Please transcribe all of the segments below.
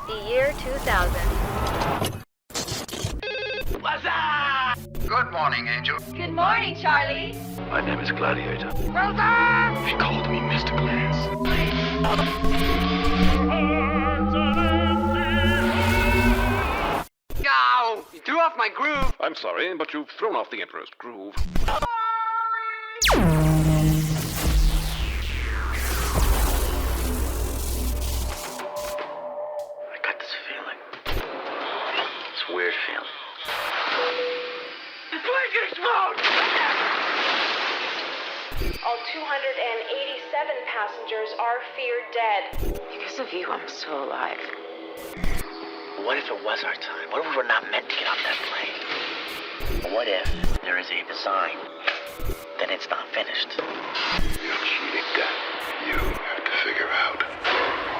The year 2000. What's up? Good morning, Angel. Good morning, Charlie. My name is Gladiator. Wilson! She called me Mr. Glass. No! You threw off my groove. I'm sorry, but you've thrown off the Emperor's groove. I got this feeling. This weird feeling. The place can explode! All 287 passengers are feared dead. Because of you, I'm still alive. What if it was our time? What if we were not meant to get off that plane? What if there is a design, then it's not finished? You're cheating, Dad. You have to figure out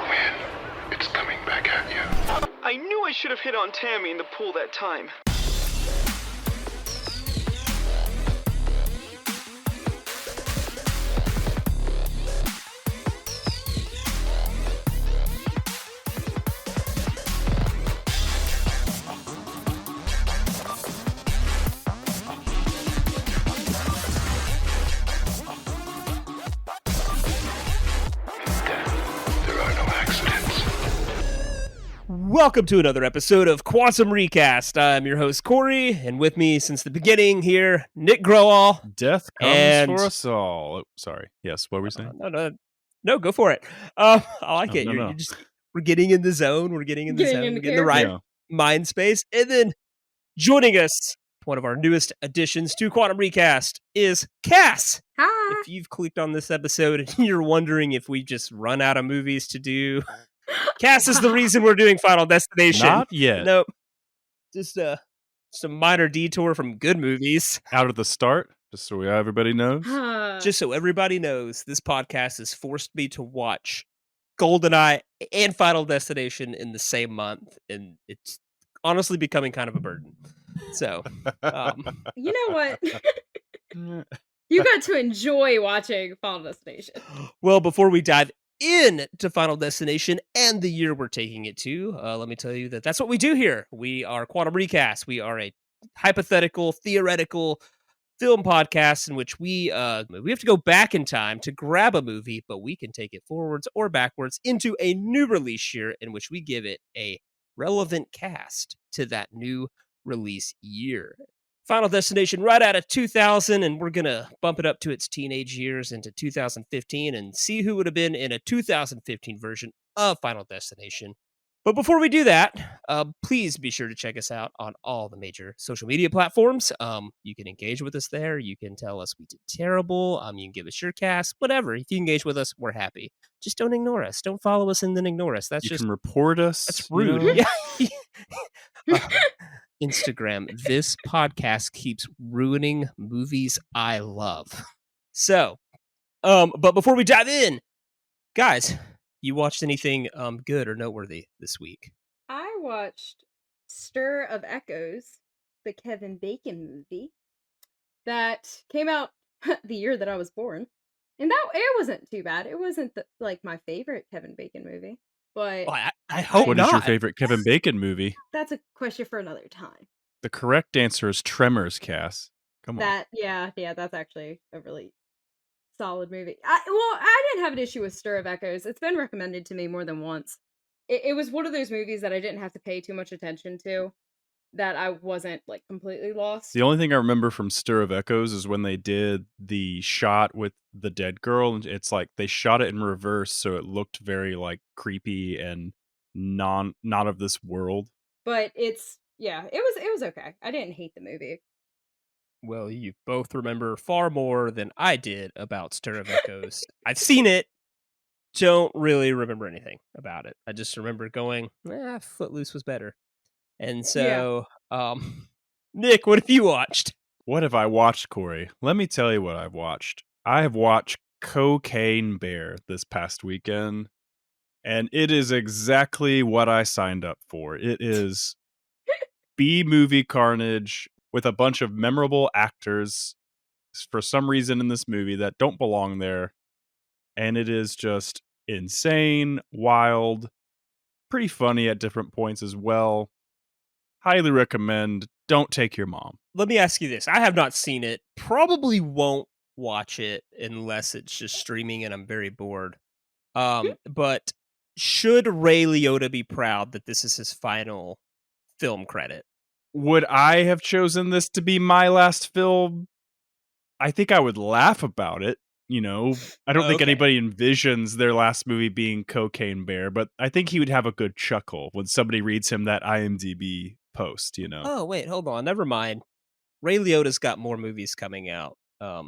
when it's coming back at you. I knew I should have hit on Tammy in the pool that time. There are no accidents. Welcome to another episode of Quantum Recast. I'm your host, Cory, and with me since the beginning here, Nick Growall. Death comes And- for us all. Oh, sorry. Yes, what were we saying? No, go for it. I like it. No, You're no. just, we're getting in the zone. We're getting in the zone. We're getting the right Yeah. mind space. And then joining us, one of our newest additions to Quantum Recast is Cass. Hi. If you've clicked on this episode and you're wondering if we just run out of movies to do, Cass is the reason we're doing Final Destination. Not yet. Nope. Just some minor detour from good movies. Out of the start, just so everybody knows. Just so everybody knows, this podcast has forced me to watch GoldenEye and Final Destination in the same month, and it's honestly becoming kind of a burden. So, You know what? You got to enjoy watching Final Destination. well, before we dive into Final Destination and the year we're taking it to, let me tell you that that's what we do here. We are Quantum Recast. We are a hypothetical, theoretical film podcast in which we have to go back in time to grab a movie, but we can take it forwards or backwards into a new release year in which we give it a relevant cast to that new release year. Final Destination right out of 2000, and we're going to bump it up to its teenage years into 2015 and see who would have been in a 2015 version of Final Destination. But before we do that, please be sure to check us out on all the major social media platforms. You can engage with us there. You can tell us we did terrible. You can give us your cast, whatever. If you engage with us, we're happy. Just don't ignore us. Don't follow us and then ignore us. That's You just can report us. that's you rude. know? Yeah. Instagram. This podcast keeps ruining movies I love. So, but before we dive in, guys, you watched anything good or noteworthy this week? I watched Stir of Echoes, the Kevin Bacon movie that came out the year that I was born. And that it wasn't too bad. It wasn't like my favorite Kevin Bacon movie, but Well, I hope What not. is your favorite Kevin Bacon movie? that's a question for another time. The correct answer is Tremors, Cass. Come on. Yeah, that's actually a really solid movie. I didn't have an issue with Stir of Echoes. It's been recommended to me more than once. It was one of those movies that I didn't have to pay too much attention to, that I wasn't like completely lost. The only thing I remember from Stir of Echoes is when they did the shot with the dead girl. And it's like they shot it in reverse, so it looked very like creepy and not of this world. But it was okay. I didn't hate the movie. Well, you both remember far more than I did about Stir of Echoes. I've seen it. Don't really remember anything about it. I just remember going, Footloose was better. And so, Nick, what have you watched? What have I watched, Cory? Let me tell you what I've watched. I have watched Cocaine Bear this past weekend, and it is exactly what I signed up for. It is B-movie carnage with a bunch of memorable actors for some reason in this movie that don't belong there. And it is just insane, wild, pretty funny at different points as well. Highly recommend. Don't take your mom. Let me ask you this. I have not seen it. Probably won't watch it unless it's just streaming and I'm very bored. But should Ray Liotta be proud that this is his final film credit? Would I have chosen this to be my last film? I think I would laugh about it. You know, I don't think Okay. anybody envisions their last movie being Cocaine Bear, but I think he would have a good chuckle when somebody reads him that IMDb post, you know. Oh, wait, hold on. Never mind. Ray Liotta's got more movies coming out.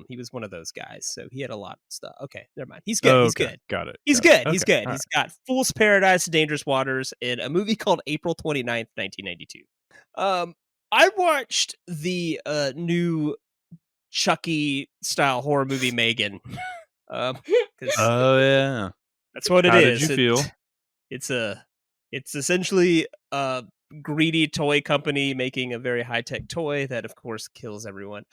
He was one of those guys, so he had a lot of stuff. Okay, never mind. He's good. He's good. Got it. He's got good. it. He's Okay, good. all He's got Fool's Paradise, Dangerous Waters, and a movie called April 29th, 1992. I watched the new Chucky style horror movie Megan. 'Cause Oh yeah. that's what it How is. did you feel? It's essentially a greedy toy company making a very high-tech toy that of course kills everyone.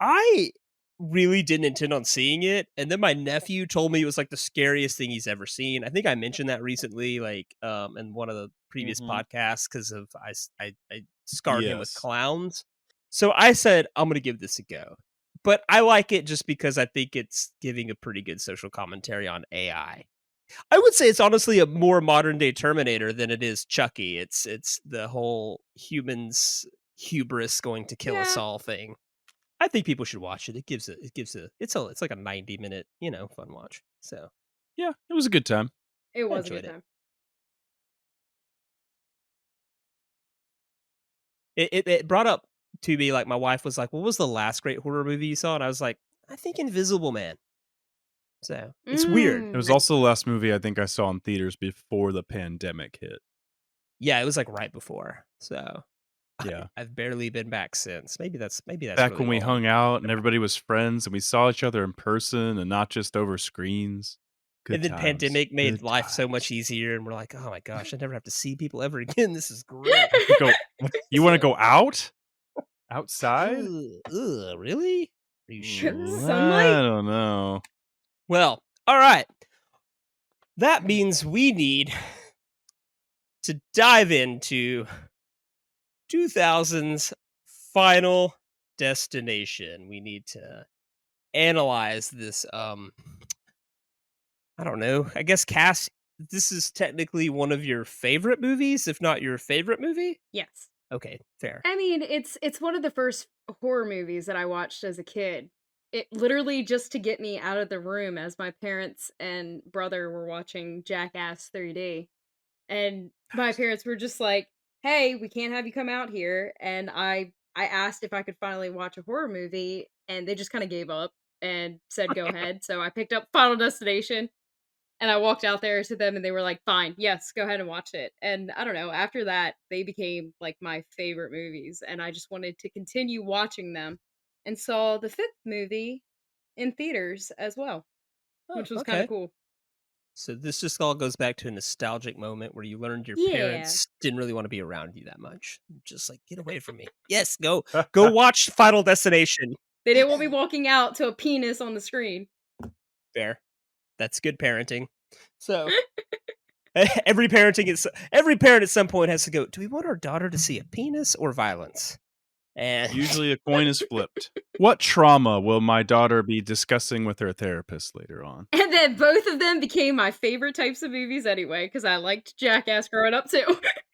I really didn't intend on seeing it, and then my nephew told me it was like the scariest thing he's ever seen. I think I mentioned that recently, like in one of the previous podcasts, because of I scarred him with Yes. clowns. So I said I'm gonna give this a go, but I like it just because I think it's giving a pretty good social commentary on AI. I would say it's honestly a more modern day Terminator than it is Chucky. It's the whole humans hubris going to kill us Yeah. all thing. I think people should watch it. It's like a 90-minute, fun watch. So Yeah, it was a good time. It was a enjoyed good it. time. It brought up to me, like, my wife was like, "What was the last great horror movie you saw?" And I was like, "I think Invisible Man." So it's weird. It was Mm. also the last movie I think I saw in theaters before the pandemic hit. Yeah, it was like right before. So Yeah. I've barely been back since. Maybe that's Back really when we all. hung out and everybody was friends and we saw each other in person and not just over screens. Good And then times. pandemic made Good life so times. much easier, and we're like, "Oh my gosh, I never have to see people ever again. This is great." You want to go out? Outside? Ugh, really? Are you sure? Sunlight? I don't know. Well, all right. That means we need to dive into 2000's Final Destination. We need to analyze this. I don't know. I guess, Cass, this is technically one of your favorite movies, if not your favorite movie. Yes. Okay, fair. I mean, it's one of the first horror movies that I watched as a kid. It literally just to get me out of the room as my parents and brother were watching Jackass 3D. And my parents were just like, "Hey, we can't have you come out here." And I asked if I could finally watch a horror movie, and they just kind of gave up and said go ahead. So I picked up Final Destination. And I walked out there to them and they were like, "Fine, yes, go ahead and watch it." And I don't know, after that, they became like my favorite movies. And I just wanted to continue watching them and saw the fifth movie in theaters as well, which was kind okay. of cool. So this just all goes back to a nostalgic moment where you learned your Yeah. parents didn't really want to be around you that much. Just like, get away from me. Yes, go watch Final Destination. They didn't want me walking out to a penis on the screen. Fair. That's good parenting. So every parent at some point has to go, do we want our daughter to see a penis or violence? And Usually a coin is flipped. What trauma will my daughter be discussing with her therapist later on? And then both of them became my favorite types of movies anyway, because I liked Jackass growing up too.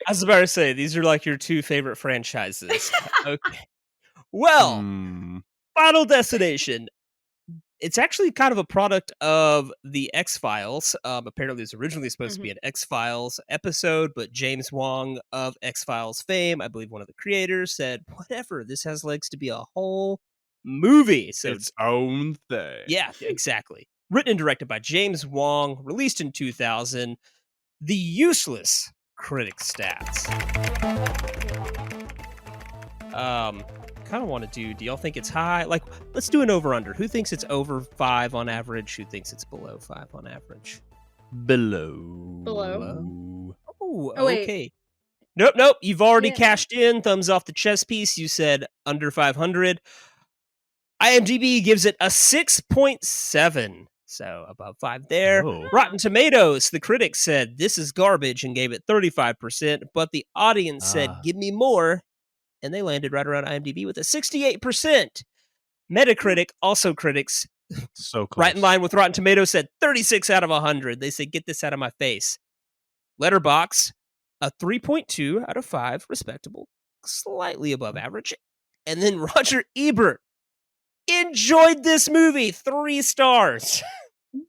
I was about to say, these are like your two favorite franchises. Okay. Well, Final Destination. It's actually kind of a product of the X-Files. Apparently, it was originally supposed to be an X-Files episode, but James Wong of X-Files fame, I believe one of the creators, said, whatever, this has legs to be a whole movie. So its own thing. Yeah, exactly. Written and directed by James Wong, released in 2000. The useless critic stats. Kind of want to do y'all think it's high? Like, let's do an over-under. Who thinks it's over 5 on average? Who thinks it's below 5 on average? Below. Oh, wait. okay. Nope. You've already cashed in. Thumbs off the chess piece. You said under 500. IMDb gives it a 6.7. So above 5 there. Oh. Rotten Tomatoes, the critics said this is garbage and gave it 35%, but the audience said give me more, and they landed right around IMDb with a 68%. Metacritic, also critics, So close. right in line with Rotten Tomatoes, said 36 out of 100. They said, get this out of my face. Letterboxd, a 3.2 out of 5, respectable, slightly above average. And then Roger Ebert enjoyed this movie, 3 stars.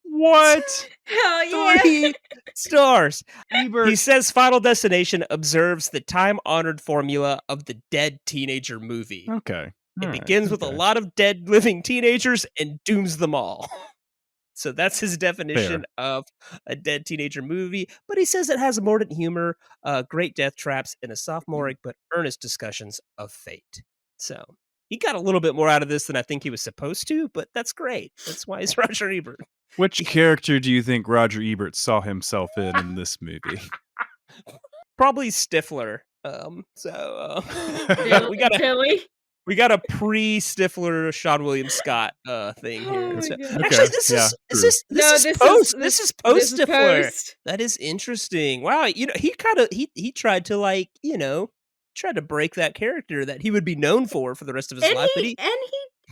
What? Hell yeah! 3 stars. Ebert. He says Final Destination observes the time-honored formula of the dead teenager movie. Okay. It begins with a lot of dead living teenagers and dooms them all. So that's his definition of a dead teenager movie. But he says it has mordant humor, great death traps, and a sophomoric but earnest discussions of fate. So he got a little bit more out of this than I think he was supposed to, but that's great. That's why he's Roger Ebert. Which character do you think Roger Ebert saw himself in this movie? Probably Stifler. Billy. We got a pre-Stifler Sean William Scott thing here. Oh So, my God. actually, this is post Stifler. post. That is interesting. Wow, he tried to tried to break that character that he would be known for the rest of his life. But He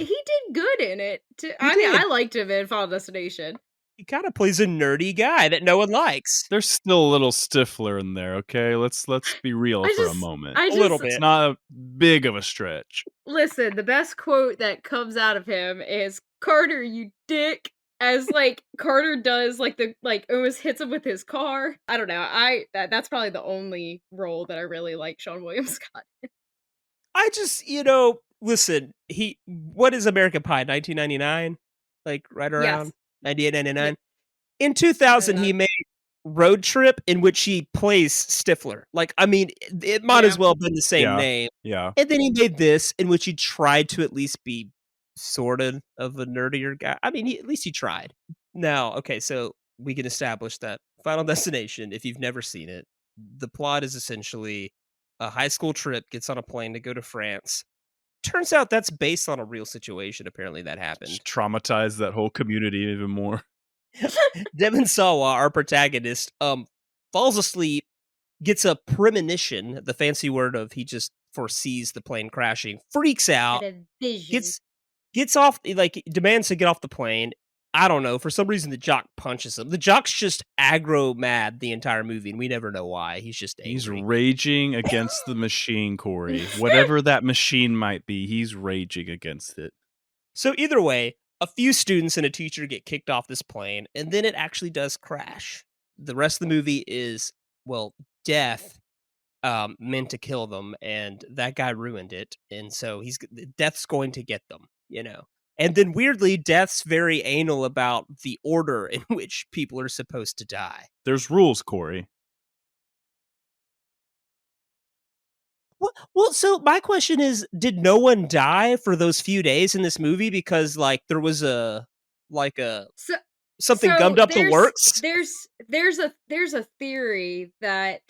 did good in it. I did. I liked him in Final Destination. he kind of plays a nerdy guy that no one likes. There's still a little Stifler in there, okay? Let's be real for a moment. A little bit. It's not a big of a stretch. Listen, the best quote that comes out of him is "Carter, you dick." As Carter does almost hits him with his car. I don't know. That's probably the only role that I really like Sean William Scott. I just listen. What is American Pie? 1999, right around 98, 99. In 2000, he made Road Trip, in which he plays Stifler. It might as well have been the same name. Yeah. And then he made this, in which he tried to at least be sort of a nerdier guy. I mean, at least he tried. Now, okay, so we can establish that Final Destination, if you've never seen it, the plot is essentially a high school trip gets on a plane to go to France. Turns out that's based on a real situation, apparently, that happened. Just traumatize that whole community even more. Devon Sawa, our protagonist, falls asleep, gets a premonition, the fancy word of he just foresees the plane crashing, freaks out, gets off, demands to get off the plane. I don't know, for some reason the jock punches him. The jock's just aggro mad the entire movie, and we never know why. He's just angry. He's raging against the machine, Cory. Whatever that machine might be, he's raging against it. So either way, a few students and a teacher get kicked off this plane, and then it actually does crash. The rest of the movie is, death meant to kill them, and that guy ruined it, and so death's going to get them, And then weirdly, death's very anal about the order in which people are supposed to die. There's rules, Cory. Well, so my question is, did no one die for those few days in this movie because there was something gummed up the works? There's a theory that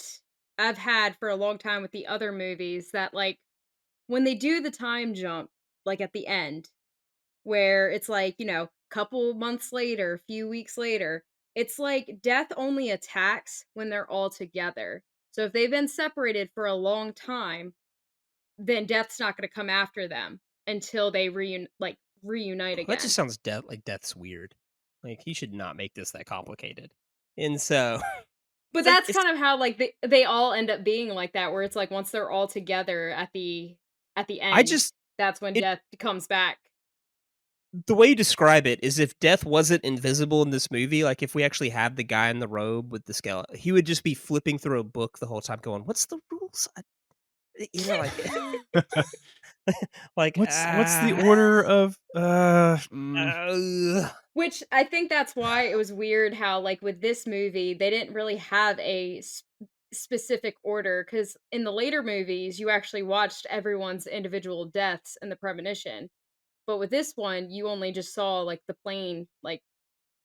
I've had for a long time with the other movies that when they do the time jump at the end, where it's couple months later, a few weeks later, it's death only attacks when they're all together. So if they've been separated for a long time, then death's not going to come after them until they reunite again. That just sounds death's weird. He should not make this that complicated. And so, but that's kind of how they all end up being like that, where it's once they're all together at the end, that's when death comes back. The way you describe it is if death wasn't invisible in this movie, if we actually had the guy in the robe with the skeleton, he would just be flipping through a book the whole time going, what's the rules? What's the order of Which I think that's why it was weird how with this movie they didn't really have a specific order, because in the later movies you actually watched everyone's individual deaths and the premonition. But with this one, you only just saw the plane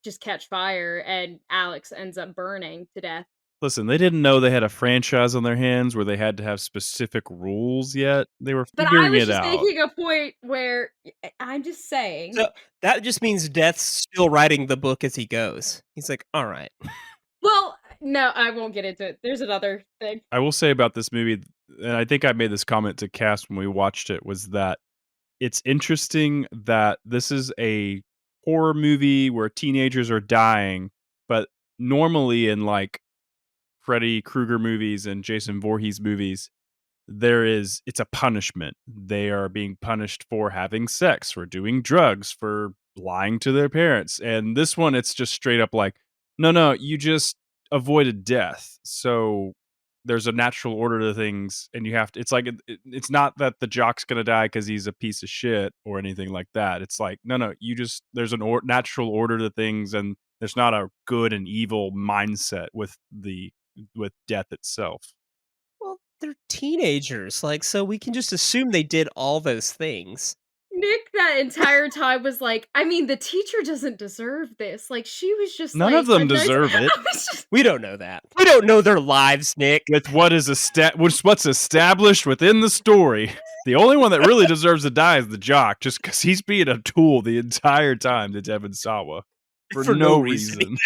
just catch fire and Alex ends up burning to death. Listen, they didn't know they had a franchise on their hands where they had to have specific rules yet. They were But I figuring was it just out. making a point where I'm just saying. So that just means Death's still writing the book as he goes. He's like, all right. Well, no, I won't get into it. There's another thing. I will say about this movie, and I think I made this comment to Cass when we watched it, was that it's interesting that this is a horror movie where teenagers are dying, but normally in like Freddy Krueger movies and Jason Voorhees movies, it's a punishment. They are being punished for having sex, for doing drugs, for lying to their parents. And this one, it's just straight up like, no, you just avoided death. So there's a natural order to things, and you have to, it's like, it's not that the jock's going to die because he's a piece of shit or anything like that. It's like, no, there's an natural order to things, and there's not a good and evil mindset with death itself. Well, they're teenagers. Like, so we can just assume they did all those things. Nick that entire time was like, I mean, the teacher doesn't deserve this. Like, she was just None like, of them deserve it. We don't know that. We don't know their lives, Nick. With what's established within the story. The only one that really deserves to die is the jock, just because he's being a tool the entire time to Devon Sawa. For no reason.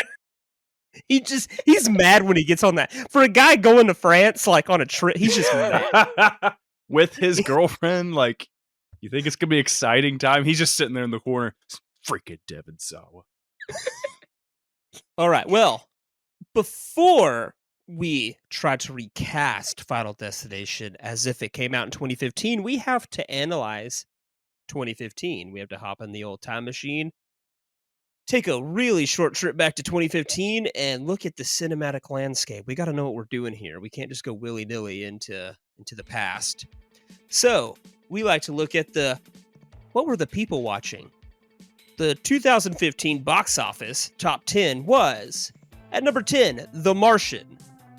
He's mad when he gets on that. For a guy going to France, like on a trip, he's just mad. With his girlfriend, like, you think it's going to be an exciting time? He's just sitting there in the corner. Freaking Devon Sawa. All right, well, before we try to recast Final Destination as if it came out in 2015, we have to analyze 2015. We have to hop in the old time machine, take a really short trip back to 2015, and look at the cinematic landscape. We got to know what we're doing here. We can't just go willy-nilly into the past. So we like to look at what were the people watching? The 2015 box office top 10 was, at number 10, The Martian.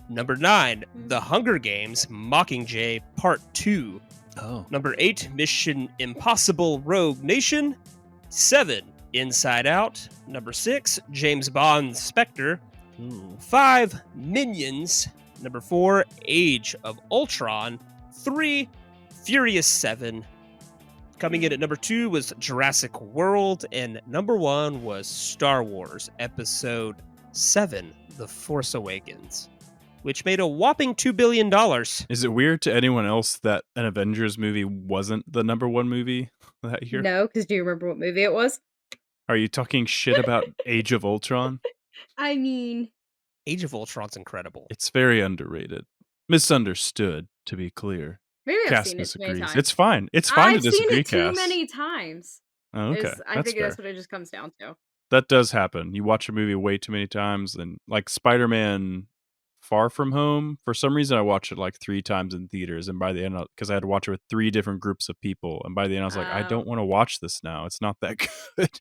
Number 9, The Hunger Games Mockingjay Part 2. Oh. Number 8, Mission Impossible Rogue Nation. 7, Inside Out. Number 6, James Bond Spectre. 5, Minions. Number 4, Age of Ultron. 3, Furious 7. Coming in at number 2 was Jurassic World, and number 1 was Star Wars Episode 7, The Force Awakens, which made a whopping $2 billion. Is it weird to anyone else that an Avengers movie wasn't the number 1 movie that year? No, because do you remember what movie it was? Are you talking shit about Age of Ultron? I mean, Age of Ultron's incredible. It's very underrated. Misunderstood, to be clear. maybe I've Cass seen it too many disagrees. times. It's fine. It's fine I've to disagree, seen it too Cass. many times. Oh, okay. I think that's what it just comes down to. That does happen. You watch a movie way too many times, and like Spider-Man Far From Home, for some reason I watched it like 3 times in theaters, and by the end, because I had to watch it with 3 different groups of people, and by the end I was like, I don't want to watch this now. It's not that good.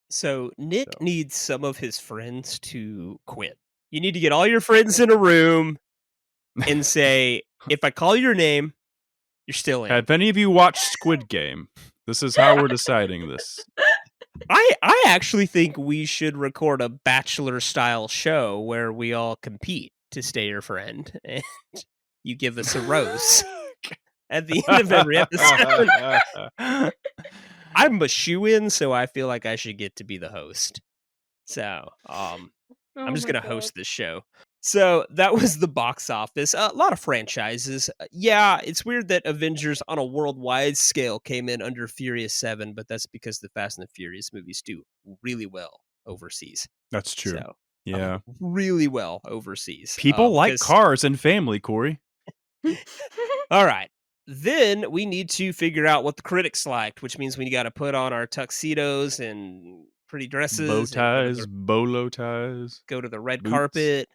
So Nick needs some of his friends to quit. You need to get all your friends in a room and say, if I call your name, you're still in. Have any of you watched Squid Game? This is how we're deciding this. I actually think we should record a Bachelor-style show where we all compete to stay your friend, and you give us a rose at the end of every episode. I'm a shoo-in, so I feel like I should get to be the host. So, I'm just going to host this show. So, that was the box office. A lot of franchises. Yeah, it's weird that Avengers on a worldwide scale came in under Furious 7, but that's because the Fast and the Furious movies do really well overseas. That's true. So, yeah. Really well overseas. People like cars and family, Corey. All right. Then we need to figure out what the critics liked, which means we got to put on our tuxedos and pretty dresses. Bow ties, bolo ties. Go to the red boots. carpet.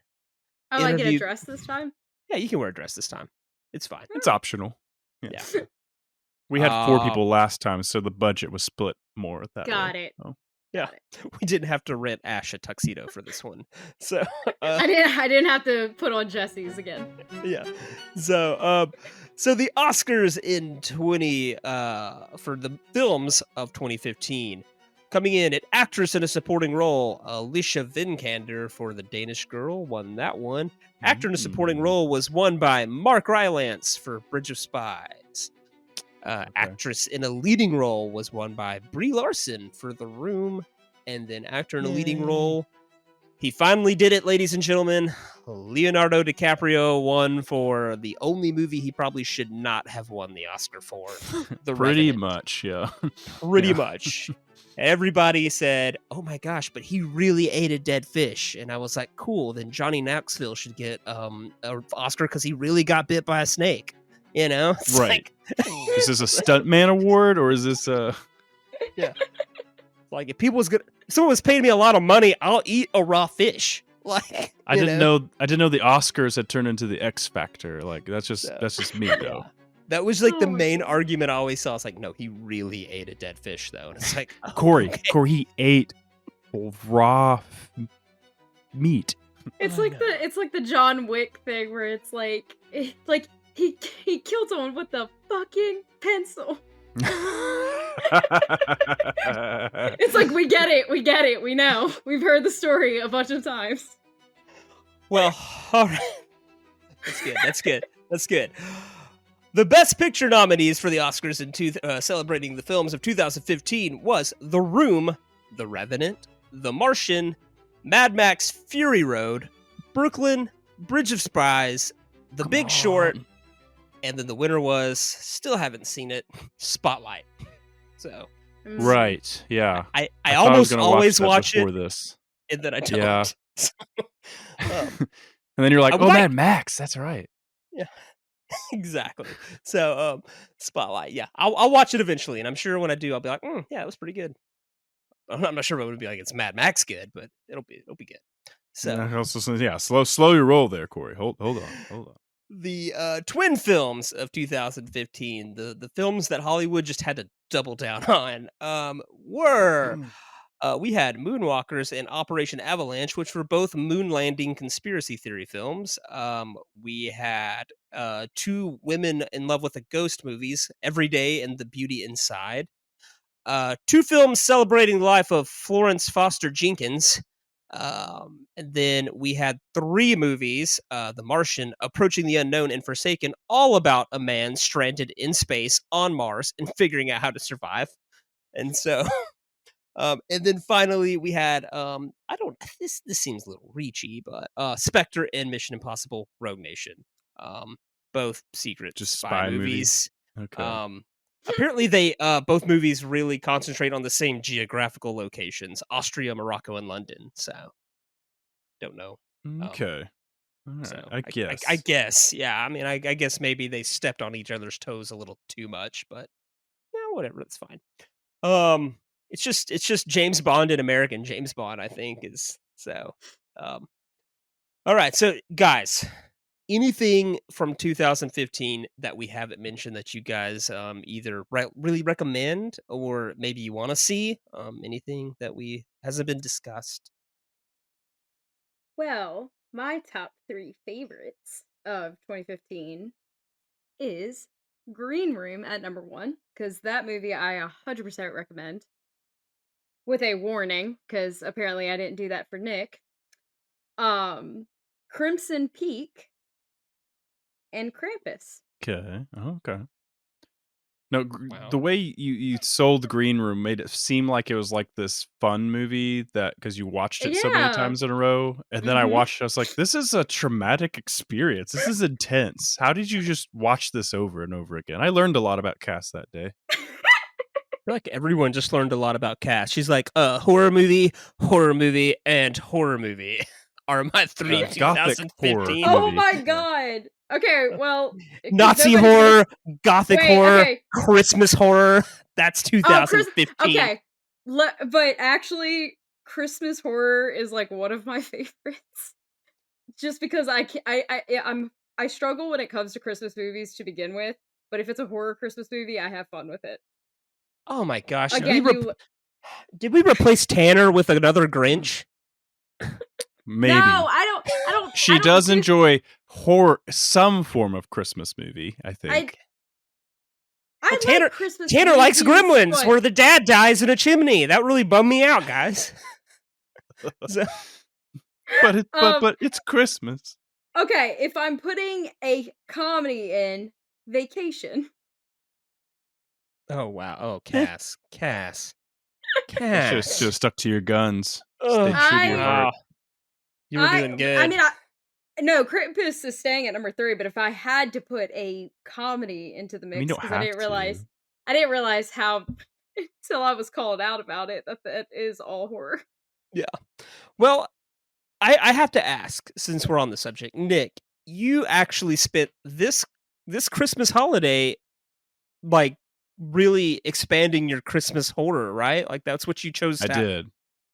Oh, I get a dress this time? Yeah, you can wear a dress this time. It's fine. It's optional. Yeah. We had 4 people last time, so the budget was split more that way. Got it. Oh. Yeah, we didn't have to rent Ash a tuxedo for this one. So I didn't have to put on Jesse's again. Yeah. So the Oscars in for the films of 2015. Coming in at actress in a supporting role, Alicia Vikander for The Danish Girl won that one. Actor in a supporting role was won by Mark Rylance for Bridge of Spies. Actress in a leading role was won by Brie Larson for The Room. And then actor in a leading role, he finally did it, ladies and gentlemen. Leonardo DiCaprio won for the only movie he probably should not have won the Oscar for. The Pretty Revenant. much, yeah. Pretty much. Everybody said, oh my gosh, but he really ate a dead fish. And I was like, cool, then Johnny Knoxville should get an Oscar because he really got bit by a snake. You know? It's right. Is this a stuntman award or is this a... Yeah. Like, if someone was paying me a lot of money, I'll eat a raw fish. Like, I didn't know the Oscars had turned into the X Factor. Like, that's just me though. That was like the main argument I always saw. It's like, no, he really ate a dead fish though. And it's like, Corey, he ate raw meat. It's like the John Wick thing where it's like he killed someone with a fucking pencil. It's like, we get it, we know. We've heard the story a bunch of times. Well, all right. That's good. The Best Picture nominees for the Oscars in celebrating the films of 2015 was The Room, The Revenant, The Martian, Mad Max Fury Road, Brooklyn, Bridge of Spies, The Big Short, and then the winner was, still haven't seen it, Spotlight. So, right, yeah. I almost always watch it this. And then I don't. Yeah. And then you're like, Mad Max, that's right. Yeah, exactly. So, Spotlight, yeah. I'll watch it eventually, and I'm sure when I do, I'll be like, yeah, it was pretty good. I'm not sure if it would be like it's Mad Max good, but it'll be good. So, slow your roll there, Corey. Hold on. The twin films of 2015, the films that Hollywood just had to double down on, were we had Moonwalkers and Operation Avalanche, which were both moon landing conspiracy theory films. We had two women in love with a ghost movies, Every Day and The Beauty Inside. Two films celebrating the life of Florence Foster Jenkins. And then we had three movies, The Martian, Approaching the Unknown, and Forsaken, all about a man stranded in space on Mars and figuring out how to survive. And so, and then finally we had, this seems a little reachy, but Spectre and Mission Impossible Rogue Nation, both secret just spy movies. Okay. Apparently they both movies really concentrate on the same geographical locations, Austria, Morocco, and London. So don't know. Okay. All right. So I guess. I guess. Yeah. I mean, I guess maybe they stepped on each other's toes a little too much, but whatever, it's fine. It's just James Bond and American James Bond, I think, is so. All right, so guys, anything from 2015 that we haven't mentioned that you guys either really recommend or maybe you want to see? Anything that hasn't been discussed? Well, my top 3 favorites of 2015 is Green Room at number 1, because that movie I 100% recommend. With a warning, because apparently I didn't do that for Nick. Crimson Peak and Krampus. Okay. No, the way you sold Green Room made it seem like it was like this fun movie that because you watched it so many times in a row, and then I watched it, I was like, this is a traumatic experience. This is intense. How did you just watch this over and over again? I learned a lot about Cass that day. I feel like everyone just learned a lot about Cass. She's like, horror movie, and horror movie are my 3 2015. Oh my god. Okay, well, Nazi horror, gothic horror, Christmas horror. That's 2015. Okay, but actually, Christmas horror is like one of my favorites. Just because I struggle when it comes to Christmas movies to begin with, but if it's a horror Christmas movie, I have fun with it. Oh my gosh! Again, did we replace Tanner with another Grinch? Maybe. No, I don't. She does enjoy horror, some form of Christmas movie, I think. I I Tanner, like Christmas Tanner likes movies, Gremlins, but- where the dad dies in a chimney. That really bummed me out, guys. So- but it's Christmas. Okay, if I'm putting a comedy in, Vacation. oh wow! Oh, Cass. You should have stuck to your guns. Ugh. Stayed true to your heart. You were doing good. I mean, no, Krampus is staying at number 3, but if I had to put a comedy into the I mean, mix, you don't because I have didn't realize how until I was called out about it that is all horror. Well, I have to ask, since we're on the subject, Nick, you actually spent this Christmas holiday like really expanding your Christmas horror, right? Like that's what you chose. I to did.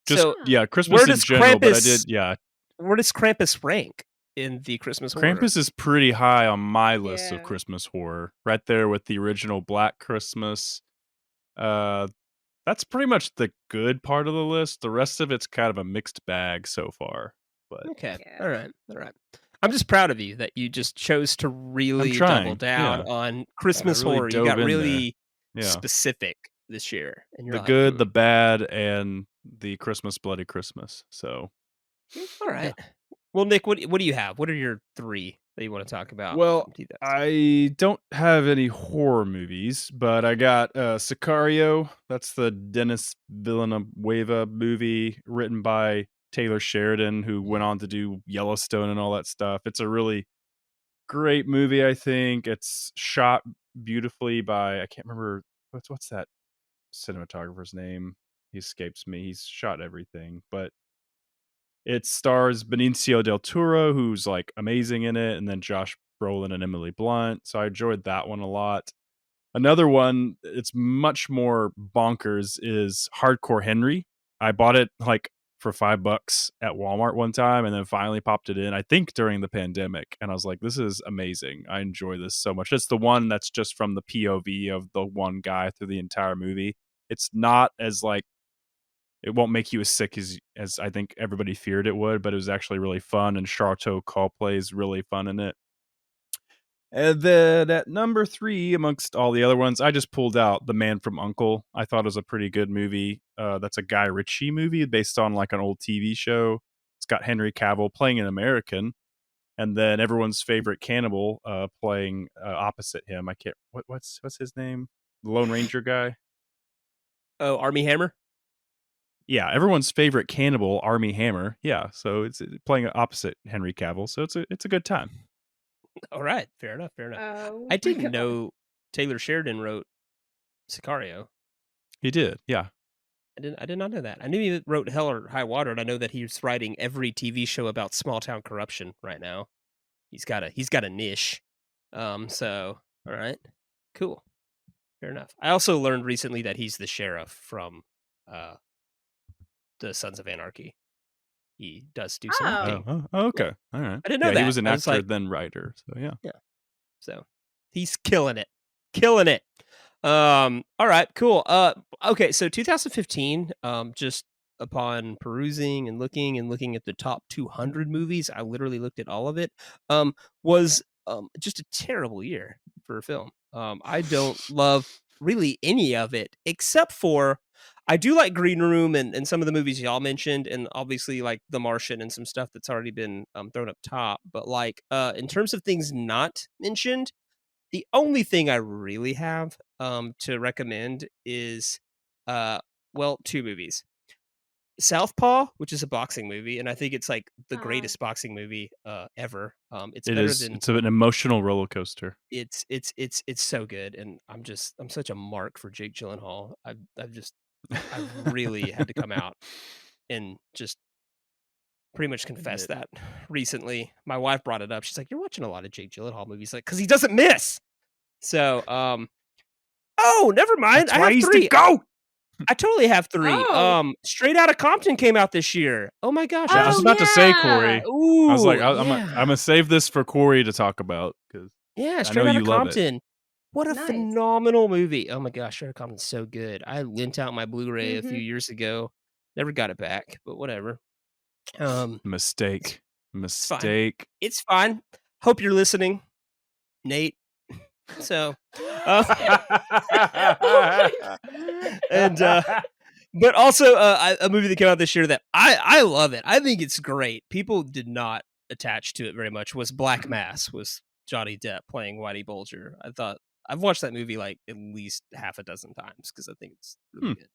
Just So, Christmas in general, but I did. Yeah, Where does Krampus rank in the Christmas horror? Krampus is pretty high on my list of Yeah. Christmas horror, right there with the original Black Christmas. That's pretty much the good part of the list. The rest of it's kind of a mixed bag so far. But Okay. Yeah. All right. I'm just proud of you that you just chose to really double trying, down yeah. on Christmas really horror. You dove got in really yeah, specific this year. And you're the like, good, the bad, and the Christmas Bloody Christmas. So all right. Well, Nick, what do you have? What are your 3 that you want to talk about? Well, from 2000? I don't have any horror movies, but I got Sicario. That's the Dennis Villanueva movie written by Taylor Sheridan, who went on to do Yellowstone and all that stuff. It's a really great movie, I think. It's shot beautifully by, I can't remember, what's that cinematographer's name? He escapes me. He's shot everything, but it stars Benicio del Toro, who's like amazing in it, and then Josh Brolin and Emily Blunt. So I enjoyed that one a lot. Another one, it's much more bonkers, is Hardcore Henry. I bought it like for $5 at Walmart one time, and then finally popped it in, I think during the pandemic. And I was like, this is amazing. I enjoy this so much. It's the one that's just from the POV of the one guy through the entire movie. It's not as like, it won't make you as sick as I think everybody feared it would, but it was actually really fun, and Charteau Copley is really fun in it. And then at number 3, amongst all the other ones, I just pulled out The Man from U.N.C.L.E. I thought it was a pretty good movie. That's a Guy Ritchie movie based on like an old TV show. It's got Henry Cavill playing an American, and then everyone's favorite cannibal playing opposite him. I can't. What's his name? The Lone Ranger guy. Oh, Army Hammer. Yeah, everyone's favorite cannibal, Army Hammer. Yeah, so it's playing opposite Henry Cavill, so it's a good time. All right, fair enough. Oh, I my didn't God. know Taylor Sheridan wrote Sicario. He did, yeah. I did not know that. I knew he wrote Hell or High Water, and I know that he's writing every TV show about small town corruption right now. He's got a niche. So all right, cool, fair enough. I also learned recently that he's the sheriff from the Sons of Anarchy. He does do some acting. Okay, all right. I didn't know He that. was an I was actor like- then writer, so yeah. So he's killing it. All right, cool. Okay, so 2015, just upon perusing and looking at the top 200 movies, I literally looked at all of it, was just a terrible year for a film. I don't love really any of it, except for I do like Green Room and some of the movies y'all mentioned, and obviously like The Martian and some stuff that's already been thrown up top. But like in terms of things not mentioned, the only thing I really have to recommend is 2 movies. Southpaw, which is a boxing movie, and I think it's like the greatest boxing movie ever. It's better than It's an emotional roller coaster. it's so good, and I'm such a mark for Jake Gyllenhaal. I've really had to come out and just pretty much confess that recently. My wife brought it up. She's like, "You're watching a lot of Jake Gyllenhaal movies, like, because he doesn't miss." So, oh, never mind. That's I why have he's 3. the GOAT! I totally have 3. Oh. Straight Outta Compton came out this year. Oh my gosh! Yeah, I was about to say, yeah. Corey. Ooh, I was like, yeah. I'm gonna save this for Corey to talk about, because Yeah, I Straight know Outta you love it. Compton. What a Nice. phenomenal movie. Oh my gosh, Straight Outta Compton's so good. I lent out my Blu-ray a few Mhm. years ago. Never got it back, but whatever. Mistake. It's fine. Hope you're listening, Nate. So, And but also a movie that came out this year that I love it. I think it's great. People did not attach to it very much. Was Black Mass, was Johnny Depp playing Whitey Bulger. I thought I've watched that movie like at least half a dozen times because I think it's really good.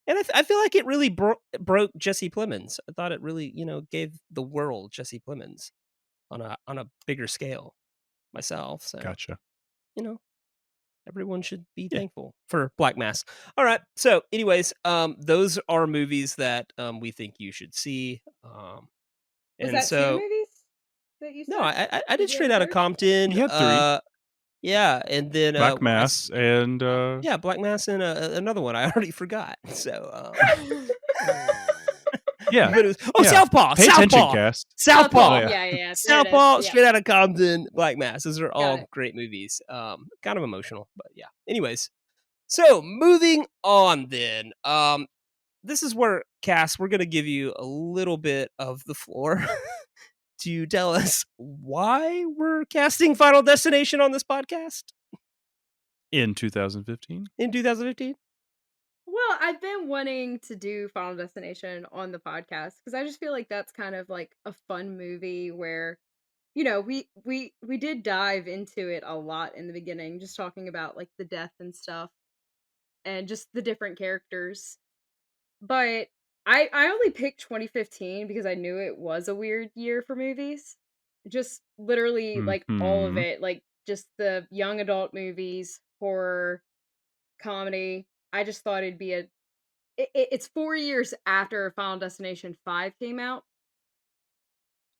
And I feel like it really broke Jesse Plemons. I thought it really, gave the world Jesse Plemons on a bigger scale myself. So, Gotcha. everyone should be thankful for Black Mass. All right. So, anyways, those are movies that we think you should see. Was And that so, 2 movies that you said? no, I did you Straight have Outta third? Compton. You had 3. Yeah, and then Black Mass and yeah, Black Mass and another one I already forgot. So yeah. but it was, yeah. Southpaw. Pay Southpaw. attention, cast. Southpaw. Oh, yeah. Yeah. There it is. Southpaw, Yeah. Straight Outta Compton, Black Mass. Those are all it. great movies. Kind of emotional, but yeah. Anyways, so moving on then. This is where, Cass, we're gonna give you a little bit of the floor to tell us why we're casting Final Destination on this podcast In 2015. in 2015. Well, I've been wanting to do Final Destination on the podcast because I just feel like that's kind of like a fun movie where, we did dive into it a lot in the beginning, just talking about like the death and stuff and just the different characters. But I only picked 2015 because I knew it was a weird year for movies. Just literally like all of Mhm. it, like just the young adult movies, horror, comedy. I just thought it'd be it's 4 years after Final Destination 5 came out,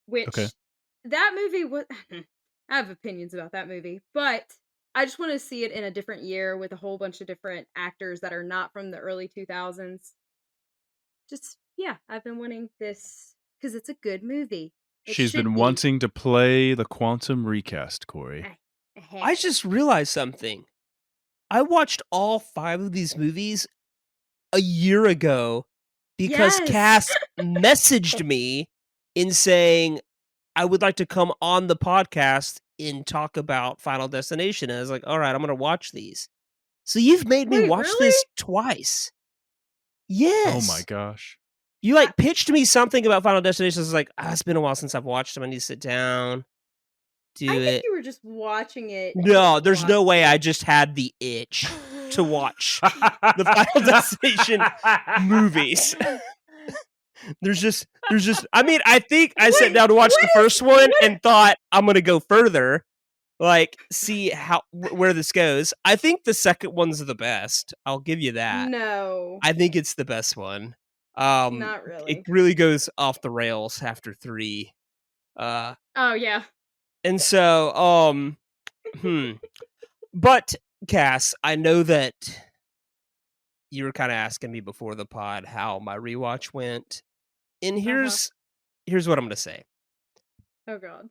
which Okay. that movie was I have opinions about that movie, but I just want to see it in a different year with a whole bunch of different actors that are not from the early 2000s. Just I've been wanting this because it's a good movie. It She's should been be. wanting to play the quantum recast, Cory. I just realized something. I watched all 5 of these movies a year ago because Yes. Cass messaged me in saying I would like to come on the podcast and talk about Final Destination. And I was like, all right, I'm going to watch these. So you've made me Wait, watch really? this twice. Yes. Oh my gosh. You like pitched me something about Final Destination. I was like, it's been a while since I've watched them. I need to sit down, do I it. think you were just watching it. No, there's no way I just had the itch to watch the Final Destination movies. There's just I mean, I think I sat down to watch the first one and thought I'm going to go further, like see where this goes. I think the second one's the best. I'll give you that. No. I think it's the best one. Not really. It really goes off the rails after 3. Oh yeah. And so but Cass, I know that you were kind of asking me before the pod how my rewatch went. And here's what I'm going to say. Oh god.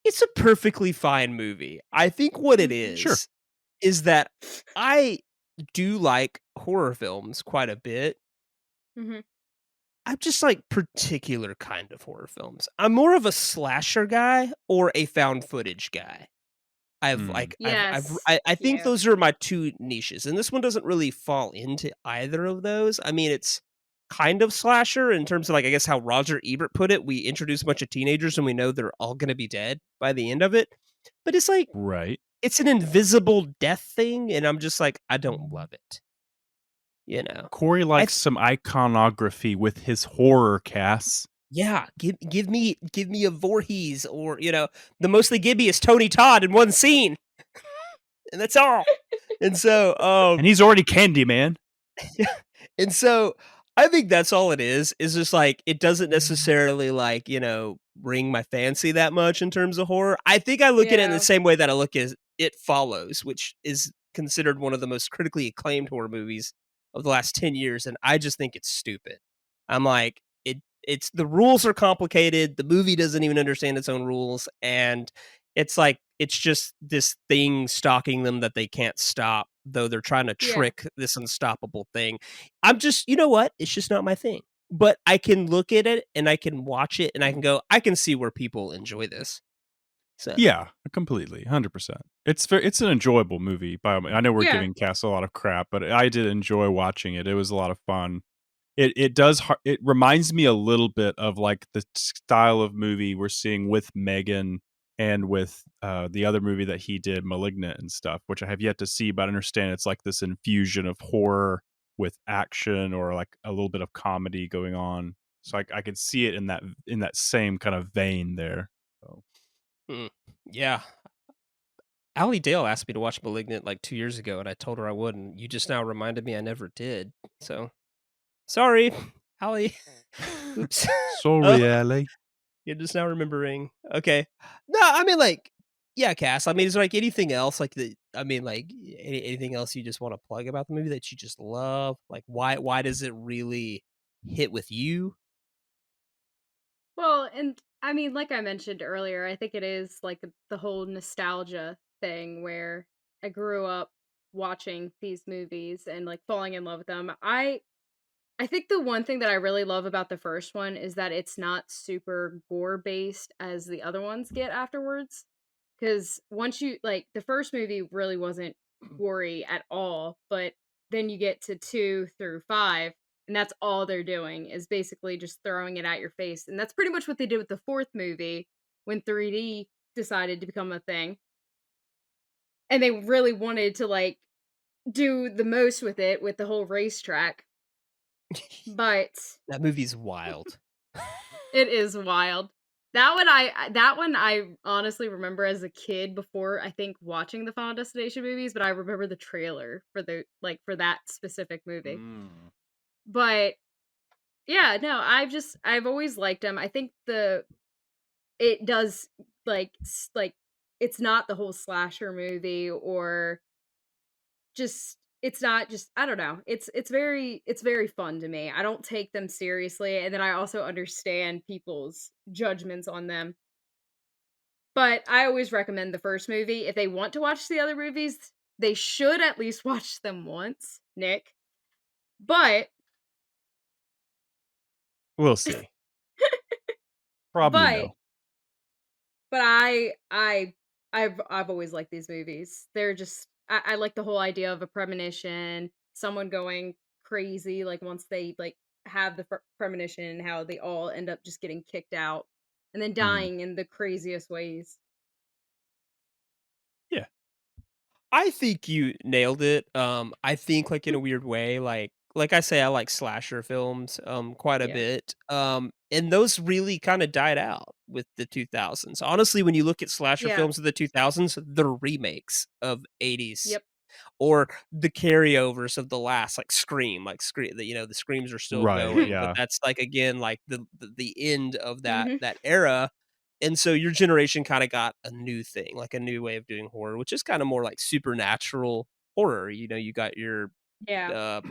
It's a perfectly fine movie. I think what it is Sure. is that I do like horror films quite a bit. Mm-hmm. I'm just like particular kind of horror films. I'm more of a slasher guy or a found footage guy. I think Yeah. those are my 2 niches, and this one doesn't really fall into either of those. I mean, it's kind of slasher in terms of like I guess how Roger Ebert put it. We introduce a bunch of teenagers and we know they're all going to be dead by the end of it. But it's like Right. it's an invisible death thing, and I'm just like I don't love it. Cory likes some iconography with his horror casts. Yeah, give me a Voorhees or the most they give me is Tony Todd in one scene, and that's all. And so And he's already Candyman. and so I think that's all it is just like it doesn't necessarily like ring my fancy that much in terms of horror. I think I look at it in the same way that I look at It Follows, which is considered one of the most critically acclaimed horror movies of the last 10 years, and I just think it's stupid. I'm like, it's the rules are complicated, the movie doesn't even understand its own rules, and it's like it's just this thing stalking them that they can't stop, though they're trying to trick this unstoppable thing. I'm just, you know what? It's just not my thing. But I can look at it and I can watch it and I can go, I can see where people enjoy this. So Yeah, completely, 100%. It's an enjoyable movie. I know we're Yeah. giving Cass a lot of crap, but I did enjoy watching it. It was a lot of fun. It reminds me a little bit of like the style of movie we're seeing with Megan and with the other movie that he did, Malignant and stuff, which I have yet to see, but I understand it's like this infusion of horror with action or like a little bit of comedy going on. So I could see it in that same kind of vein there. So. yeah. Allie Dale asked me to watch Malignant like 2 years ago, and I told her I wouldn't. You just now reminded me I never did. So sorry, Allie. Oops. Sorry, Ellie. You're just now remembering. Okay. No, I mean, like, yeah, Cass. I mean, is there like anything else like anything else you just want to plug about the movie that you just love? Like, why does it really hit with you? Well, and I mean, like I mentioned earlier, I think it is like the whole nostalgia thing where I grew up watching these movies and like falling in love with them. I think the one thing that I really love about the first one is that it's not super gore based as the other ones get afterwards. Because once you like the first movie really wasn't gory at all, but then you get to 2 through 5, and that's all they're doing is basically just throwing it at your face. And that's pretty much what they did with the fourth movie when 3D decided to become a thing. And they really wanted to like do the most with it with the whole racetrack. But That movie's wild. it is wild. That one I honestly remember as a kid before I think watching the Final Destination movies, but I remember the trailer for for that specific movie. But yeah, no, I've always liked them. I think it does like it's not the whole slasher movie or just it's not just I don't know. It's very fun to me. I don't take them seriously, and then I also understand people's judgments on them. But I always recommend the first movie. If they want to watch the other movies, they should at least watch them once, Nick. But We'll see. Probably but no. but I've always liked these movies. They're just I like the whole idea of a premonition, someone going crazy like once they like have the premonition and how they all end up just getting kicked out and then dying in the craziest ways. Yeah. I think you nailed it. I think like in a weird way, like I say, I like slasher films quite a Yeah. bit. And those really kind of died out with the 2000s. Honestly, when you look at slasher Yeah. films of the 2000s, they're remakes of 80s Yep. or the carryovers of the last like Scream, the Screams are still Right, going, yeah. but that's like again like the end of that Mhm. that era. And so your generation kind of got a new thing, like a new way of doing horror, which is kind of more like supernatural horror. You got your Yeah.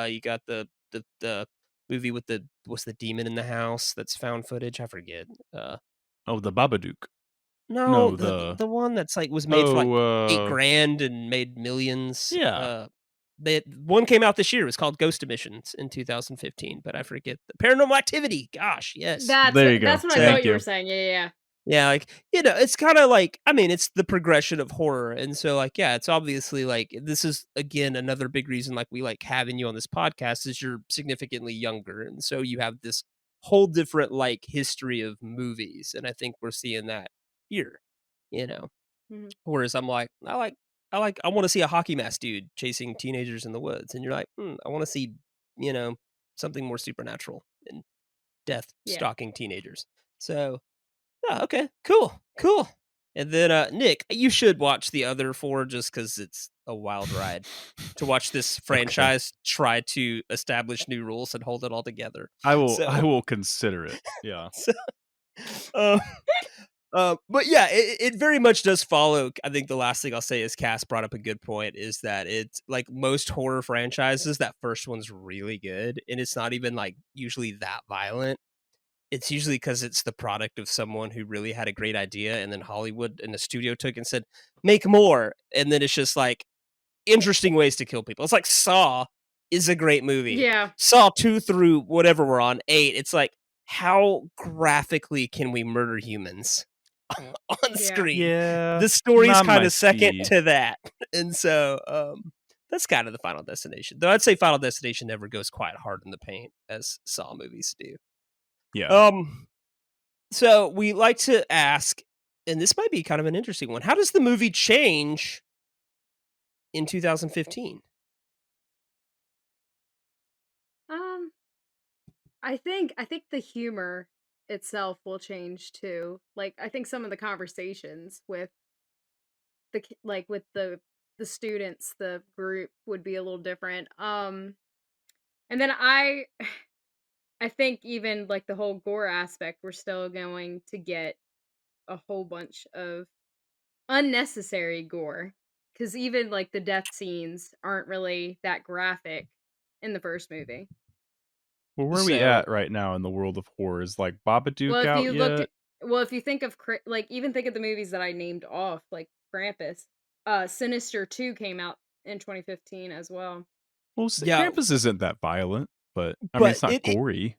you got the movie with what's the demon in the house that's found footage? I forget. Oh, the Babadook. No, No, the one that's like was made for like Oh, $8,000 and made millions. yeah. One came out this year. It was called Ghost Emissions in 2015, but I forget the Paranormal Activity. Gosh, yes. There you go. That's what I Thank thought you were you. saying. Yeah. Yeah, like, it's kind of like, I mean, it's the progression of horror. And so, like, yeah, it's obviously like, this is, again, another big reason, like, we like having you on this podcast is you're significantly younger. And so you have this whole different, like, history of movies. And I think we're seeing that here, you know? Mhm. Whereas I'm like, I want to see a hockey mask dude chasing teenagers in the woods. And you're like, I want to see, you know, something more supernatural and death Yeah. stalking teenagers. So, oh, okay, cool. And then, Nick, you should watch the other four just because it's a wild ride to watch this franchise try to establish new rules and hold it all together. I So, will consider it. Yeah. so um, but yeah, it very much does follow. I think the last thing I'll say is Cass brought up a good point is that it's like most horror franchises, that first one's really good. And it's not even like usually that violent. It's usually because it's the product of someone who really had a great idea, and then Hollywood and the studio took and said, make more. And then it's just like interesting ways to kill people. It's like Saw is a great movie. Yeah. Saw 2 through whatever we're on, 8. It's like, how graphically can we murder humans? on screen. Yeah, The story's not kind my of second speed. to that. And so that's kind of the Final Destination. Though I'd say Final Destination never goes quite hard in the paint as Saw movies do. Yeah. So we like to ask, and this might be kind of an interesting one. How does the movie change in 2015? Um, I think the humor itself will change too. Like I think some of the conversations with with the students, the group would be a little different. And then I think even like the whole gore aspect, we're still going to get a whole bunch of unnecessary gore because even like the death scenes aren't really that graphic in the first movie. Well, where are we So at right now in the world of horror? Is like Well, Babadook if out you look, yet? well, if you think of like even think of the movies that I named off, like Krampus, Sinister 2 came out in 2015 as well. Well, yeah, Krampus isn't that violent, but I mean, but it's not gory.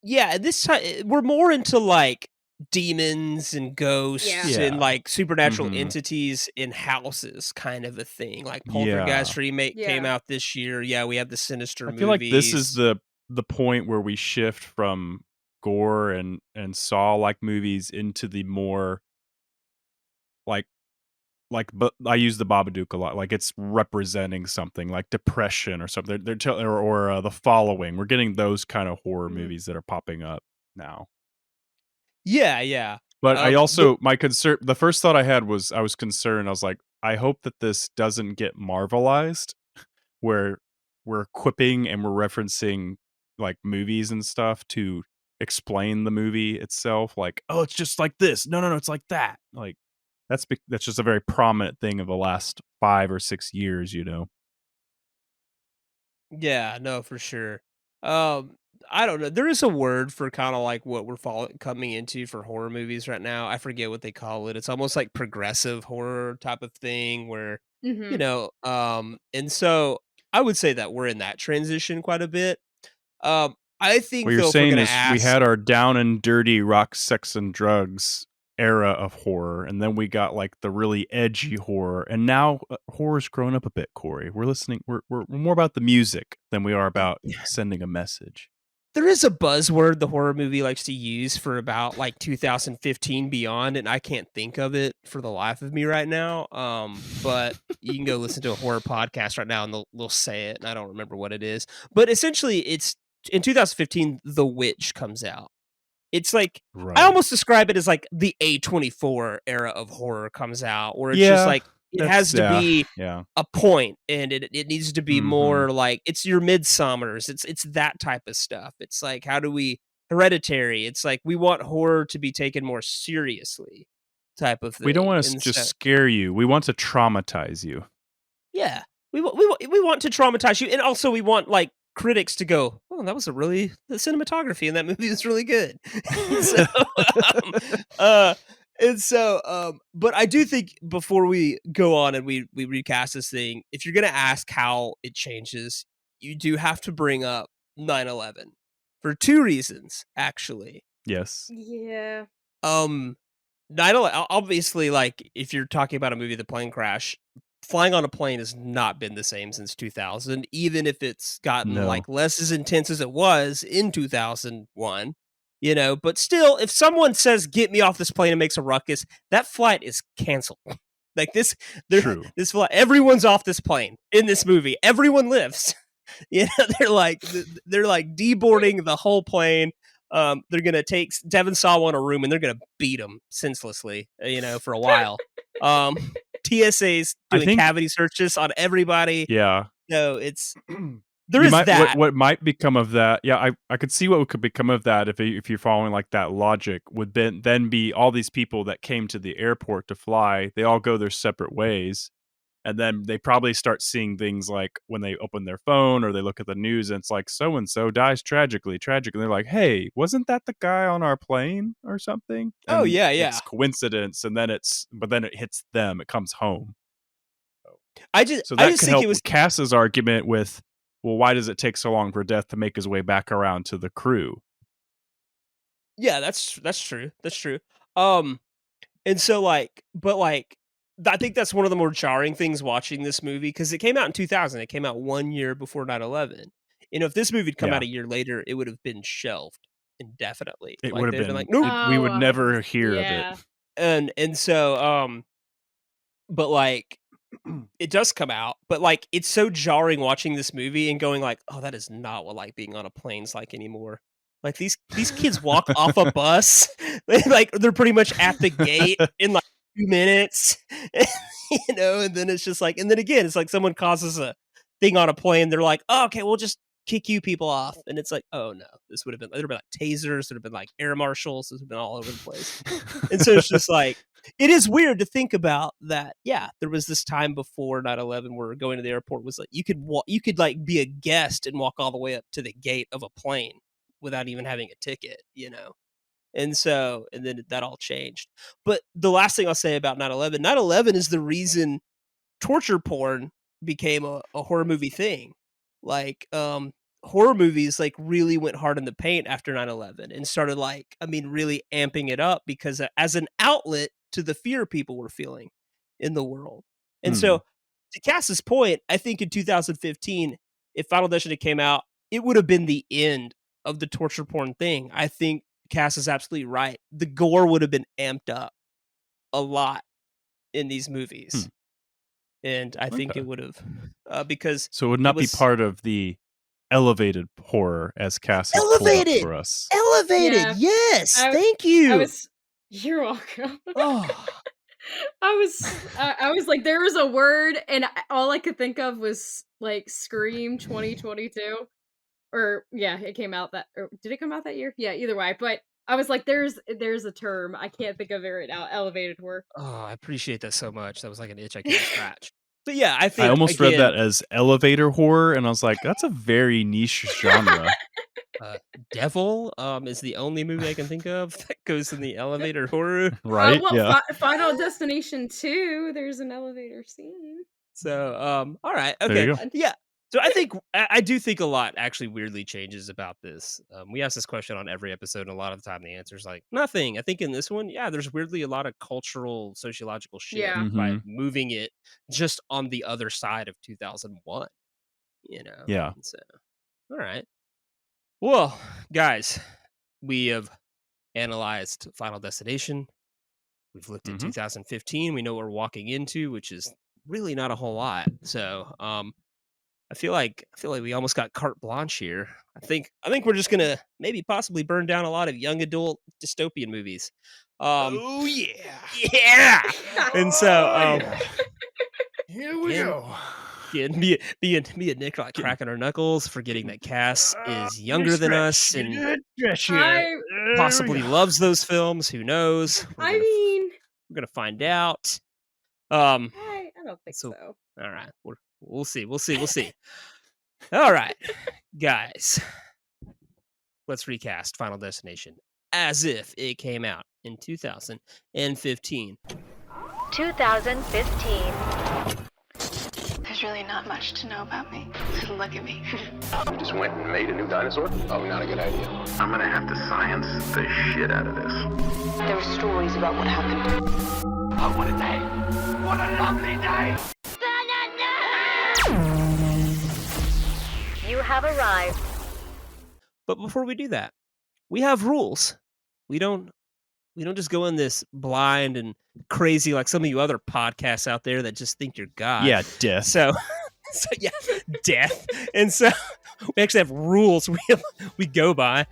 yeah, this time we're more into like demons and Yeah. ghosts and Yeah. like supernatural Mhm. entities in houses kind of a thing. Like Yeah. Poltergeist remake came Yeah. out this year. Yeah, we have the Sinister I feel like this is movies. the point where we shift from gore and Saw like movies into the more like but I use the Babadook a lot. Like it's representing something like depression or something. Or The Following. We're getting those kind of horror Mhm. movies that are popping up now. Yeah, yeah. But I The also my concern. The first thought I had was I was concerned. I was like, I hope that this doesn't get Marvelized, where we're quipping and we're referencing like movies and stuff to explain the movie itself. Like, oh, it's just like this. No, it's like that. Like that's just a very prominent thing of the last 5 or 6 years. Yeah, no, for sure. Um, I don't know. There is a word for kind of like what we're coming into for horror movies right now. I forget what they call it. It's almost like progressive horror type of thing where, Mhm. and so I would say that we're in that transition quite a bit. I What think you're though, if we're saying gonna is we ask, had our down and dirty rock, sex, and drugs era of horror, and then we got like the really edgy horror, and now horror's grown up a bit. Corey, we're listening. We're more about the music than we are about sending a message. there is a buzzword the horror movie likes to use for about like 2015 beyond, and I can't think of it for the life of me right now. But you can go listen to a horror podcast right now, and they'll say it, and I don't remember what it is. But essentially, it's in 2015, The Witch comes out. It's like I Right. almost describe it as like the A24 era of horror comes out, where it's just Yeah. like it has to be Yeah. a point, and it needs to be Mm-hmm. more like it's your Midsommers. It's that type of stuff. It's like how do we Hereditary? It's like we want horror to be taken more seriously, type of We don't thing. want to And just so scare you. We want to traumatize you. yeah, we want to traumatize you, and also we want like critics to go, "Oh, that was the cinematography in that movie is really good." so, um, uh, but I do think before we go on and we recast this thing, if you're gonna ask how it changes, you do have to bring up 9/11 for two reasons, actually. Yes. Yeah. Um, 9/11 obviously, like, if you're talking about a movie, The Plane Crash, flying on a plane has not been the same since 2000, even if it's gotten, like, No. less as intense as it was in 2001, but still, if someone says, "Get me off this plane," and makes a ruckus, that flight is canceled. Like, True. this flight everyone's off this plane in this movie. Everyone lives. They're like deboarding the whole plane. They're gonna take Devin Sawa in a room and they're gonna beat him senselessly, for a while. TSA's I doing think. cavity searches on everybody. Yeah. No, there You is might that. what might become of that. Yeah, I could see what could become of that if you're following like that logic would then be all these people that came to the airport to fly. They all go their separate ways, and then they probably start seeing things like when they open their phone or they look at the news and it's like so and so dies tragically. And they're like, hey, wasn't that the guy on our plane or something? Oh And yeah, yeah. it's coincidence, and then it hits them. It comes home. So I that just could think it help was with Cass's argument with, well, why does it take so long for Death to make his way back around to the crew? yeah, that's true. That's true. Um And so like, but like, I think that's one of the more jarring things watching this movie because it came out in 2000. It came out 1 year before 9/11. You know, if this movie had come out Yeah. a year later, it would have been shelved indefinitely. It Like would have they'd been been. like, nope. We would Oh, never hear of yeah. it. And so but like it does come out, but like it's so jarring watching this movie and going like, oh, that is not what like being on a plane's like anymore. Like these kids walk off a bus, like they're pretty much at the gate in like 2 minutes, you know, and then it's just like, and then again, it's like someone causes a thing on a plane, they're like, oh, okay, we'll just kick you people off, and it's like, oh no, this would have been, there'd have been like tasers, there'd have been like air marshals, this would have been all over the place, and so it's just like. It is weird to think about that. Yeah, there was this time before 9/11 where going to the airport was like you could like be a guest and walk all the way up to the gate of a plane without even having a ticket, you know. And so and then that all changed. But the last thing I'll say about 9/11, 9/11 is the reason torture porn became a horror movie thing. Like horror movies like really went hard in the paint after 9/11 and started like really amping it up because as an outlet to the fear people were feeling in the world. And so to Cass's point, I think in 2015 if Final Destination came out, it would have been the end of the torture porn thing. I think Cass is absolutely right. The gore would have been amped up a lot in these movies. And I think it would have because so it would not be part of the elevated horror as Cass has pulled up for us. Elevated, Yeah. yes. Thank you. You're welcome. Oh. I was like, there was a word, and all I could think of was like Scream 2022, or yeah, it came out that. Or did it come out that year? Yeah, either way. But I was like, there's a term I can't think of it right now. Elevated horror. Oh, I appreciate that so much. That was like an itch I can't scratch. But yeah, I think I almost read that as elevator horror, and I was like, that's a very niche genre. Devil is the only movie I can think of that goes in the elevator horror. Right? Well, yeah. Final Destination 2, there's an elevator scene. So, all right, There okay, you go. yeah. So I do think a lot actually weirdly changes about this. We ask this question on every episode, and a lot of the time the answer is like nothing. I think in this one, yeah, there's weirdly a lot of cultural, sociological shit Yeah. by moving it just on the other side of 2001. You know, Yeah. And so, all right. Well, guys, we have analyzed Final Destination. We've looked at 2015. We know what we're walking into, which is really not a whole lot. So, I feel like we almost got carte blanche here. I think we're just gonna maybe possibly burn down a lot of young adult dystopian movies. Oh yeah, yeah. And so, here we go. Me and Nick are like cracking our knuckles, forgetting that Cass is younger than us and possibly loves those films. Who knows? We're gonna find out. I don't think so. All right, we'll see. All right, guys, let's recast Final Destination as if it came out in 2015. 2015. There's really not much to know about me. Look at me. You just went and made a new dinosaur? Oh, not a good idea. I'm gonna have to science the shit out of this. There were stories about what happened. Oh, what a day. What a lovely day. You have arrived. But before we do that, we have rules. We don't just go in this blind and crazy like some of you other podcasts out there that just think you're God. Yeah, death. So yeah, death. And so we actually have rules we go by.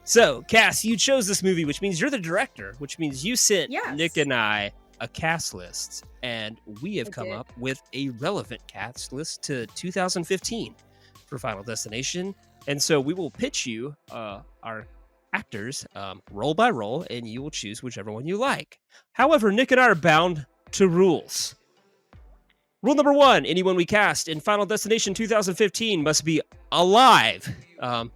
So Cass, you chose this movie, which means you're the director, which means you sent Nick and I a cast list, and we have come up with a relevant cast list to 2015 for Final Destination. And so we will pitch you our actors role by role, and you will choose whichever one you like. However, Nick and I are bound to rules. Rule number 1, anyone we cast in Final Destination 2015 must be alive.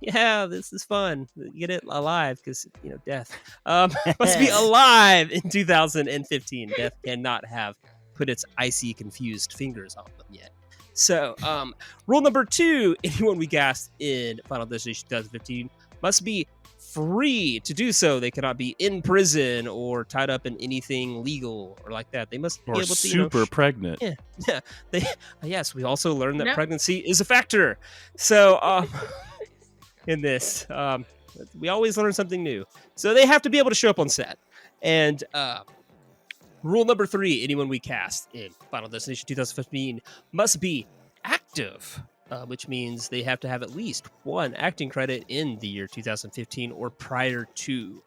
Yeah, this is fun. Get it? Alive, because, death. Must be alive in 2015. Death cannot have put its icy, confused fingers on them yet. So, rule number 2, anyone we cast in Final Destination 2015 must be free to do so. They cannot be in prison or tied up in anything legal or like that. They must be Or able to, super pregnant. Yeah. Yes, we also learned that Nope. pregnancy is a factor. So, in this, we always learn something new. So they have to be able to show up on set. And rule number 3, anyone we cast in Final Destination 2015 must be active, which means they have to have at least 1 acting credit in the year 2015 or prior to.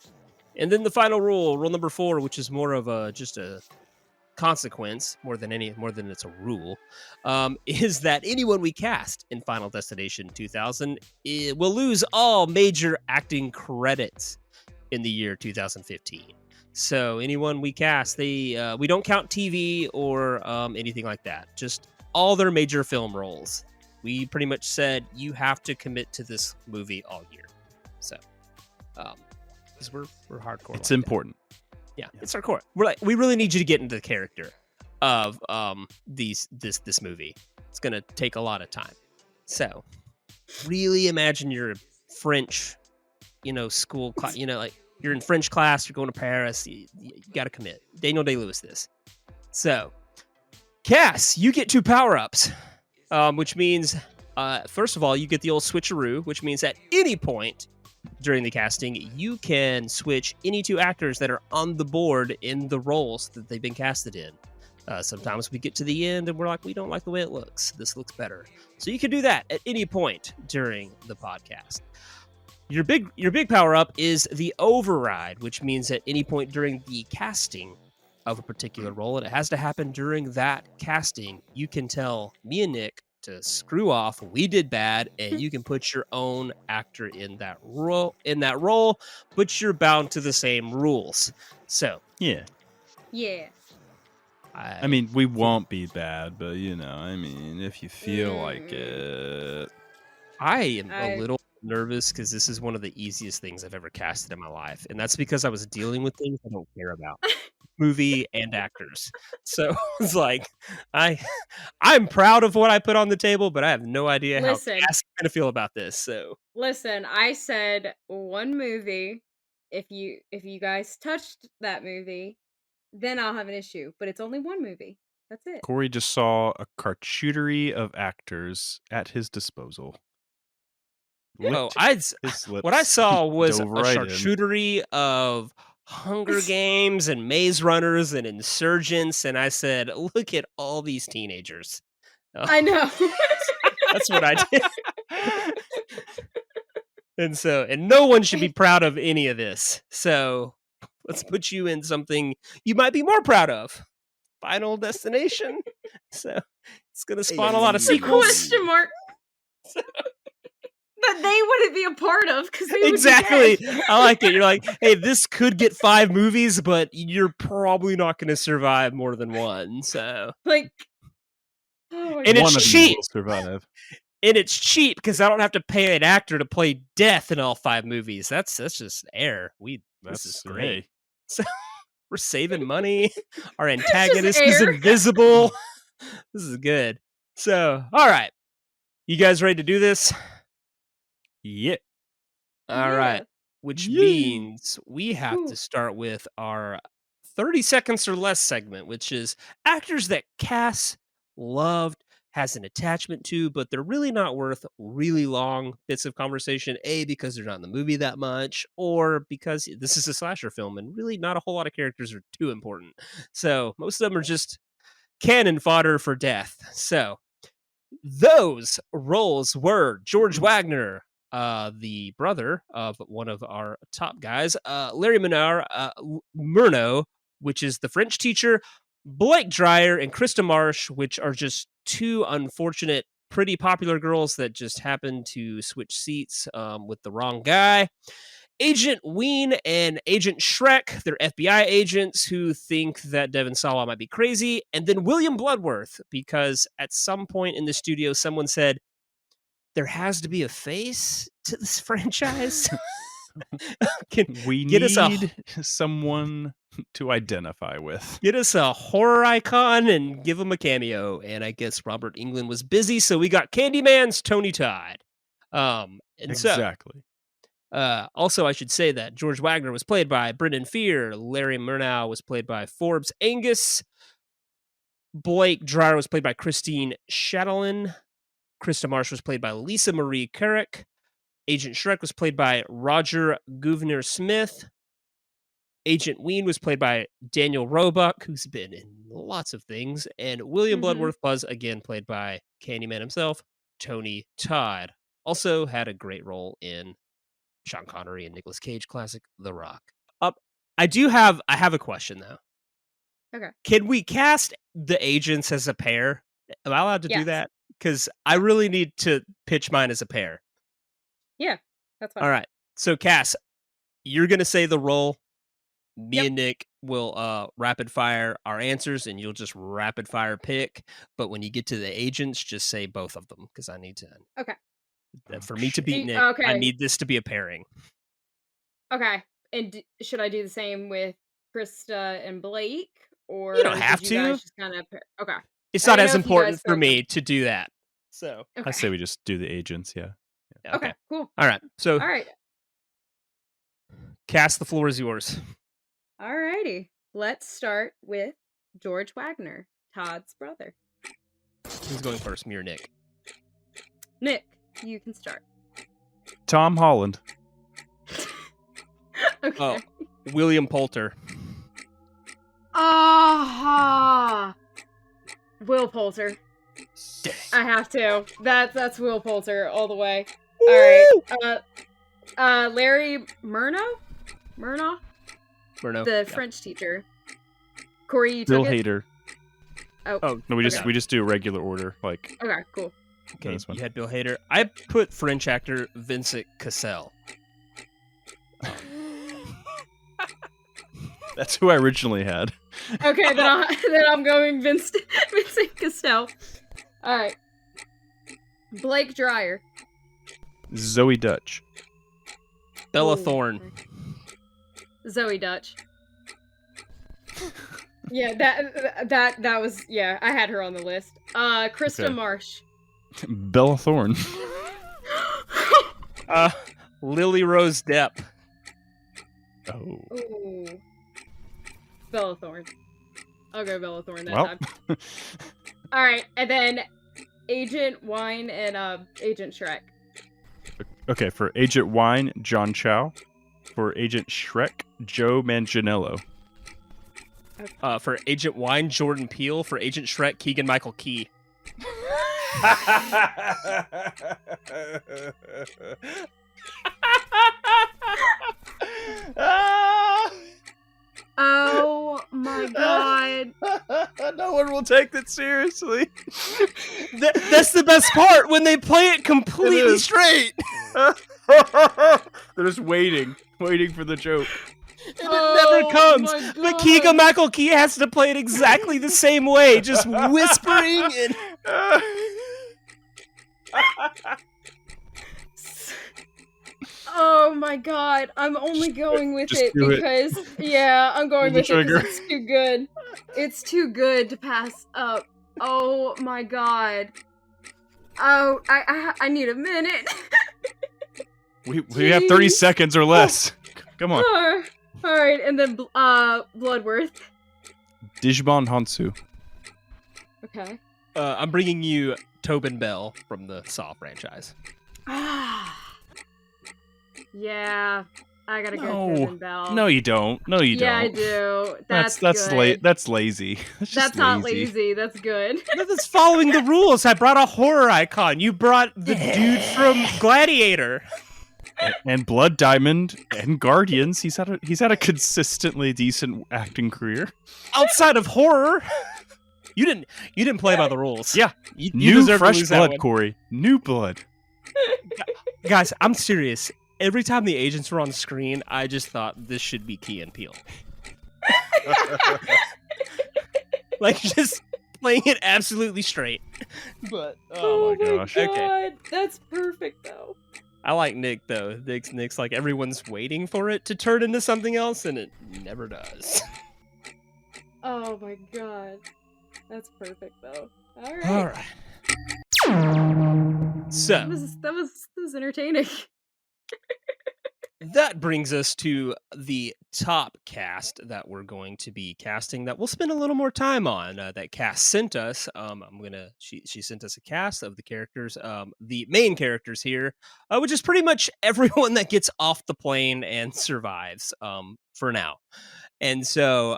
And then the final rule number 4, which is more of just a consequence more than it's a rule, is that anyone we cast in Final Destination 2000 will lose all major acting credits in the year 2015. So anyone we cast, we don't count TV or anything like that. Just all their major film roles. We pretty much said you have to commit to this movie all year. So, because we're hardcore. It's like important. that. Yeah, it's hardcore. We really need you to get into the character of this movie. It's gonna take a lot of time. So, really imagine you're French, school class. Like you're in French class. You're going to Paris. You got to commit. Daniel Day-Lewis this. So, Cass, you get 2 power-ups. Which means, first of all, you get the old switcheroo, which means at any point during the casting, you can switch any 2 actors that are on the board in the roles that they've been casted in. Sometimes we get to the end and we're like, we don't like the way it looks. This looks better. So you can do that at any point during the podcast. Your big power up is the override, which means at any point during the casting of a particular role, and it has to happen during that casting, you can tell me and Nick to screw off. We did bad, and you can put your own actor in that role, but you're bound to the same rules. So Yeah. I I mean, we won't be bad, but if you feel like it. I am a little nervous because this is one of the easiest things I've ever casted in my life, and that's because I was dealing with things I don't care about. Movie and actors. So it's like I'm proud of what I put on the table, but I have no idea how Listen. Cass is gonna feel about this. So Listen, I said 1 movie. If you guys touched that movie, then I'll have an issue. But it's only 1 movie. That's it. Cory just saw a charcuterie of actors at his disposal. what His I lips, saw was a dove right in. charcuterie of Hunger Games and Maze Runners and Insurgents, and I said, look at all these teenagers. I know. That's what I did. And no one should be proud of any of this. So let's put you in something you might be more proud of. Final Destination. So it's going to spawn a lot of The sequels. question mark that they wouldn't be a part of because they Exactly. would be dead. I like it. You're like, hey, this could get 5 movies, but you're probably not going to survive more than 1. So, Like, oh my And it's One of you cheap. will survive. and it's cheap because I don't have to pay an actor to play death in all 5 movies. That's just air. This is great. So we're saving money. Our antagonist is air. invisible. This is good. So, all right. You guys ready to do this? Yeah. All right. Which means we have to start with our 30 seconds or less segment, which is actors that Cass loved, has an attachment to, but they're really not worth really long bits of conversation. A, because they're not in the movie that much, or because this is a slasher film and really not a whole lot of characters are too important. So most of them are just cannon fodder for death. So those roles were George Wagner, the brother of one of our top guys, Larry Murnau, which is the French teacher, Blake Dreyer, and Krista Marsh, which are just 2 unfortunate, pretty popular girls that just happened to switch seats with the wrong guy. Agent Ween and Agent Shrek, they're FBI agents who think that Devon Sawa might be crazy. And then William Bloodworth, because at some point in the studio, someone said, there has to be a face to this franchise. We need someone to identify with. Get us a horror icon and give him a cameo. And I guess Robert Englund was busy, so we got Candyman's Tony Todd. Exactly. Also, I should say that George Wagner was played by Brendan Fear. Larry Murnau was played by Forbes Angus. Blake Dreyer was played by Christine Chatelain. Krista Marsh was played by Lisa Marie Carrick. Agent Shrek was played by Roger Gouverneur Smith. Agent Ween was played by Daniel Roebuck, who's been in lots of things. And William Bloodworth Buzz, again, played by Candyman himself, Tony Todd. Also had a great role in Sean Connery and Nicolas Cage classic, The Rock. I have a question, though. Okay. Can we cast the agents as a pair? Am I allowed to do Yes. that? Because I really need to pitch mine as a pair. Yeah, that's fine. All right. So, Cass, you're going to say the role. Me Yep. and Nick will rapid fire our answers, and you'll just rapid fire pick. But when you get to the agents, just say both of them, because I need to. Okay. For me to beat Nick, Okay. I need this to be a pairing. Okay. And should I do the same with Krista and Blake? Or You don't have did you to. guys just kind of okay. It's I not didn't as know if you important guys for spoke me to do that. So, Okay. I say we just do the agents. Yeah. Okay, cool. All right. So, All right. Cass, the floor is yours. Alrighty. Let's start with George Wagner, Todd's brother. Who's going first, me or Nick? Nick, you can start. Tom Holland. Okay. Oh, William Poulter. Ah, Will Poulter. I have to. That's Will Poulter all the way. All right. Larry Murnau, Murnau. the French teacher. Cory, you Bill took it. Hader. Oh, No, we okay. just do a regular order. Like Okay, cool. Okay, this one. you had Bill Hader. I put French actor Vincent Cassel. that's who I originally had. Okay, then I'm going Vincent Castell. All right. Blake Dreyer. Zoe Dutch. Bella Ooh. Thorne. Zoe Dutch. Yeah, that was I had her on the list. Krista Okay. Marsh. Bella Thorne. Lily Rose Depp. Oh. Ooh. Bella Thorne. I'll go Bella Thorne that Well. time. All right, and then Agent Wine and Agent Shrek. Okay, for Agent Wine, John Chow. For Agent Shrek, Joe Manganiello. For Agent Wine, Jordan Peele. For Agent Shrek, Keegan Michael Key. Oh my god. No one will take that seriously. That's the best part, when they play it completely is. straight. They're just waiting for the joke. And it never comes. my But God. Keegan Michael Key has to play it exactly the same way, just whispering and. Oh my god, I'm only going with Just it do it. because I'm going Pull the with it trigger. because it's too good. It's too good to pass up. Oh my god. Oh, I need a minute. We have 30 Jeez. seconds or less. Come on. All right, and then Bloodworth. Digimon Hansu. Okay. I'm bringing you Tobin Bell from the Saw franchise. Yeah, I gotta go No. Tobin Bell. No, you don't. No, you Yeah, I don't. do. That's good. that's lazy. That's just not lazy. That's good. That's following the rules. I brought a horror icon. You brought the dude from Gladiator. And Blood Diamond and Guardians. He's had a consistently decent acting career. Outside of horror. You didn't play by the rules. Yeah. You New deserve to fresh lose that blood, one. Cory. New blood. Guys, I'm serious. Every time the agents were on screen, I just thought this should be Key and Peele. Like, just playing it absolutely straight. But Oh my gosh. God, Okay. that's perfect though. I like Nick though. Nick's like everyone's waiting for it to turn into something else, and it never does. Oh my god, that's perfect though. All right, All right. So that was entertaining. that brings us to the top cast that we're going to be casting that we'll spend a little more time on. That cast sent us. She sent us a cast of the characters, the main characters here, which is pretty much everyone that gets off the plane and survives for now. And so,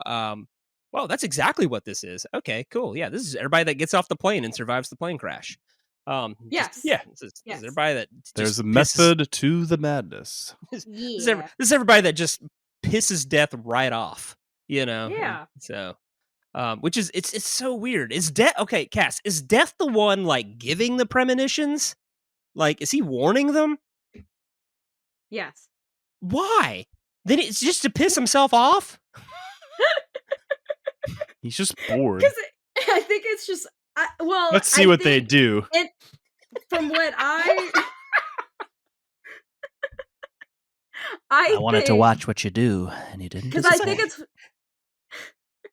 well, that's exactly what this is. Okay, cool. Yeah, this is everybody that gets off the plane and survives the plane crash. Yes. This is everybody that There's just a method to the madness. this is everybody that just pisses death right off, you know. Yeah. So, which is it's so weird. Is death okay? Cass, is death the one like giving the premonitions? Like, is he warning them? Yes. Why? Then it's just to piss himself off. He's just bored. Because I think it's just Let's see what they do. From what I wanted to watch what you do, and you didn't. Because I think it's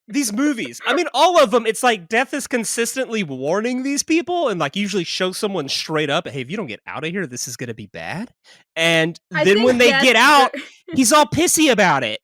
these movies. I mean, all of them. It's like death is consistently warning these people, and like usually show someone straight up, "Hey, if you don't get out of here, this is going to be bad." And then when they get out, he's all pissy about it.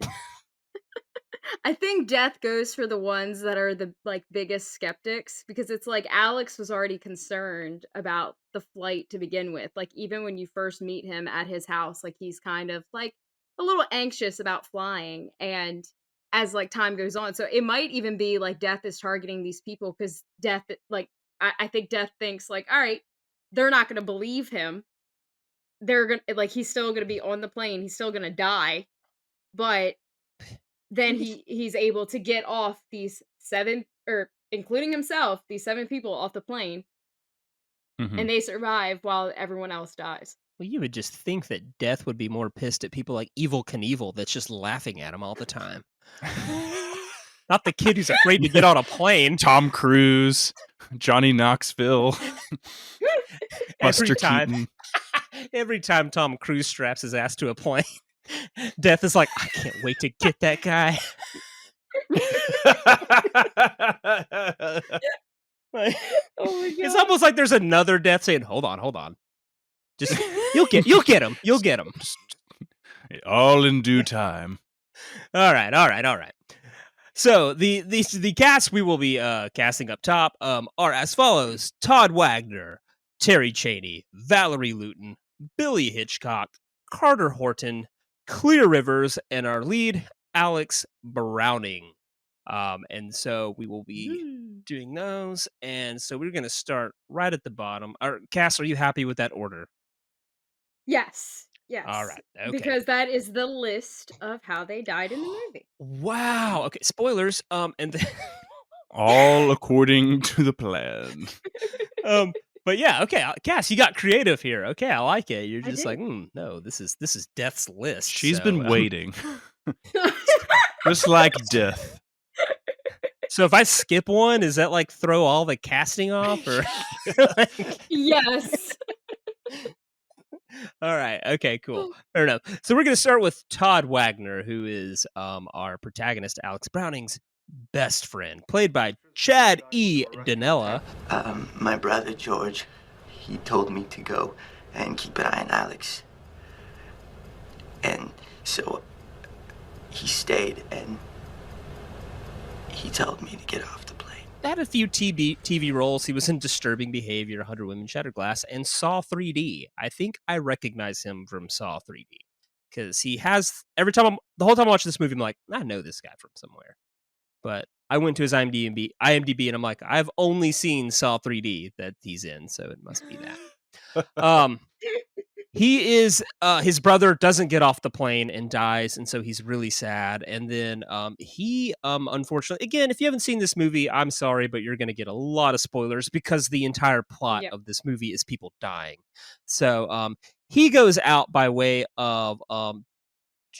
I think death goes for the ones that are the like biggest skeptics, because it's like Alex was already concerned about the flight to begin with. Like even when you first meet him at his house, like he's kind of like a little anxious about flying, and as like time goes on, so it might even be like death is targeting these people because death, like I think death thinks like, all right, they're not going to believe him. They're gonna like he's still going to be on the plane. He's still going to die, but then he's able to get off these 7, or including himself, these 7 people off the plane, and they survive while everyone else dies. Well, you would just think that death would be more pissed at people like Evil Knievel that's just laughing at him all the time. Not the kid who's afraid to get on a plane. Tom Cruise, Johnny Knoxville, Buster Keaton. Every time Tom Cruise straps his ass to a plane, death is like, I can't wait to get that guy. Like, oh my God. It's almost like there's another death saying, hold on. Just you'll get him. You'll get him. All in due time. All right. So the cast we will be casting up top are as follows: Todd Wagner, Terry Chaney, Valerie Luton, Billy Hitchcock, Carter Horton, Clear Rivers, and our lead, Alex Browning. And so we will be doing those. And so we're going to start right at the bottom. Cass, are you happy with that order? Yes. All right. Okay. Because that is the list of how they died in the movie. Wow. Okay. Spoilers. And then all according to the plan. But yeah, okay, Cass, you got creative here. Okay, I like it. You're just like, did. no, this is Death's list. She's been waiting, just like death. So if I skip one, is that like throw all the casting off, or? Yes. All right. Okay. Cool. Fair enough. So we're gonna start with Todd Wagner, who is our protagonist, Alex Browning's best friend, played by Chad E. Donella. My brother George, he told me to go and keep an eye on Alex. And so he stayed and he told me to get off the plane. Had a few TV roles. He was in Disturbing Behavior, 100 Women, Shattered Glass, and Saw 3D. I think I recognize him from Saw 3D because he has the whole time I watch this movie, I'm like, I know this guy from somewhere. But I went to his IMDb, and I'm like, I've only seen Saw 3D that he's in, so it must be that. He is his brother doesn't get off the plane and dies, and so he's really sad. And then he unfortunately, again, if you haven't seen this movie, I'm sorry, but you're going to get a lot of spoilers because the entire plot of this movie is people dying. So he goes out by way of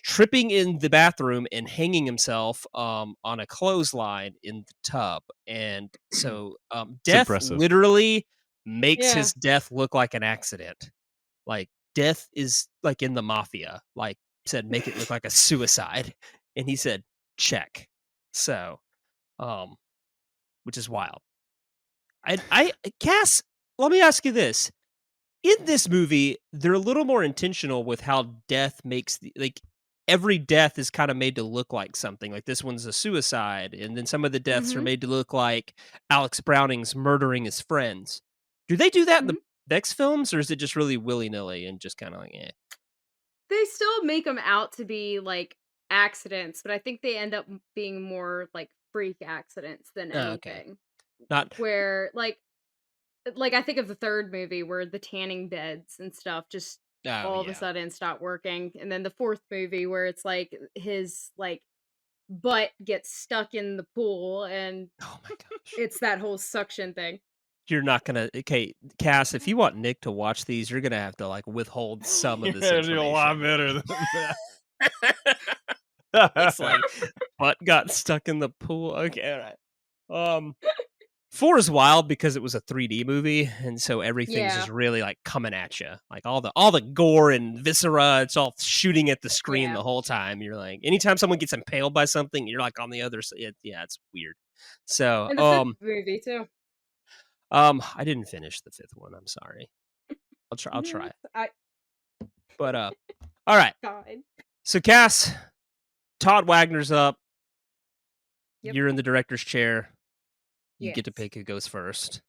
tripping in the bathroom and hanging himself on a clothesline in the tub. And so death literally makes his death look like an accident. Like death is like in the mafia, like said, make it look like a suicide. And he said, check. So, which is wild. Cass, let me ask you this. in this movie, they're a little more intentional with how death makes every death is kind of made to look like something. Like this one's a suicide, and then some of the deaths are Mhm. made to look like Alex Browning's murdering his friends. Do they do that in the Mhm. next films, or is it just really willy nilly and just kind of like, eh? They still make them out to be, like, accidents, but I think they end up being more, like, freak accidents than Oh, okay, anything. not. Where, I think of the 3rd movie where the tanning beds and stuff just Oh all of a yeah. sudden stop working, and then the 4th movie where it's, like, his, like, butt gets stuck in the pool, and Oh my gosh. it's that whole suction thing. You're not gonna okay, Cass, if you want Nick to watch these, you're gonna have to, like, withhold some of You're this gonna do a lot information. better than It's that. like, butt got stuck in the pool. Okay, alright. 4 is wild because it was a 3D movie, and so everything's Yeah, just really, like, coming at you. Like, all the gore and viscera, it's all shooting at the screen yeah. the whole time. You're like anytime someone gets impaled by something, you're, like, on the other side. Yeah, it's weird. So, And the 5th movie too. I didn't finish the 5th one, I'm sorry. I'll Yeah, try. I But, alright. God. So, Cass, Todd Wagner's up. Yep. You're in the director's chair. You get to Yes. pick who goes first.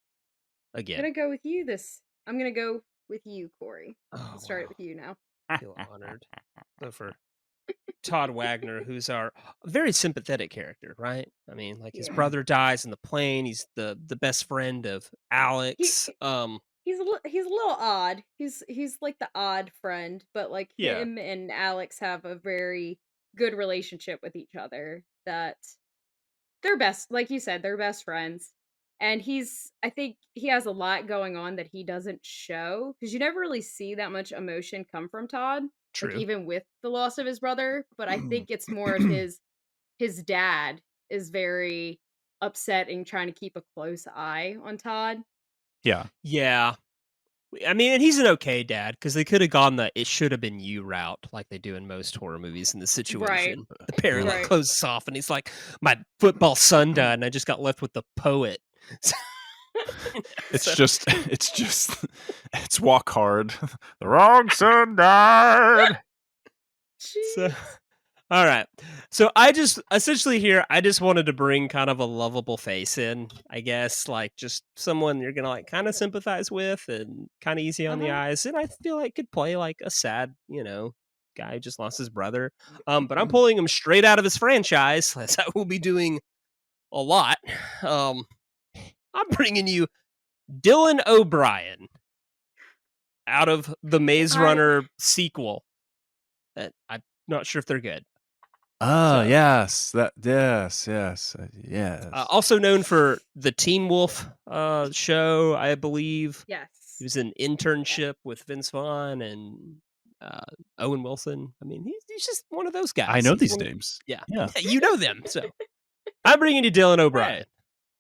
I'm Again. gonna go with you I'm gonna go with you, Cory. Oh, I'll start it wow. with you now. I feel honored. So for Todd Wagner, who's our very sympathetic character, right? I mean, like his Yeah. brother dies in the plane. He's the best friend of He Alex. he's a little odd. He's like the odd friend, but like Yeah. him and Alex have a very good relationship with each other. That they're best, like you said, they're best friends. And I think he has a lot going on that he doesn't show because you never really see that much emotion come from Todd, like True. even with the loss of his brother. But I think it's more of his dad is very upset and trying to keep a close eye on Todd. Yeah. Yeah. I mean, and he's an okay dad because they could have gone the "it should have been you" route, like they do in most horror movies in this Right. situation. The parent like Right. closes off, and he's like, "My football son died, and I just got left with the poet." It's So- just it's walk hard. The wrong son died. So, Jeez. all right. So I just wanted to bring kind of a lovable face in, I guess, like just someone you're gonna like kind of sympathize with and kind of easy on the Uh-huh. eyes, and I feel like could play like a sad, guy who just lost his brother. But I'm pulling him straight out of his franchise, as I will be doing a lot. I'm bringing you Dylan O'Brien out of the Maze I Runner sequel. I'm not sure if they're good. Oh, So- yes. Yes. Also known for the Teen Wolf show, I believe. yes. He was in Internship with Vince Vaughn and Owen Wilson. I mean, he's just one of those guys. I know He's these one of- names. Yeah. Yeah. You know them. So I'm bringing you Dylan O'Brien.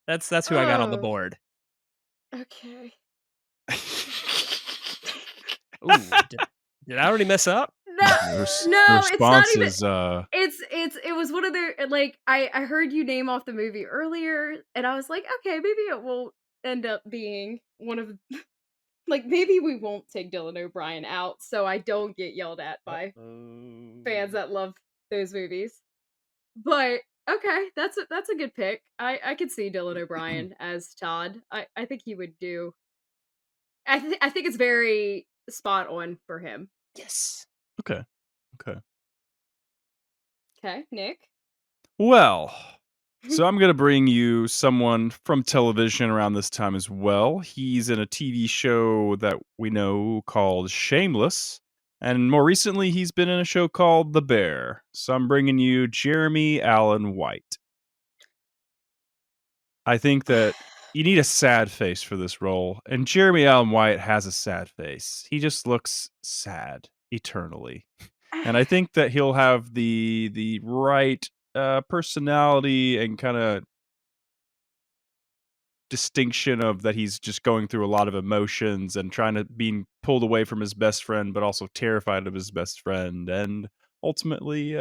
That's who I got on the Oh. board. Okay. Ooh, did I already mess up? No, The no, it's not response even. is It was one of their like I heard you name off the movie earlier, and I was like, okay, maybe it will end up being one of like maybe we won't take Dylan O'Brien out, so I don't get yelled at by fans that love those movies. But okay, that's a good pick. I could see Dylan O'Brien as Todd. I think he would do. I think it's very spot on for him. Yes. okay. Okay, Nick. Well, so I'm going to bring you someone from television around this time as well. He's in a TV show that we know called Shameless. And more recently, he's been in a show called The Bear. So I'm bringing you Jeremy Allen White. I think that you need a sad face for this role. And Jeremy Allen White has a sad face. He just looks sad eternally. And I think that he'll have the right personality and kind of distinction of that he's just going through a lot of emotions and trying to being pulled away from his best friend, but also terrified of his best friend, and ultimately,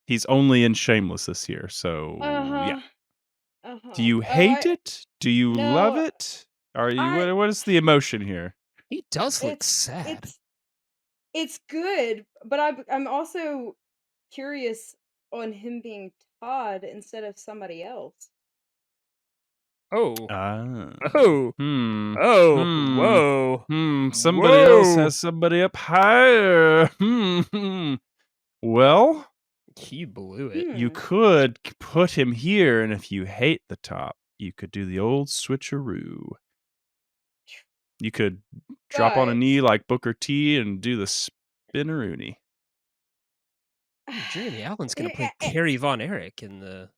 he's only in Shameless this year, so yeah. Do you hate it? Do you love it? Are you? What is the emotion here? He does look sad. It's good, but I'm also curious on him being Todd instead of somebody else. Oh. Ah. Oh. Oh. Whoa. Somebody else has somebody up higher. Well, he blew it. You could put him here, and if you hate the top, you could do the old switcheroo. You could drop on a knee like Booker T and do the spinneroony. Jeremy Allen's going to play Carrie Von Erich in the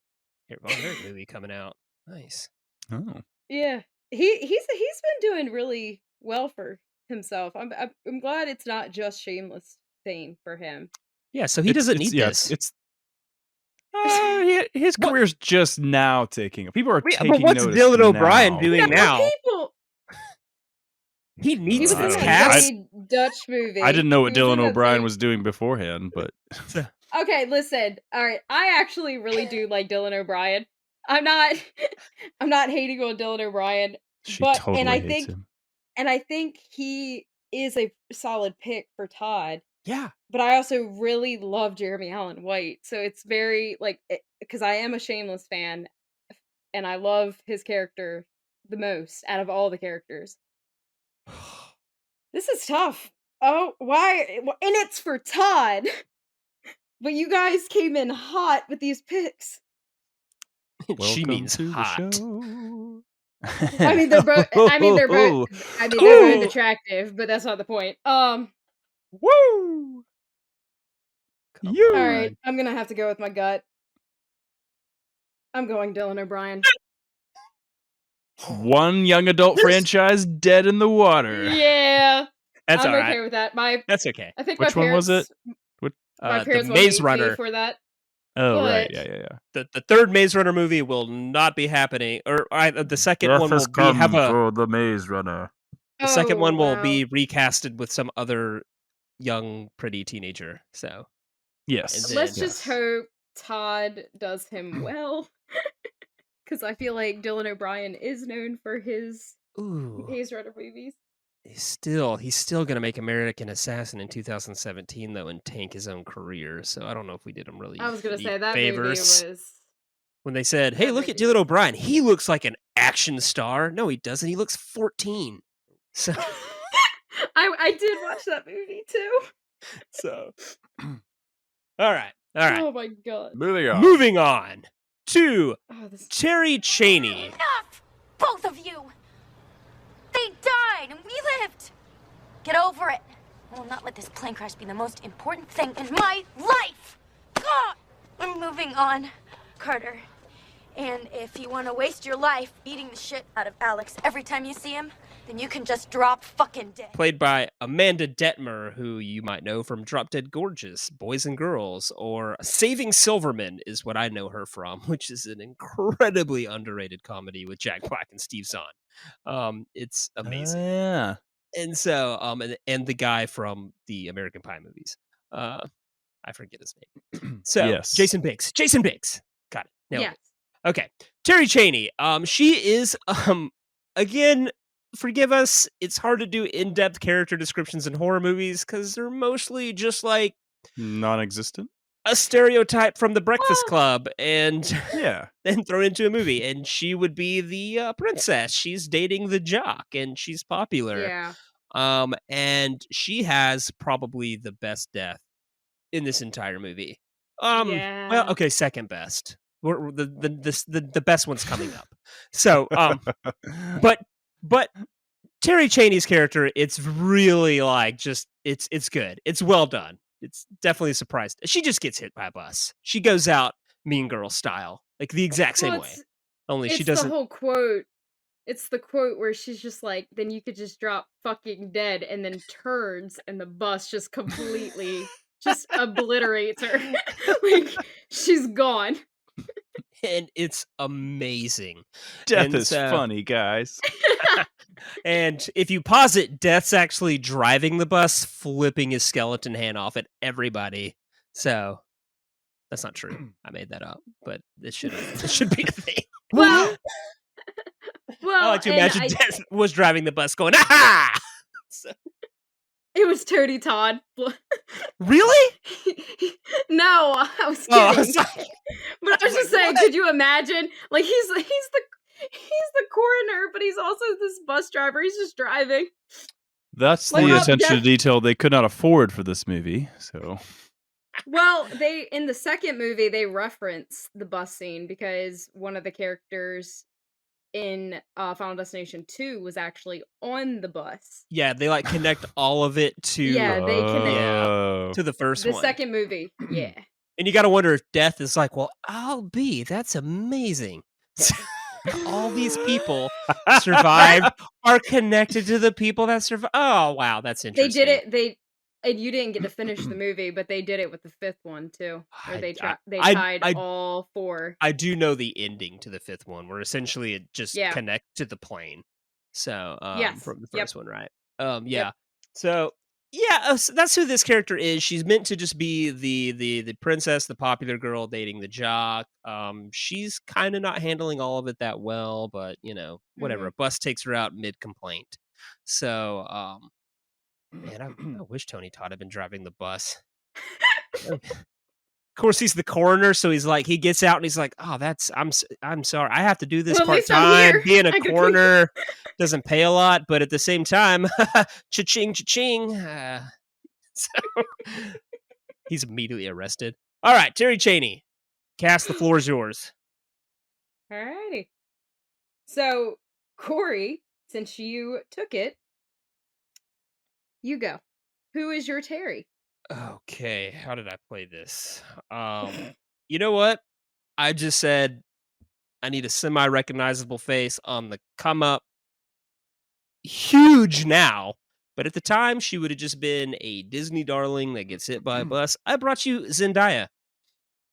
Von Erich movie coming out. Nice. Oh. Yeah. He's been doing really well for himself. I'm glad it's not just Shameless fame for him. Yeah, so he doesn't need this. His career's just now taking up. People are taking but what's notice Dylan now. O'Brien doing now? He He needs was in this that cast. Dutch movie. I didn't know what He was in Dylan that O'Brien thing. was doing beforehand, but Okay, listen. All right, I actually really do like Dylan O'Brien. I'm not hating on Dylan O'Brien, she but totally and I hates think him. I think he is a solid pick for Todd. Yeah. But I also really love Jeremy Allen White, so it's very because I am a Shameless fan, and I love his character the most out of all the characters. This is tough. Oh, why? And it's for Todd. But you guys came in hot with these picks. She means hot. I mean, they're both. They're both attractive, but that's not the point. Woo! All right, I'm gonna have to go with my gut. I'm going Dylan O'Brien. One young adult franchise dead in the water. Yeah, that's I'm all okay right. with that. That's okay. I think Which my parents, one was it? My parents the Maze hate Runner me for that. Oh, but right. Yeah. The third Maze Runner movie will not be happening, or the second one will be for the Maze Runner. The second one will be recasted with some other young, pretty teenager. So yes, let's just hope Todd does him well, because I feel like Dylan O'Brien is known for his Maze Runner movies. He's still going to make American Assassin in 2017 though, and tank his own career. So I don't know if we did him really. I was going to say that favors. movie was when they said, "Hey, look at Dylan O'Brien. He looks like an action star." No, he doesn't. He looks 14. So I did watch that movie too. So all right. Oh my god. Moving on to Terry Chaney. Enough! Both of you! They died and we lived! Get over it. I will not let this plane crash be the most important thing in my life! God! I'm moving on, Carter. And if you want to waste your life beating the shit out of Alex every time you see him, then you can just drop fucking dead. Played by Amanda Detmer, who you might know from Drop Dead Gorgeous, Boys and Girls, or Saving Silverman is what I know her from, which is an incredibly underrated comedy with Jack Black and Steve Zahn. It's amazing. Yeah. And so, and the guy from the American Pie movies. I forget his name. So, yes. Jason Biggs. Got it. Yes. Okay. Terry Chaney. She is, again, forgive us, it's hard to do in-depth character descriptions in horror movies because they're mostly just like non-existent, a stereotype from the Breakfast Club, and then thrown into a movie. And she would be the princess. She's dating the jock, and she's popular. Yeah. And she has probably the best death in this entire movie. Well, okay, second best. The best one's coming up. So, but Terry Chaney's character, it's really like just it's good. It's well done. It's definitely surprised. She just gets hit by a bus. She goes out Mean Girl style, like the exact same way. Only she doesn't. It's the whole quote. It's the quote where she's just like, "Then you could just drop fucking dead," and then turns, and the bus just completely just obliterates her. Like she's gone. And it's amazing. Death is funny, guys. And if you pause it, Death's actually driving the bus, flipping his skeleton hand off at everybody. So that's not true. I made that up, but it should be a thing. Well, I well, like to and imagine Death was driving the bus going, aha! So, it was Toady Todd. really? No, I was Oh, I kidding. was like, But I was just saying, what? could you imagine? Like he's the coroner, but he's also this bus driver. He's just driving. That's Like, the how attention to Death- detail they could not afford for this movie. So Well, they in the second movie they reference the bus scene because one of the characters in Final Destination 2 was actually on the bus. Yeah, they like connect all of it to Yeah, they connect to the first the one. second movie. Yeah. And you got to wonder if Death is like, well, I'll be. That's amazing. All these people survived are connected to the people that survived. Oh, wow, that's They interesting. did it. And you didn't get to finish the movie, but they did it with the fifth one too, where they tied all four. I do know the ending to the fifth one, where essentially it just connects to the plane. So, from the first one, right? Yeah. So, yeah, so that's who this character is. She's meant to just be the princess, the popular girl dating the jock. She's kind of not handling all of it that well, but whatever. A bus takes her out mid complaint. So, man, I wish Tony Todd had been driving the bus. Of course, he's the coroner, so he's like, he gets out and he's like, "Oh, I'm sorry, I have to do this part time. Being a coroner doesn't pay a lot, but at the same time, cha-ching, cha-ching." So he's immediately arrested. All right, Terry Chaney, cast. The floor is yours. Alrighty. So, Cory, since you took it, you go. Who is your Terry? Okay, how did I play this? You know what? I just said I need a semi-recognizable face on the come up. Huge now, but at the time she would have just been a Disney darling that gets hit by a bus. I brought you Zendaya.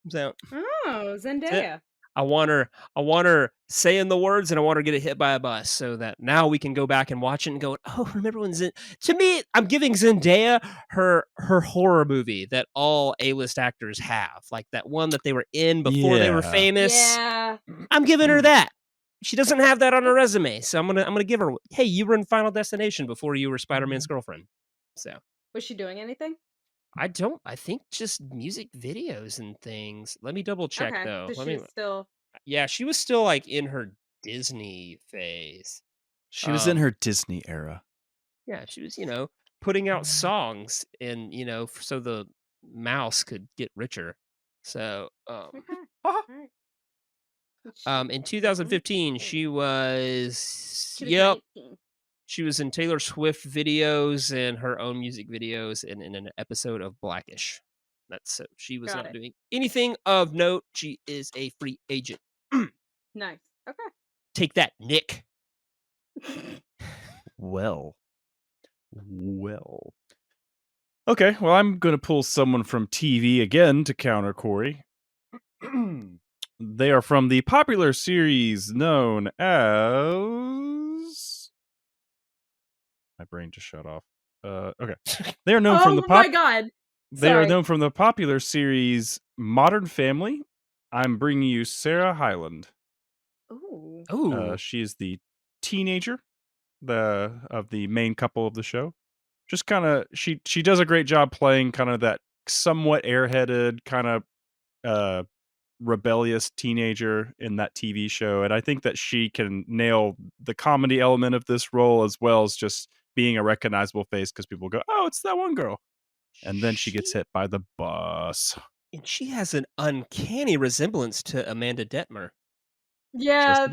So, Oh, Zendaya. I want her saying the words, and I want her to get hit by a bus, so that now we can go back and watch it and go, oh, remember when to me, I'm giving Zendaya her horror movie that all A-list actors have, like that one that they were in before they were famous. Yeah. I'm giving her that. She doesn't have that on her resume, so I'm gonna give her. Hey, you were in Final Destination before you were Spider-Man's girlfriend. So was she doing anything? I think just music videos and things. Let me double check though. So she was still. Yeah, she was still like in her Disney phase. She was in her Disney era. Yeah, she was, putting out songs and, so the mouse could get richer. So, in 2015, she was, she was in Taylor Swift videos and her own music videos and in an episode of Blackish. That's she was not doing anything of note. She is a free agent. Nice. Okay. Take that, Nick. Well. Okay, well, I'm going to pull someone from TV again to counter Cory. They are from the popular series known as... My brain just shut off. Okay. They are known from the my God. They are known from the popular series Modern Family. I'm bringing you Sarah Hyland. Ooh. She is the teenager of the main couple of the show. Just kind of she does a great job playing kind of that somewhat airheaded kind of rebellious teenager in that TV show, and I think that she can nail the comedy element of this role as well as just being a recognizable face because people go, "Oh, it's that one girl," and then she gets hit by the bus. And she has an uncanny resemblance to Amanda Detmer. Yeah,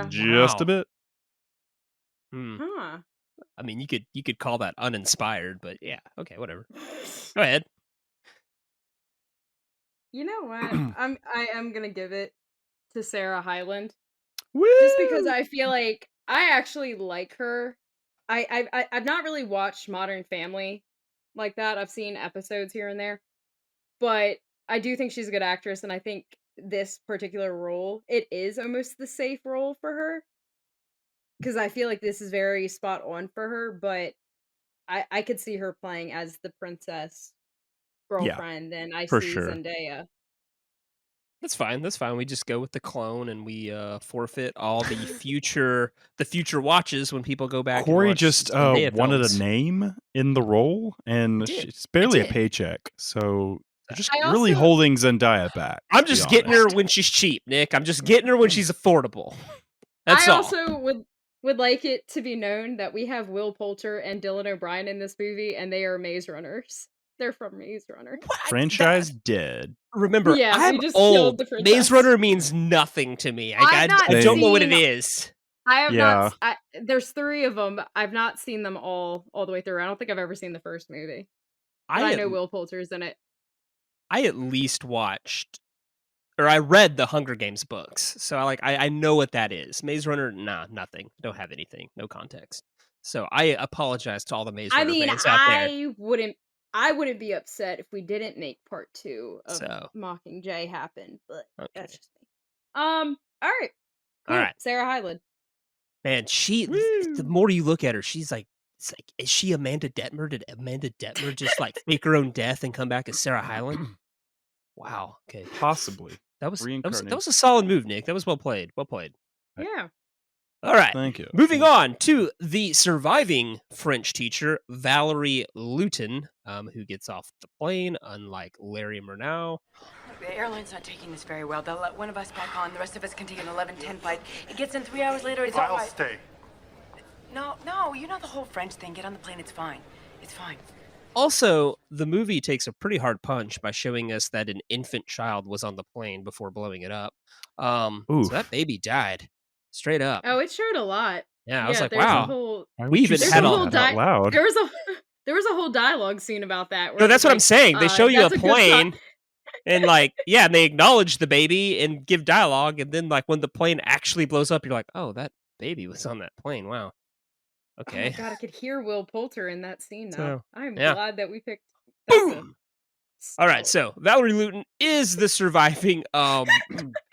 just a bit. Huh. I mean, you could call that uninspired, but yeah, okay, whatever. Go ahead. You know what? I am gonna give it to Sarah Hyland. Woo! Just because I feel like I actually like her. I've not really watched Modern Family like that. I've seen episodes here and there, but I do think she's a good actress, and I think this particular role, it is almost the safe role for her. Because I feel like this is very spot on for her, but I could see her playing as the princess girlfriend, and I see Zendaya. That's fine. That's fine. We just go with the clone, and we forfeit all the future watches when people go back. Corey and watch just Zendaya wanted a films. name in the role, and did. it's barely I a did. paycheck. So you're just I really also- holding Zendaya back. I'm to be just getting her honest. when she's cheap, Nick. I'm just getting her when she's affordable. That's I all. also would like it to be known that we have Will Poulter and Dylan O'Brien in this movie, and they are Maze Runners. They're from Maze Runner. Franchise dead. Remember, Yeah, we I'm just killed old. the franchise. Maze Runner means nothing to me. I've not I don't know what it seen- is. I have Yeah. not. There's 3 of them. I've not seen them all the way through. I don't think I've ever seen the first movie. But I know Will Poulter's in it. I at least watched, or I read the Hunger Games books, so I know what that is. Maze Runner, nah, nothing. Don't have anything. No context. So I apologize to all the Maze Runner fans out there. I wouldn't be upset if we didn't make part 2 of So. Mockingjay happen, but Okay. that's just me. All right. Cool. All right. Sarah Hyland. Man, the more you look at her, it's like, is she Amanda Detmer? Did Amanda Detmer just like fake her own death and come back as Sarah Hyland? Wow. Okay. Possibly. That was Reincarnate. a solid move, Nick. That was well played. Well played. Yeah. All right. Thank you. Moving on to the surviving French teacher, Valerie Luton, who gets off the plane, unlike Larry Murnau. The airline's not taking this very well. They'll let one of us back on. The rest of us can take an 11:10 flight. It gets in 3 hours later. It's all I'll right. stay. No, you know the whole French thing. Get on the plane. It's fine. It's fine. Also, the movie takes a pretty hard punch by showing us that an infant child was on the plane before blowing it up. So that baby died. Straight up. Oh, it showed a lot. Yeah, I was like, there's a wow. whole- We even there's had a all whole out loud. There was a whole dialogue scene about that. No, that's what I'm saying. They show you a that's good plane, sign. and and they acknowledge the baby and give dialogue, and then when the plane actually blows up, you're like, oh, that baby was on that plane. Wow. Okay. Oh my god, I could hear Will Poulter in that scene now. So, I'm yeah. glad that we picked. Boom. All right, so Valerie Luton is the surviving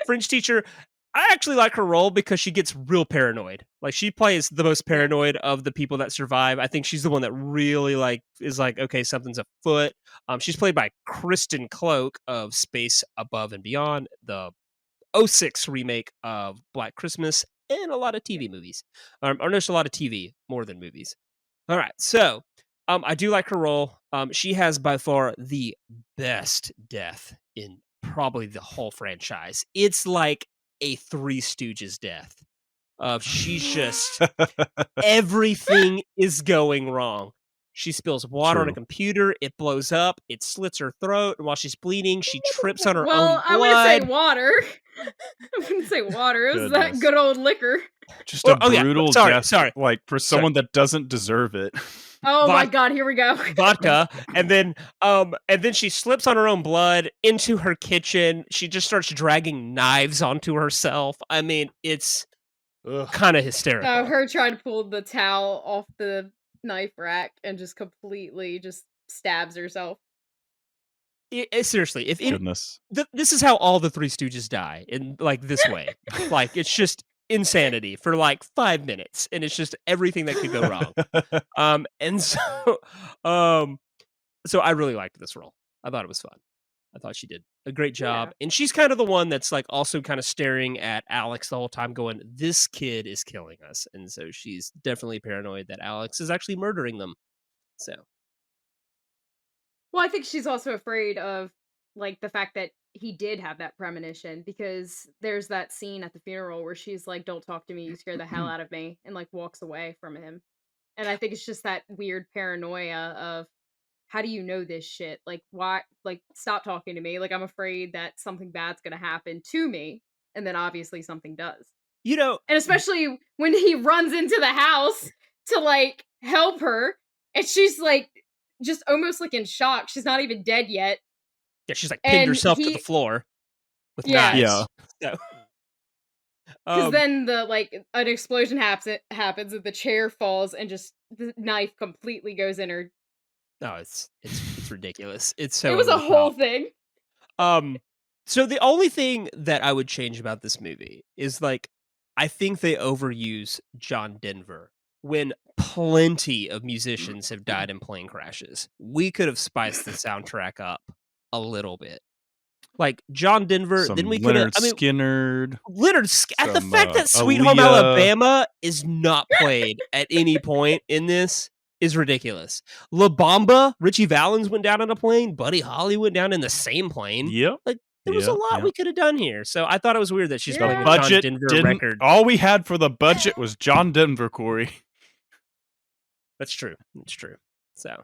French teacher. I actually like her role because she gets real paranoid. Like, she plays the most paranoid of the people that survive. I think she's the one that really is like, okay, something's afoot. She's played by Kristen Cloak of Space Above and Beyond, the 06 remake of Black Christmas, and a lot of TV movies. Or just a lot of TV more than movies. All right, so I do like her role. She has by far the best death in probably the whole franchise. It's like a Three Stooges death. She's just everything is going wrong. She spills water on a computer, it blows up, it slits her throat, and while she's bleeding, she trips on her own blood. I wouldn't say water. I wouldn't say water. It was that good old liquor. Just a brutal death. Sorry. Like, for someone that doesn't deserve it. Oh my god, here we go. Vodka, and then she slips on her own blood into her kitchen. She just starts dragging knives onto herself. I mean, it's kind of hysterical. Oh, her trying to pull the towel off the knife rack and just completely just stabs herself. Seriously, Goodness. This is how all the Three Stooges die, in this way. It's just insanity for 5 minutes, and it's just everything that could go wrong. And so I really liked this role. I thought it was fun. I thought she did a great job. And she's kind of the one that's also kind of staring at Alex the whole time going, this kid is killing us. And so she's definitely paranoid that Alex is actually murdering them. So. Well, I think she's also afraid of the fact that he did have that premonition, because there's that scene at the funeral where she's like, don't talk to me, you scare the hell out of me, and walks away from him. And I think it's just that weird paranoia of, how do you know this shit? Why? Stop talking to me. I'm afraid that something bad's gonna happen to me. And then obviously something does. And especially when he runs into the house to help her, and she's just almost in shock. She's not even dead yet. Yeah, she's pinned herself to the floor with knives. Yeah. Because then an explosion happens and the chair falls and just the knife completely goes in her. No, it's ridiculous. It's so. It was a whole thing. So the only thing that I would change about this movie is I think they overuse John Denver when plenty of musicians have died in plane crashes. We could have spiced the soundtrack up a little bit. Like John Denver. Some Then we could have. Leonard Skinner. At the some, fact that Sweet Home Aaliyah. Alabama is not played at any point in this is ridiculous. La Bamba, Richie Valens went down on a plane. Buddy Holly went down in the same plane. Yep. Like there was a lot we could have done here. So I thought it was weird that she's playing a John budget Denver didn't. record. All we had for the budget was John Denver, Corey. That's true. That's true. So,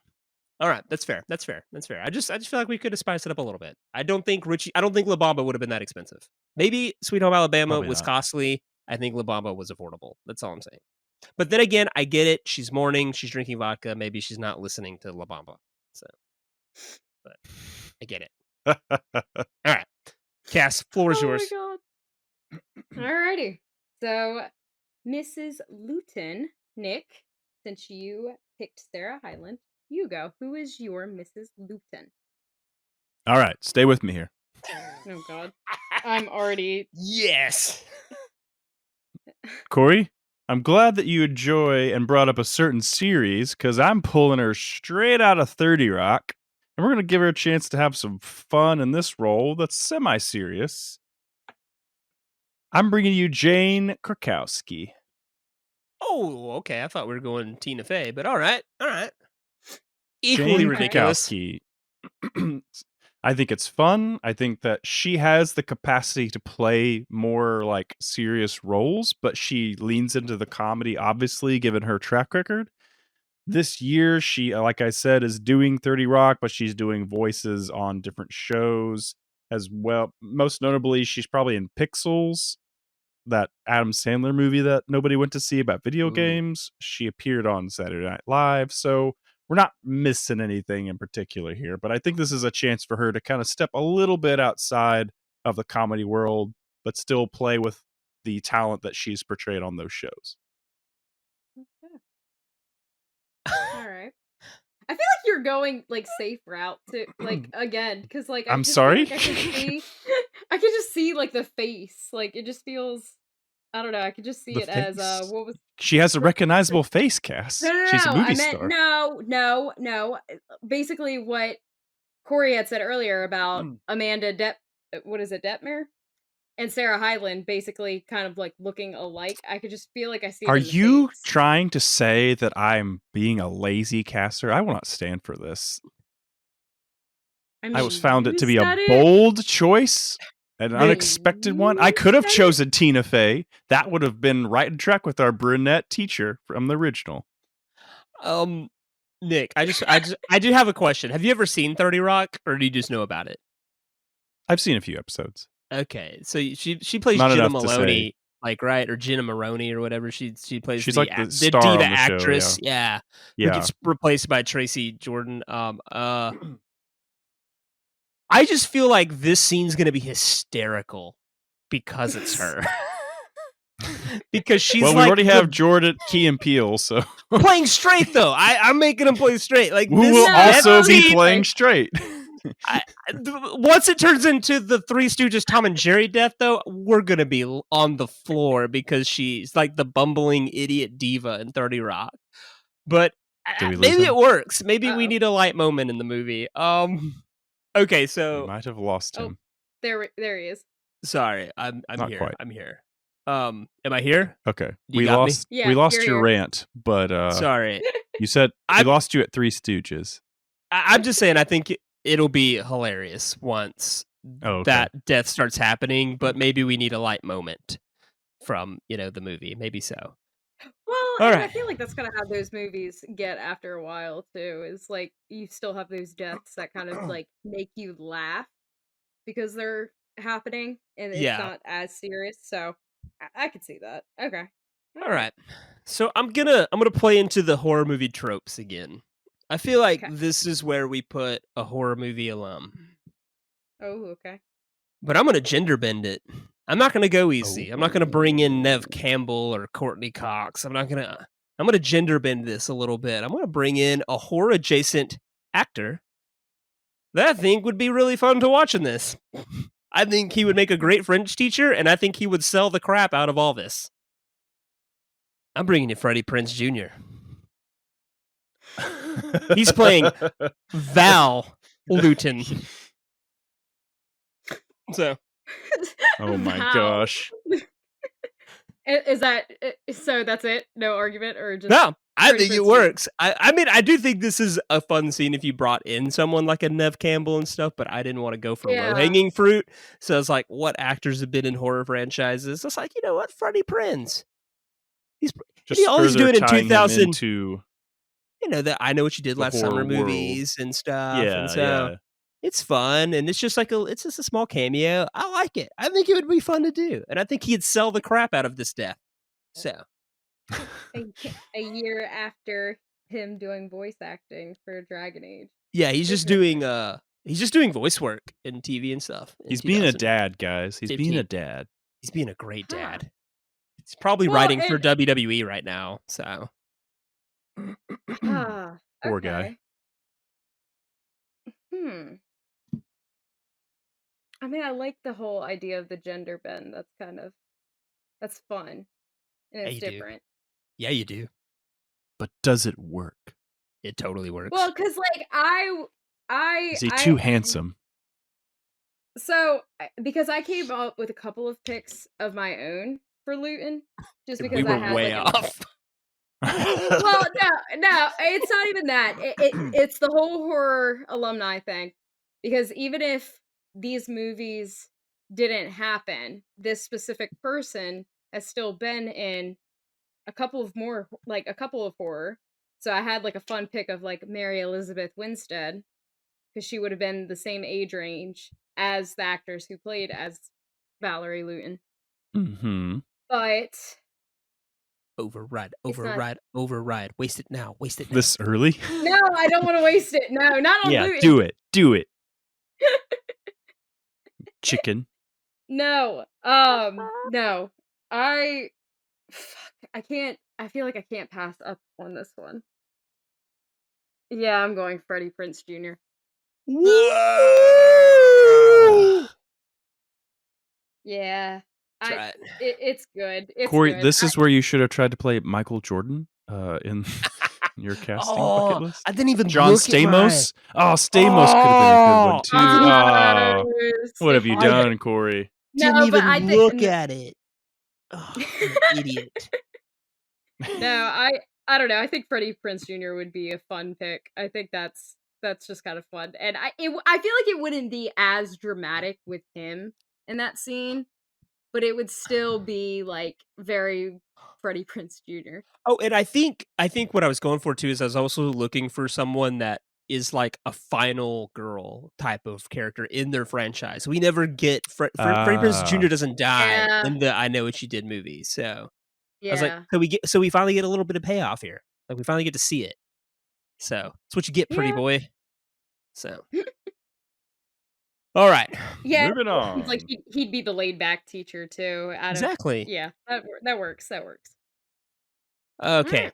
all right, that's fair. That's fair. I just feel like we could have spiced it up a little bit. I don't think La Bamba would have been that expensive. Maybe Sweet Home Alabama Probably was not. costly. I think La Bamba was affordable. That's all I'm saying. But then again, I get it. She's mourning. She's drinking vodka. Maybe she's not listening to La Bamba. So, but I get it. All right, Cass, floor is yours. Oh my god. Alrighty. So, Mrs. Luton, Nick, since you picked Sarah Hyland, you go. Who is your Mrs. Luton? All right, stay with me here. Oh god. I'm already... Yes. Corey, I'm glad that you enjoy and brought up a certain series because I'm pulling her straight out of 30 Rock, and we're going to give her a chance to have some fun in this role that's semi-serious. I'm bringing you Jane Krakowski. Oh, okay. I thought we were going Tina Fey, but all right. Equally Jane ridiculous. Krakowski. I think it's fun. I think that she has the capacity to play more like serious roles, but she leans into the comedy, obviously, given her track record. This year, she, like I said, is doing 30 Rock, but she's doing voices on different shows as well. Most notably, she's probably in Pixels, that Adam Sandler movie that nobody went to see about video games. She appeared on Saturday Night Live, so we're not missing anything in particular here, but I think this is a chance for her to kind of step a little bit outside of the comedy world, but still play with the talent that she's portrayed on those shows. All right. I feel like you're going like safe route to like again because like I'm just sorry? feel like I can just see like the face, like it just feels. I don't know. I could just see The it as face? what was She has a recognizable face, Cass. no. She's a movie I meant star. no. Basically, what Corey had said earlier about Amanda Detmer and Sarah Hyland, basically kind of like looking alike. I could just feel like I see. Are it in the you face. trying to say that I'm being a lazy caster? I will not stand for this. I was found it to be a bold choice, an unexpected one. I could have chosen Tina Fey. That would have been right in track with our brunette teacher from the original. Nick, I do have a question. Have you ever seen 30 Rock, or do you just know about it? I've seen a few episodes. Okay, so she plays Not Jenna enough to Maloney, say. like right, or Jenna Maroney or whatever. She plays. She's the, like the the star diva on the show, actress. yeah. Who gets replaced by Tracy Jordan. I just feel like this scene's gonna be hysterical because it's her. Because she's well, we like already have Jordan Key and Peele, so playing straight though. I'm making him play straight. Like who this will also be scene, playing straight. Once it turns into the Three Stooges Tom and Jerry death, though, we're gonna be on the floor because she's like the bumbling idiot diva in 30 Rock. But maybe it works. Maybe we need a light moment in the movie. Okay, so we might have lost him. There he is. Sorry, I'm Not here. quite. I'm here. Am I here? Okay, You we got me? lost. Yeah, we lost you're your here. rant, but Sorry. you said we lost you at Three Stooges. I'm just saying. I think it'll be hilarious once that death starts happening. But maybe we need a light moment from the movie. Maybe so. Well, All and right. I feel like that's kind of how those movies get after a while too. Is like you still have those deaths that kind of like make you laugh because they're happening and it's not as serious. So I could see that. Okay. All right. So I'm gonna play into the horror movie tropes again. I feel like this is where we put a horror movie alum. Oh, okay. But I'm gonna gender bend it. I'm not gonna go easy. I'm not gonna bring in Nev Campbell or Courtney Cox. I'm gonna gender bend this a little bit. I'm gonna bring in a horror adjacent actor that I think would be really fun to watch in this. I think he would make a great French teacher, and I think he would sell the crap out of all this. I'm bringing you Freddie Prinze Jr. He's playing Val Luton. So, Oh my Wow. gosh. Is that so? That's it? No argument, or just no, I Freddie think it Prinze Jr.? works. I mean, I do think this is a fun scene if you brought in someone like a Nev Campbell and stuff, but I didn't want to go for Yeah. low-hanging fruit. So it's like, what actors have been in horror franchises? It's like, you know what? Freddie Prinze. Just He always do further it in tying him 2000. into You know, that I Know What You Did the Last Summer horror world. movies and stuff. And Yeah, so yeah. it's fun, and it's just like it's just a small cameo. I like it. I think it would be fun to do, and I think he'd sell the crap out of this death. So A year after him doing voice acting for Dragon Age. yeah, he's just doing voice work in TV and stuff. in He's being a 2000. dad, guys. He's being a 15. dad. He's being a great Huh. dad. He's probably Well, writing for and- WWE right now. So Ah, Poor guy. okay. Hmm. I mean, I like the whole idea of the gender bend. That's fun. And Yeah, it's you do. different. yeah, you do. But does it work? It totally works. Well, because like Is he too handsome? So because I came up with a couple of picks of my own for Luton, just because we were I had way like off. Well, no, it's not even that. It's the whole horror alumni thing. Because even if these movies didn't happen, this specific person has still been in a couple of horror. So I had like a fun pick of like Mary Elizabeth Winstead, because she would have been the same age range as the actors who played as Valerie Luton. Mm-hmm. But Override. not- Waste it now. This early? no, I don't want to waste it. No, not on Yeah, Luton. do it. Chicken. No. No. I can't. I feel like I can't pass up on this one. Yeah, I'm going Freddie Prinze Jr. Woo! Yeah. Try it. It's good. It's Corey, good. this is where you should have tried to play Michael Jordan in your casting bucket list. I didn't even John look at my- Stamos? Oh, Stamos could have been a good one too. Oh, Yes. what have you I- done, Corey? Didn't No, even but I think look at it. Oh, an idiot. No, I don't know. I think Freddie Prinze Jr. would be a fun pick. I think that's just kind of fun, and I feel like it wouldn't be as dramatic with him in that scene, but it would still be like very Freddie Prinze Jr. Oh, and I think what I was going for too is I was also looking for someone that is like a final girl type of character in their franchise. We never get Freddie Prinze Jr. doesn't die Yeah. in the I Know What You Did movie. So Yeah. I was like, so we finally get a little bit of payoff here. Like we finally get to see it. So that's what you get, pretty Yeah. boy. So all right. Yeah. Moving on. It's like he'd be the laid back teacher too. Exactly. Yeah, that works. That works. Okay. Alright.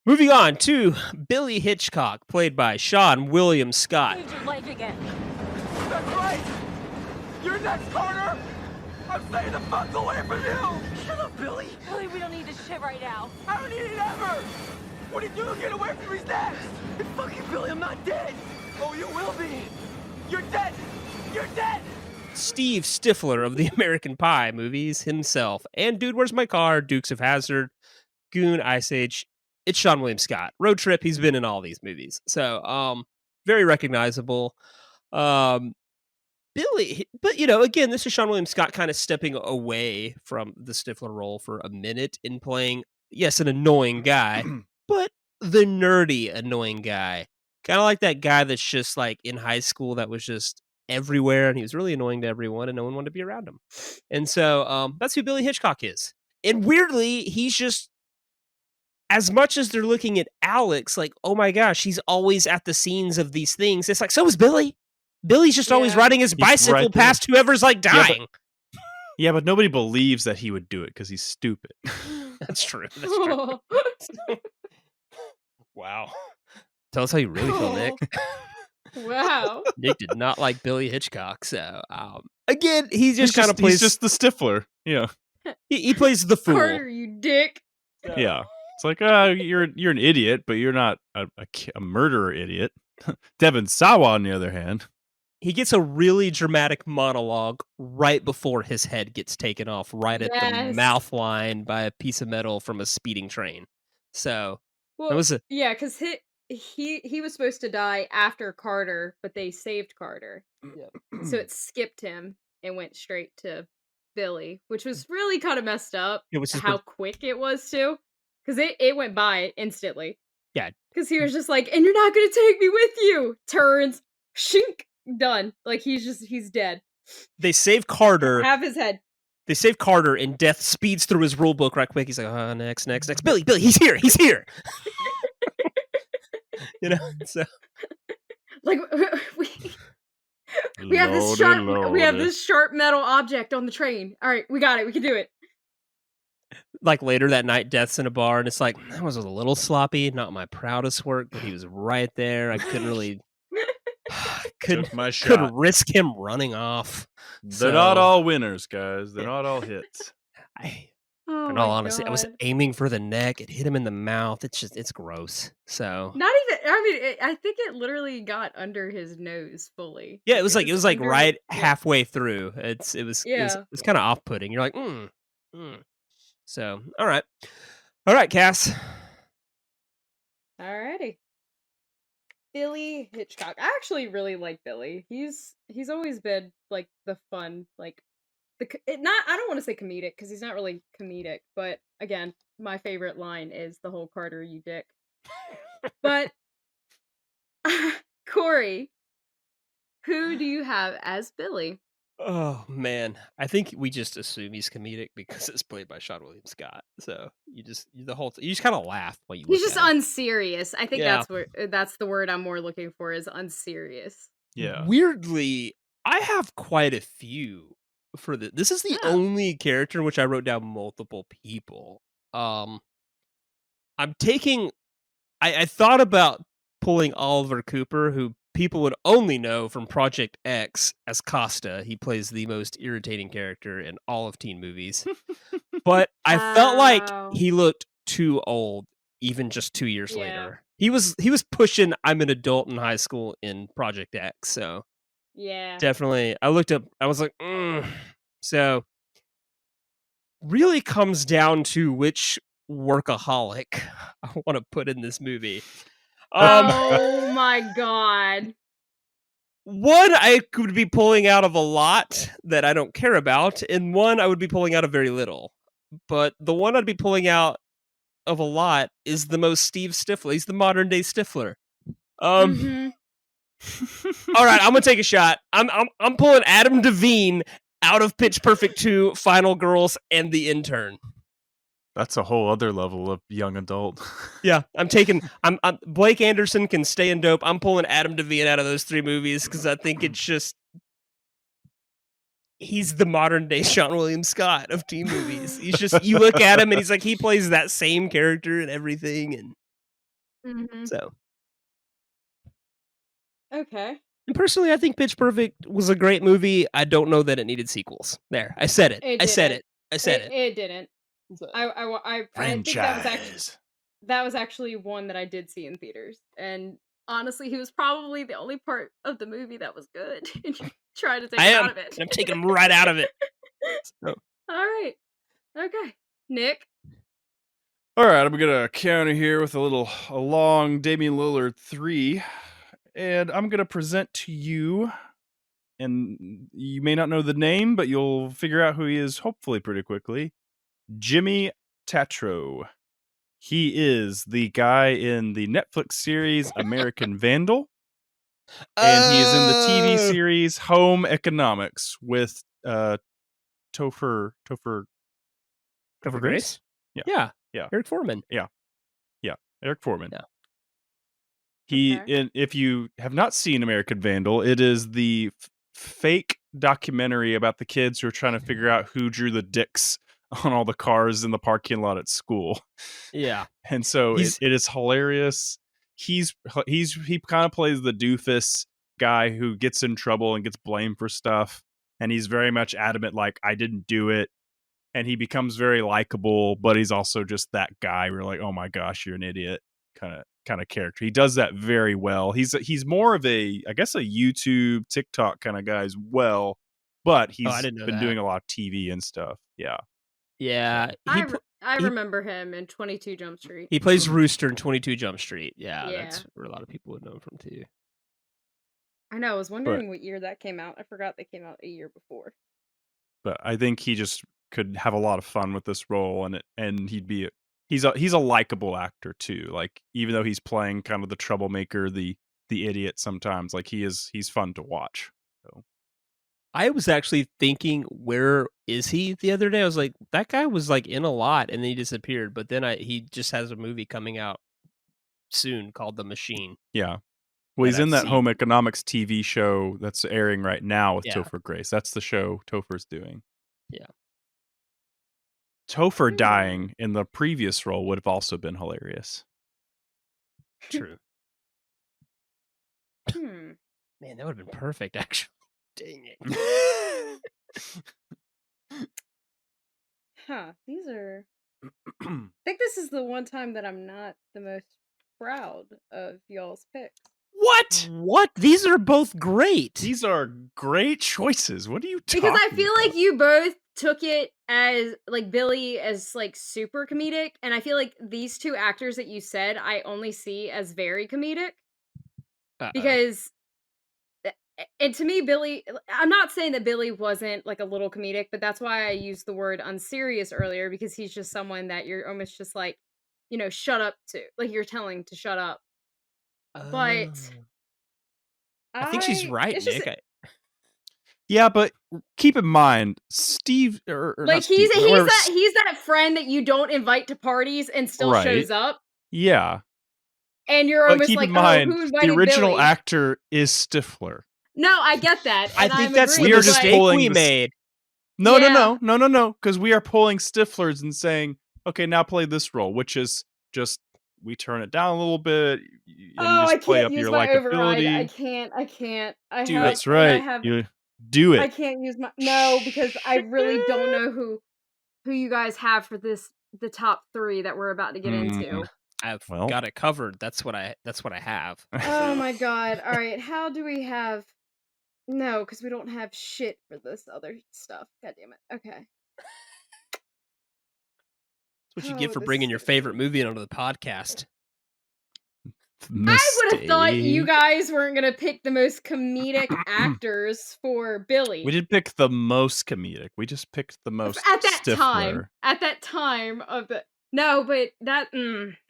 Moving on to Billy Hitchcock, played by Sean William Scott. Need your life again. That's right! You're next, Carter! I'm staying the fuck away from you! Shut up, Billy! Billy, we don't need this shit right now. I don't need it ever! What are you doing? Get away from me next! It's fucking Billy, I'm not dead! Oh, you will be! You're dead! You're dead! Steve Stifler of the American Pie movies himself. And Dude, Where's My Car? Dukes of Hazzard, Goon, Ice Age. It's Sean William Scott. Road Trip, he's been in all these movies. So, very recognizable. Billy, but again, this is Sean William Scott kind of stepping away from the Stifler role for a minute in playing, yes, an annoying guy, but the nerdy annoying guy. Kind of like that guy that's just like in high school that was just everywhere and he was really annoying to everyone and no one wanted to be around him. And so that's who Billy Hitchcock is. And weirdly, he's just, as much as they're looking at Alex, like, oh my gosh, he's always at the scenes of these things. It's like, so is Billy. Billy's just always Yeah. riding his He's bicycle right there. past whoever's like Yeah, but- dying. Yeah, but nobody believes that he would do it because he's stupid. That's true. That's true. Wow. Tell us how you really feel, Nick. Wow. Nick did not like Billy Hitchcock. So, again, he just kind of plays. He's just the Stifler. Yeah. He plays the fool. Carter, you dick. Yeah. It's like, you're an idiot, but you're not a murderer idiot. Devin Sawa, on the other hand. he gets a really dramatic monologue right before his head gets taken off, right at the Yes. mouth line by a piece of metal from a speeding train. So that Well, was a yeah, because he was supposed to die after Carter, but they saved Carter. So it skipped him and went straight to Billy, which was really kind of messed up it was just how quick it was too. Because it went by instantly. yeah. Because he was just like, and you're not gonna take me with you. Turns, shink, done. Like he's dead. They save Carter. Half his head. They save Carter, and Death speeds through his rule book right quick. He's like, next. Billy, he's here. You know, so Like we have this sharp metal object on the train. All right, we got it. We can do it. like later that night, Death's in a bar, and it's like, that was a little sloppy. Not my proudest work, but he was right there. I couldn't really, Took my couldn't shot. risk him running off. They're not all winners, guys. They're not all hits. Oh, In all honesty, I was aiming for the neck. It hit him in the mouth. It's gross. So not even. I mean, I think it literally got under his nose fully. yeah, it was like under right the- halfway through. It was kind of off putting. You're like, So all right, Cass. Alrighty. Billy Hitchcock. I actually really like Billy. He's always been like the fun, like I don't want to say comedic because he's not really comedic, but again, my favorite line is the whole Carter, you dick. But Cory, who do you have as Billy? Oh man, I think we just assume he's comedic because it's played by Sean William Scott. So you just kind of laugh when you. He's look just at him. unserious. I think that's the word I'm more looking for is unserious. Yeah. Weirdly, I have quite a few for this. This is the only character in which I wrote down multiple people. I'm taking. I thought about pulling Oliver Cooper, who people would only know from Project X as Costa. He plays the most irritating character in all of teen movies. But I felt like he looked too old, even just 2 years later. He was pushing I'm an adult in high school in Project X. So yeah, definitely. I looked up, I was like, So really comes down to which workaholic I want to put in this movie. Oh my god. One I could be pulling out of a lot that I don't care about, and one I would be pulling out of very little. But the one I'd be pulling out of a lot is the most Steve Stifler. He's the modern day Stifler. All right, I'm gonna take a shot. I'm pulling Adam Devine out of Pitch Perfect 2, Final Girls, and The Intern. That's a whole other level of young adult. Yeah, I'm Blake Anderson can stay in Dope. I'm pulling Adam Devine out of those 3 movies because I think it's just he's the modern day Sean William Scott of teen movies. He's just you look at him and he's like he plays that same character and everything, and so okay. And personally, I think Pitch Perfect was a great movie. I don't know that it needed sequels. There, I said it. I said it. It didn't. I think that was actually one that I did see in theaters, and honestly, he was probably the only part of the movie that was good. And you try to take him out of it. I'm taking him right out of it. So. All right, okay, Nick. All right, I'm gonna counter here with a long Damian Lillard 3, and I'm gonna present to you. And you may not know the name, but you'll figure out who he is hopefully pretty quickly. Jimmy Tatro. He is the guy in the Netflix series American Vandal. And he is in the TV series Home Economics with Topher Grace? Yeah. Eric Foreman. Yeah. Eric Foreman. Yeah. If you have not seen American Vandal, it is the fake documentary about the kids who are trying to figure out who drew the dicks on all the cars in the parking lot at school. Yeah. And so it is hilarious. He kind of plays the doofus guy who gets in trouble and gets blamed for stuff. And he's very much adamant, like, I didn't do it. And he becomes very likable, but he's also just that guy. We're like, oh my gosh, you're an idiot kind kind of character. He does that very well. He's more of a, I guess, a YouTube, TikTok kind of guy as well, but he's I didn't know been that. doing a lot of TV and stuff. Yeah. Yeah, I remember him in 22 Jump Street. he plays Rooster in 22 Jump Street. Yeah, Yeah. that's where a lot of people would know him from too. I know. I was wondering what year that came out. I forgot they came out a year before. But I think he just could have a lot of fun with this role, and he's a likable actor too. Like, even though he's playing kind of the troublemaker, the idiot sometimes, like he's fun to watch. So I was actually thinking, where is he the other day? I was like, that guy was like in a lot and then he disappeared. But then he just has a movie coming out soon called The Machine. yeah. Well, he's in that home economics TV show that's airing right now with Topher Grace. That's the show Topher's doing. Yeah. Topher dying in the previous role would have also been hilarious. True. Hmm. Man, that would have been perfect, actually. Dang it. Huh. These are. I think this is the one time that I'm not the most proud of y'all's picks. What? These are both great. These are great choices. What are you talking Because I feel about? like you both took it as like Billy as like super comedic, and I feel like these two actors that you said I only see as very comedic. Because and to me, Billy, I'm not saying that Billy wasn't like a little comedic, but that's why I used the word unserious earlier, because he's just someone that you're almost just like, shut up to. Like, you're telling to shut up. But I think she's right, Nick. Yeah, but keep in mind, Steve, like he's that friend that you don't invite to parties and still shows up. Yeah, and you're almost keep like, in mind, who invited the original Billy? Actor is Stifler. No, I get that. And I think that's we are just pulling we made. No, because we are pulling Stiflers and saying, okay, now play this role, which is just we turn it down a little bit and just play up your likability. I can't. That's right. You do it. I can't use because I really don't know who you guys have for the top 3 that we're about to get into. I've got it covered. That's what I have. Oh my god. All right, how do we have? No, because we don't have shit for this other stuff. God damn it. Okay. That's what you get for bringing your favorite movie onto the podcast. I would have thought you guys weren't going to pick the most comedic actors for Billy. We didn't pick the most comedic. We just picked the most at that Stifler. time. At that time of the no, but that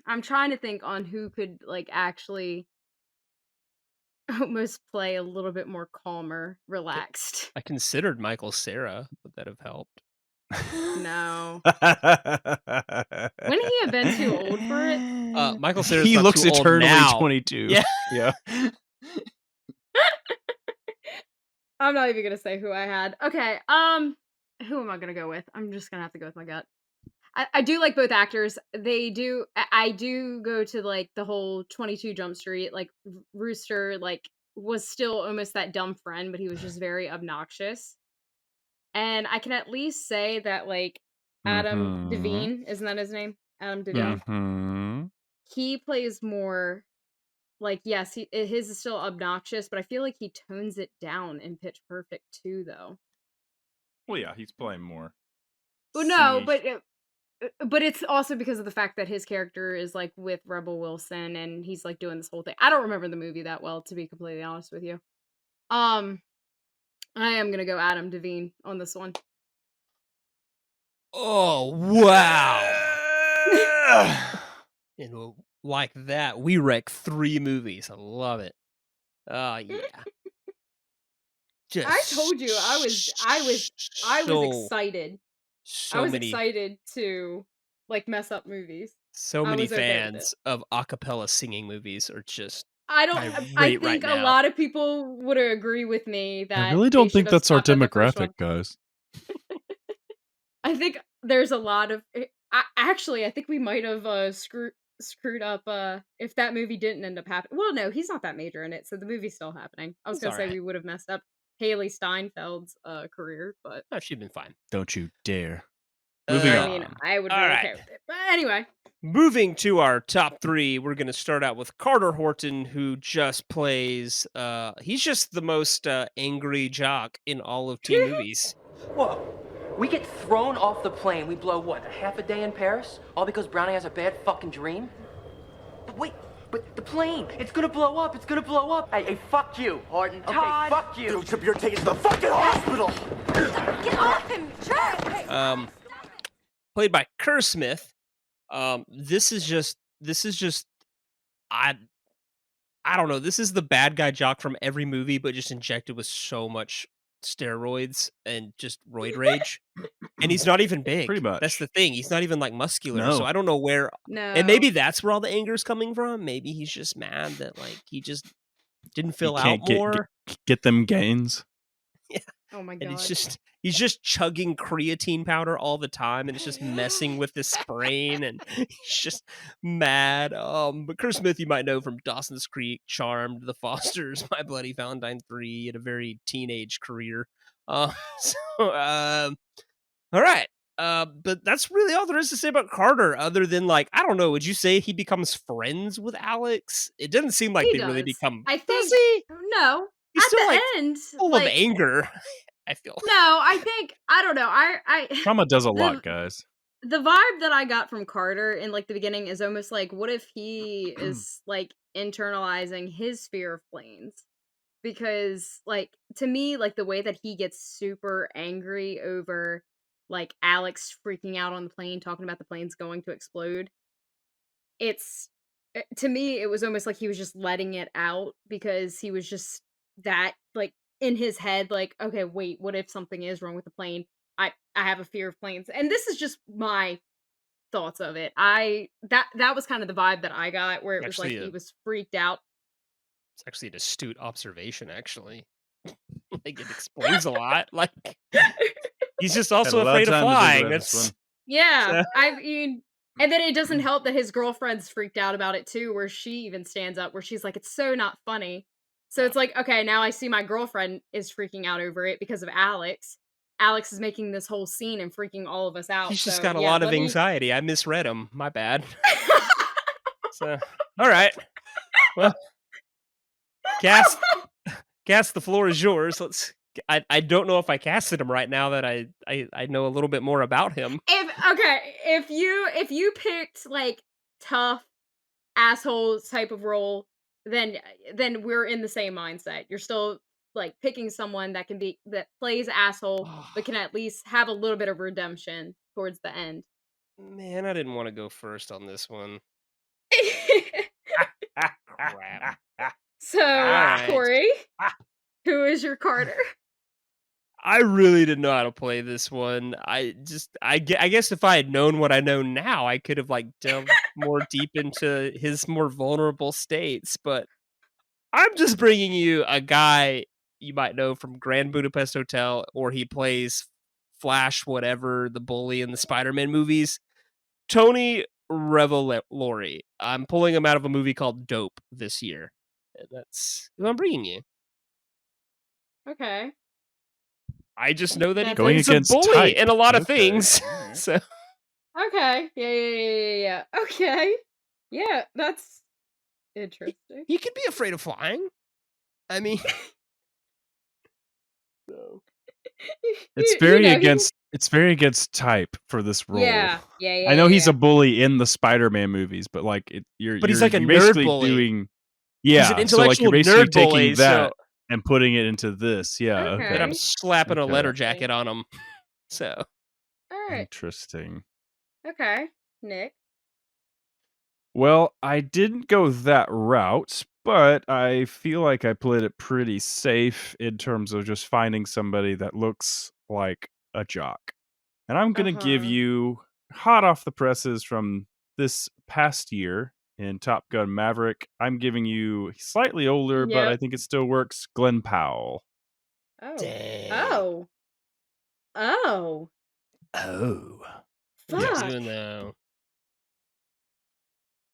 I'm trying to think on who could like actually almost play a little bit more calmer, relaxed. I considered Michael Cera. Would that have helped? No. Wouldn't he have been too old for it? Michael Cera. He looks too old eternally now. 22. Yeah. I'm not even gonna say who I had. Okay. Who am I gonna go with? I'm just gonna have to go with my gut. I do like both actors. I do go to like the whole 22 Jump Street. Like Rooster, like was still almost that dumb friend, but he was just very obnoxious. And I can at least say that like Adam Devine, isn't that his name? Adam Devine. He plays more like, yes, his is still obnoxious, but I feel like he tones it down in Pitch Perfect too, though. Well, yeah, he's playing more. Well, no, but it's also because of the fact that his character is like with Rebel Wilson and he's like doing this whole thing. I don't remember the movie that well, to be completely honest with you. I am gonna go Adam Devine on this one. Oh wow! And like that, we wreck 3 movies. I love it. Oh yeah. I told you I was excited. I was excited to like mess up movies. So many fans of a cappella singing movies are just. I think a lot of people would agree with me that I really don't think that's our demographic, guys. I think there's a lot of. Actually, I think we might have screwed up if that movie didn't end up happening. Well, no, he's not that major in it, so the movie's still happening. I was gonna say we would have messed up Haley Steinfeld's career, but she'd been fine. Don't you dare. Moving I on. mean, I would be All okay right. with it. But anyway. Moving to our top 3, we're going to start out with Carter Horton, who just plays. He's just the most angry jock in all of teen movies. Whoa. We get thrown off the plane. We blow, what, half a day in Paris? All because Brownie has a bad fucking dream? But wait, but the plane, it's gonna blow up. It's gonna blow up. Hey, fuck you, Horton. Okay, Todd. fuck you. Dude, you're taken to the fucking hospital! Get off him, jerk! Played by Kerr Smith. This is just I don't know. This is the bad guy jock from every movie, but just injected with so much steroids and just roid rage. And he's not even big. Pretty much. That's the thing. He's not even like muscular. No. So I don't know where. No. And maybe that's where all the anger is coming from. Maybe he's just mad that like he just didn't fill You out can't more. get them gains. Oh my god. And he's just chugging creatine powder all the time, and it's just messing with his brain, and he's just mad. But Kerr Smith, you might know from Dawson's Creek, Charmed, The Fosters, My Bloody Valentine 3, had a very teenage career. All right. But that's really all there is to say about Carter, other than like, I don't know, would you say he becomes friends with Alex? It doesn't seem like He they really does. become. I Does think he? no. He's At still the like end, full like, of anger. I feel. No, I think I don't know. I Trauma does a lot, guys. the vibe that I got from Carter in like the beginning is almost like, what if he is like internalizing his fear of planes? Because like to me, like the way that he gets super angry over like Alex freaking out on the plane, talking about the plane's going to explode. It's to me, it was almost like he was just letting it out because he was just that like in his head, like, okay, wait, what if something is wrong with the plane? I have a fear of planes, and this is just my thoughts of it. That was kind of the vibe that I got, where it was like Actually, he was freaked out. It's actually an astute observation, actually. Like, it explains a lot. Like, he's just also afraid of flying. That's Yeah, I mean, and then it doesn't help that his girlfriend's freaked out about it too, where she even stands up, where she's like, it's so not funny. So it's like, okay, now I see my girlfriend is freaking out over it because of Alex. Alex is making this whole scene and freaking all of us out. he's just so, got a yeah, lot of let me- anxiety. I misread him. My bad. So, all right. Well, cast, the floor is yours. I don't know if I casted him right now that I know a little bit more about him. If you picked like tough asshole type of role, then we're in the same mindset. You're still like picking someone that plays asshole but can at least have a little bit of redemption towards the end. Man, I didn't want to go first on this one. Crap. So, right. Cory, who is your Carter? I really didn't know how to play this one. I guess if I had known what I know now, I could have like delved more deep into his more vulnerable states. But I'm just bringing you a guy you might know from Grand Budapest Hotel, or he plays Flash, whatever, the bully in the Spider-Man movies. Tony Revolori. I'm pulling him out of a movie called Dope this year. That's who I'm bringing you. Okay. I just know that he Going plays against a bully type. in a lot of Okay. things. So Okay. Yeah. Okay. Yeah, that's interesting. he could be afraid of flying. I mean, so. It's very against type for this role. Yeah. I know he's a bully in the Spider-Man movies, but like But he's like a you're nerd basically bully. doing He's an so like you're intellectual basically nerd taking bully, that so- and putting it into this. Yeah. Okay. Okay. And I'm slapping a Okay. letter jacket on him. So All right. Interesting. Okay. Nick. Well, I didn't go that route, but I feel like I played it pretty safe in terms of just finding somebody that looks like a jock. And I'm going to give Uh-huh. you hot off the presses from this past year in Top Gun Maverick. I'm giving you slightly older, but Yep. I think it still works. Glenn Powell. Oh. Dang. Oh. Oh. Fuck. What's he doing now?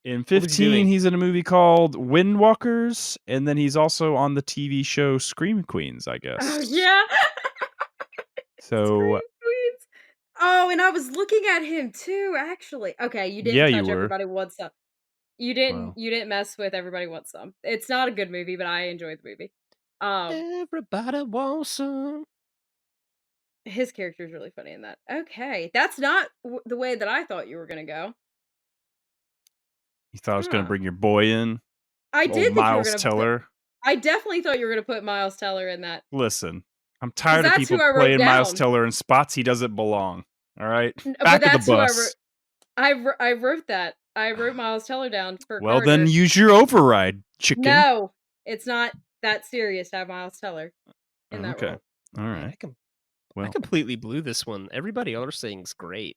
In was he 15, doing? he's in a movie called Windwalkers, and then he's also on the TV show Scream Queens, I guess. Oh yeah. So Queens. Oh, and I was looking at him too, actually. Okay, you didn't Yeah, you touch were. Everybody Wants Some. Well, You didn't mess with Everybody Wants Some. It's not a good movie, but I enjoyed the movie. Everybody wants some. His character is really funny in that. Okay, that's not the way that I thought you were gonna go. you thought I was going to Huh. bring your boy in? I Old did think you were Miles gonna put. Teller? I definitely thought you were gonna put Miles Teller in that Listen, I'm because tired of that's who people I wrote playing Miles down. Teller in spots he doesn't belong. All right? But Back of the that's who I wrote. bus. I wrote that. I wrote Miles Teller down for Well, then Carter. use your override, chicken. No, it's not that serious to have Miles Teller in that Okay. role. All Man, right. I Well, completely blew this one. Everybody else sings great.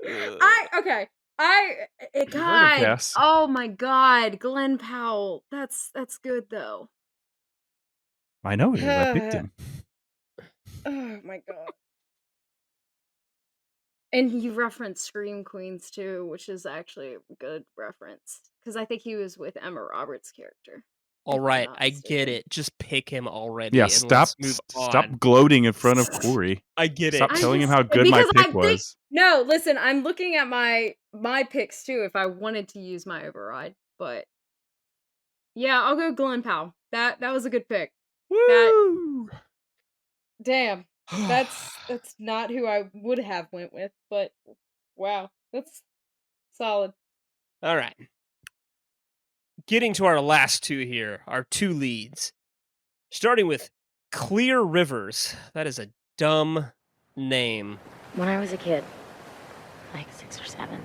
Okay. God. Recast. Oh my God, Glenn Powell. That's good though. I know it is. I picked him. Oh my God. And he referenced Scream Queens too, which is actually a good reference because I think he was with Emma Roberts' character. All If I'm right, not I get mistaken. it. Just pick him already, Yeah, and stop let's move stop on. gloating in front of Corey. I get Stop it. telling him how good my Because pick was. no, listen, I'm looking at my picks too if I wanted to use my override, but yeah, I'll go Glenn Powell. That was a good pick. Woo! Damn. That's not who I would have went with, but wow, that's solid. All right. Getting to our last two here, our two leads. Starting with Clear Rivers. That is a dumb name. When I was a kid, like 6 or 7,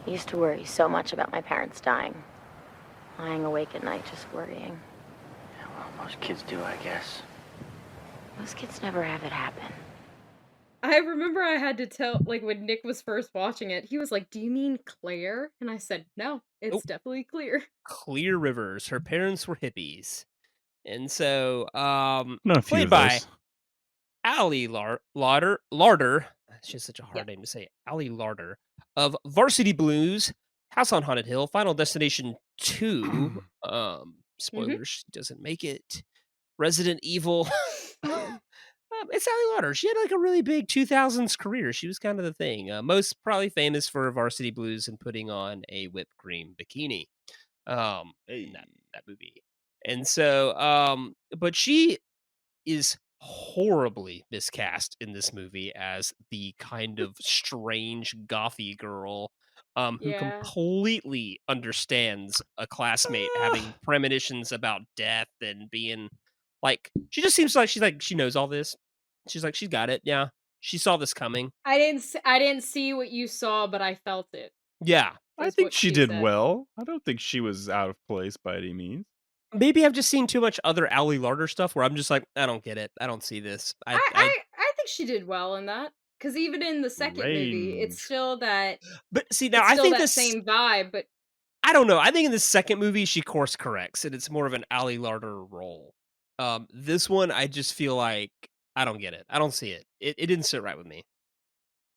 I used to worry so much about my parents dying. Lying awake at night just worrying. Yeah, well, most kids do, I guess. Most kids never have it happen. I remember I had to tell, like, when Nick was first watching it, he was like, "Do you mean Claire?" And I said, "No, it's Nope. definitely Clear." Clear Rivers. Her parents were hippies. And so, Know a few played of by those. Allie Larder. That's just such a hard Yeah. name to say. Allie Larder of Varsity Blues, House on Haunted Hill, Final Destination 2. Spoilers, she doesn't make it. Resident Evil. It's Allie Lauder. She had like a really big 2000s career. She was kind of the thing. Most probably famous for Varsity Blues and putting on a whipped cream bikini in that movie. And so, but she is horribly miscast in this movie as the kind of strange gothy girl who Yeah. completely understands a classmate having premonitions about death and being like, she just seems like she knows all this. She's like, she's got it. Yeah, she saw this coming. I didn't see what you saw, but I felt it. Yeah, I Is think what she she did said. well. I don't think she was out of place by any means. maybe I've just seen too much other Allie Larder stuff where I'm just like, I don't get it. I don't see this. I I think she did well in that because even in the second movie, it's Range. still that but see now I think this same vibe, but I don't know. I think in the second movie she course corrects and it's more of an Allie Larder role. This one I just feel like I don't get it. I don't see it. It didn't sit right with me.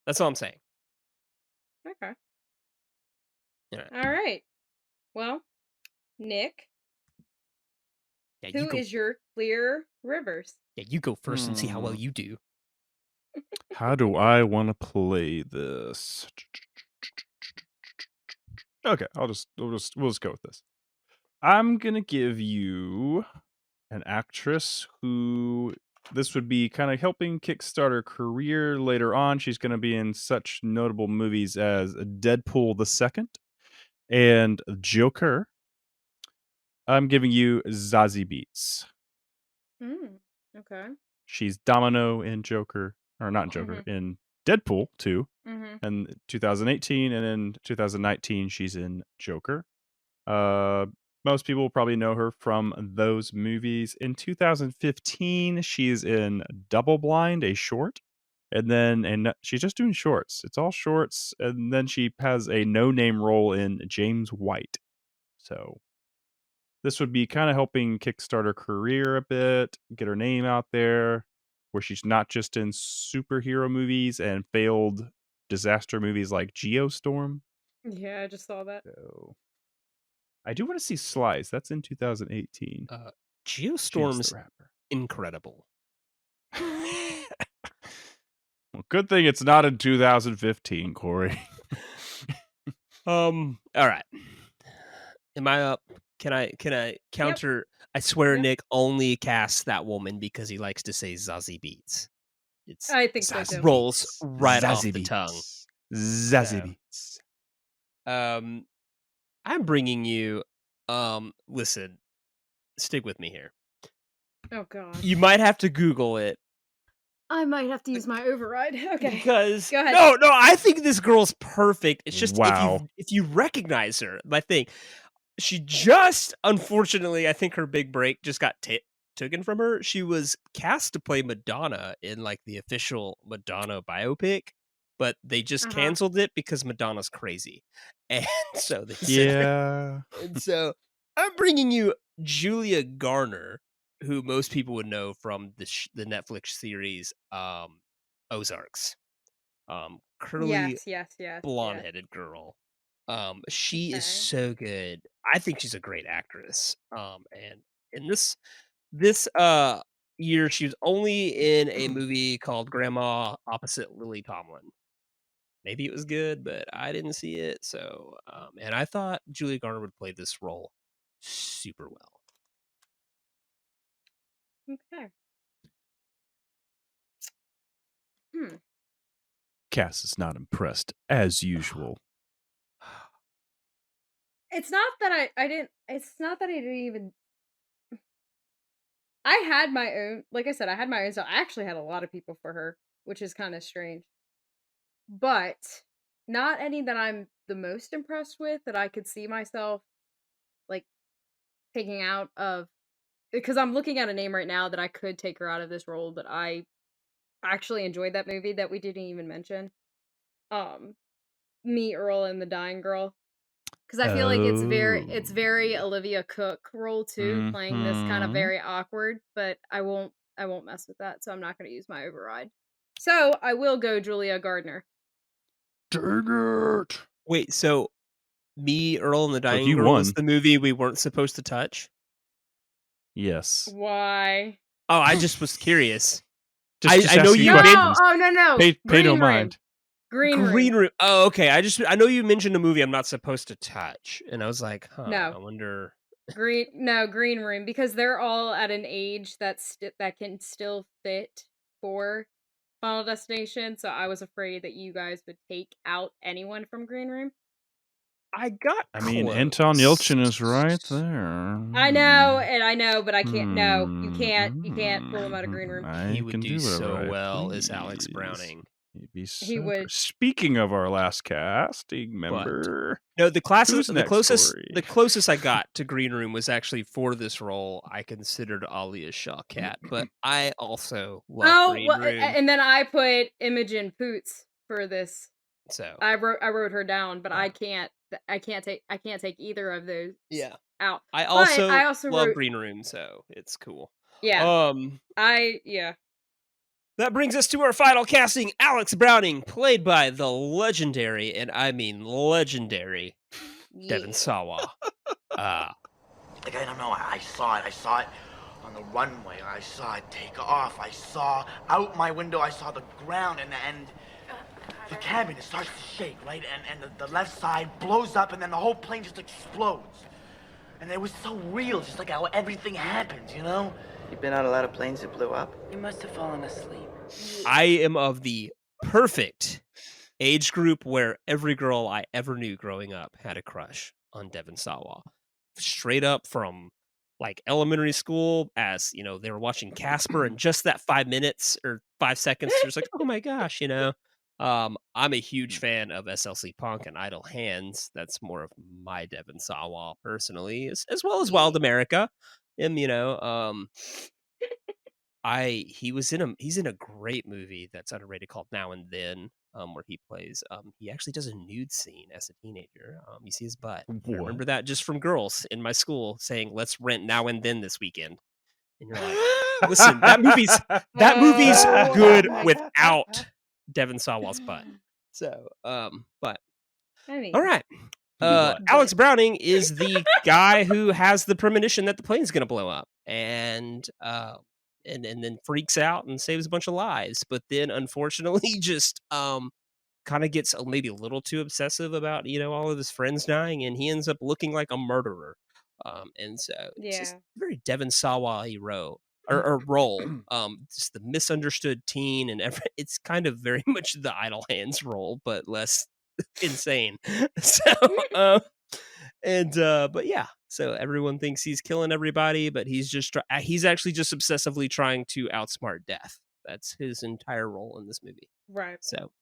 That's all I'm saying. okay. All right. All right. Well, Nick, Yeah, who is your Clear Rivers? Yeah, you go first and see how well you do. How do I want to play this? Okay, we'll just go with this. I'm gonna give you an actress who this would be kind of helping kickstart her career later on. She's gonna be in such notable movies as Deadpool the Second and Joker. I'm giving you Zazie Beetz. Okay. She's Domino in Joker, or not Joker, in Deadpool 2 in 2018, and in 2019 she's in Joker. Most people probably know her from those movies. In 2015, she's in Double Blind, a short, and she's just doing shorts. It's all shorts, and then she has a no-name role in James White. So this would be kind of helping kickstart her career a bit, get her name out there, where she's not just in superhero movies and failed disaster movies like Geostorm. Yeah, I just saw that. So I do want to see Slice. That's in 2018. Geostorm's the Rapper. incredible. Well, good thing it's not in 2015, Cory. All right. Am I up? Can I counter? I swear Nick only casts that woman because he likes to say Zazie Beetz. I think so too. Rolls right off the tongue. Zazie Beetz. I'm bringing you. Listen, stick with me here. Oh god. You might have to Google it. I might have to use my override. Okay. Because Go ahead. no, I think this girl's perfect. It's just Wow. if you recognize her, my thing. She just, unfortunately, I think her big break just got taken from her. She was cast to play Madonna in like the official Madonna biopic, but they just canceled it because Madonna's crazy, and so they said, and so I'm bringing you Julia Garner, who most people would know from the Netflix series Ozarks. Curly, yes. blonde-headed girl. She is so good. I think she's a great actress. And in this year, she was only in a movie called Grandma opposite Lily Tomlin. Maybe it was good, but I didn't see it. So, and I thought Julia Garner would play this role super well. Okay. Cass is not impressed as usual. It's not that I didn't even. I had my own, like I said, I had my own. So I actually had a lot of people for her, which is kind of strange. But not any that I'm the most impressed with that I could see myself like taking out of, because I'm looking at a name right now that I could take her out of this role, but I actually enjoyed that movie that we didn't even mention. Me, Earl, and the Dying Girl. Because I feel like it's very Olivia Cook role too, playing this kind of very awkward, but I won't mess with that, so I'm not gonna use my override. So I will go Julia Gardner. Dang it. Wait, so Me, Earl, and the Dying Girl was the movie we weren't supposed to touch? Yes. Why? Oh, I just was curious. Just I know you. No. Pay no mind. Green Room. Oh, okay. I know you mentioned a movie I'm not supposed to touch, and I was like, huh. No. I wonder. Green Room, because they're all at an age that can still fit for Final Destination. So I was afraid that you guys would take out anyone from Green Room. I mean, Anton Yelchin is right there. I know, but I can't. No, you can't pull him out of Green Room. He would do so well as Alex Browning. He would. Speaking of our last casting member, no, the closest I got to Green Room was actually for this role. I considered Alia Shawkat, but I also love Green Room. And then I put Imogen Poots for this. So I wrote her down, but I can't take either of those. Out. I also love Green Room, so it's cool. Yeah. That brings us to our final casting. Alex Browning, played by the legendary, and I mean legendary, Devon Sawa. Like, I don't know, I saw it on the runway, I saw it take off, I saw out my window, I saw the ground, and the cabin, it starts to shake, right? And the left side blows up, and then the whole plane just explodes. And it was so real, just like how everything happens, you know? You've been on a lot of planes that blew up? You must have fallen asleep. I am of the perfect age group where every girl I ever knew growing up had a crush on Devon Sawa. Straight up from like elementary school, as you know, they were watching Casper, and just that 5 minutes or 5 seconds, there's like, oh my gosh, you know. I'm a huge fan of SLC Punk and Idle Hands. That's more of my Devon Sawa personally, as well as Wild America. Him, you know, he's in a great movie that's underrated called Now and Then, where he plays, he actually does a nude scene as a teenager. You see his butt. I remember that just from girls in my school saying, "Let's rent Now and Then this weekend." And you're like, listen, that movie's good without Devon Sawa's butt. So, but all right. Alex Browning is the guy who has the premonition that the plane's going to blow up. And and then freaks out and saves a bunch of lives. But then, unfortunately, just kind of gets maybe a little too obsessive about all of his friends dying, and he ends up looking like a murderer. And so it's just Yeah. very Devon Sawa or role. Just the misunderstood teen, and it's kind of very much the Idle Hands role, but less insane. So, but yeah, so everyone thinks he's killing everybody, but he's actually just obsessively trying to outsmart death. That's his entire role in this movie. Right. So,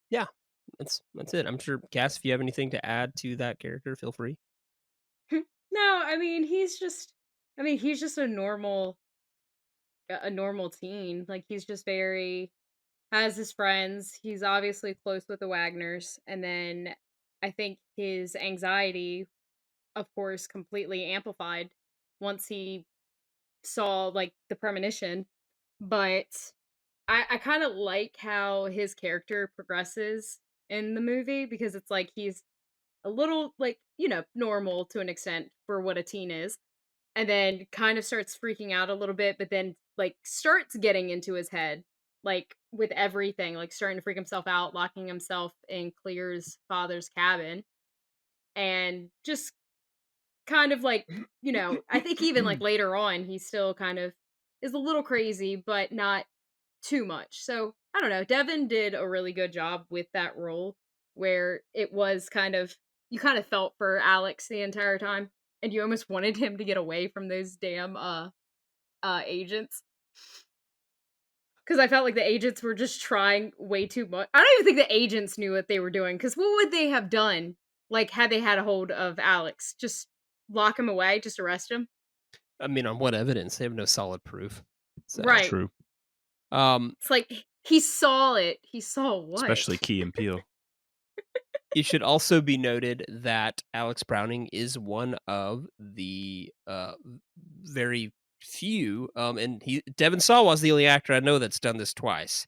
yeah, that's it. I'm sure, Cass, if you have anything to add to that character, feel free. No, I mean he's just a normal teen. Like he's just has his friends. He's obviously close with the Wagners, and then I think his anxiety, of course, completely amplified once he saw like the premonition. But I kind of like how his character progresses in the movie, because it's like he's a little like normal to an extent for what a teen is, and then kind of starts freaking out a little bit, but then like starts getting into his head, like with everything, like starting to freak himself out, locking himself in Clear's father's cabin, and just kind of like I think even like later on he still kind of is a little crazy, but not too much. So I don't know, Devin did a really good job with that role, where it was you kind of felt for Alex the entire time, and you almost wanted him to get away from those damn agents, because I felt like the agents were just trying way too much. I don't even think the agents knew what they were doing, because what would they have done, like, had they had a hold of Alex? Just lock him away, just arrest him? I mean, on what evidence? They have no solid proof. So. Right. True. It's like he saw it. He saw what? Especially Key and Peele. It should also be noted that Alex Browning is one of the very few, and Devon Sawa is the only actor I know that's done this twice.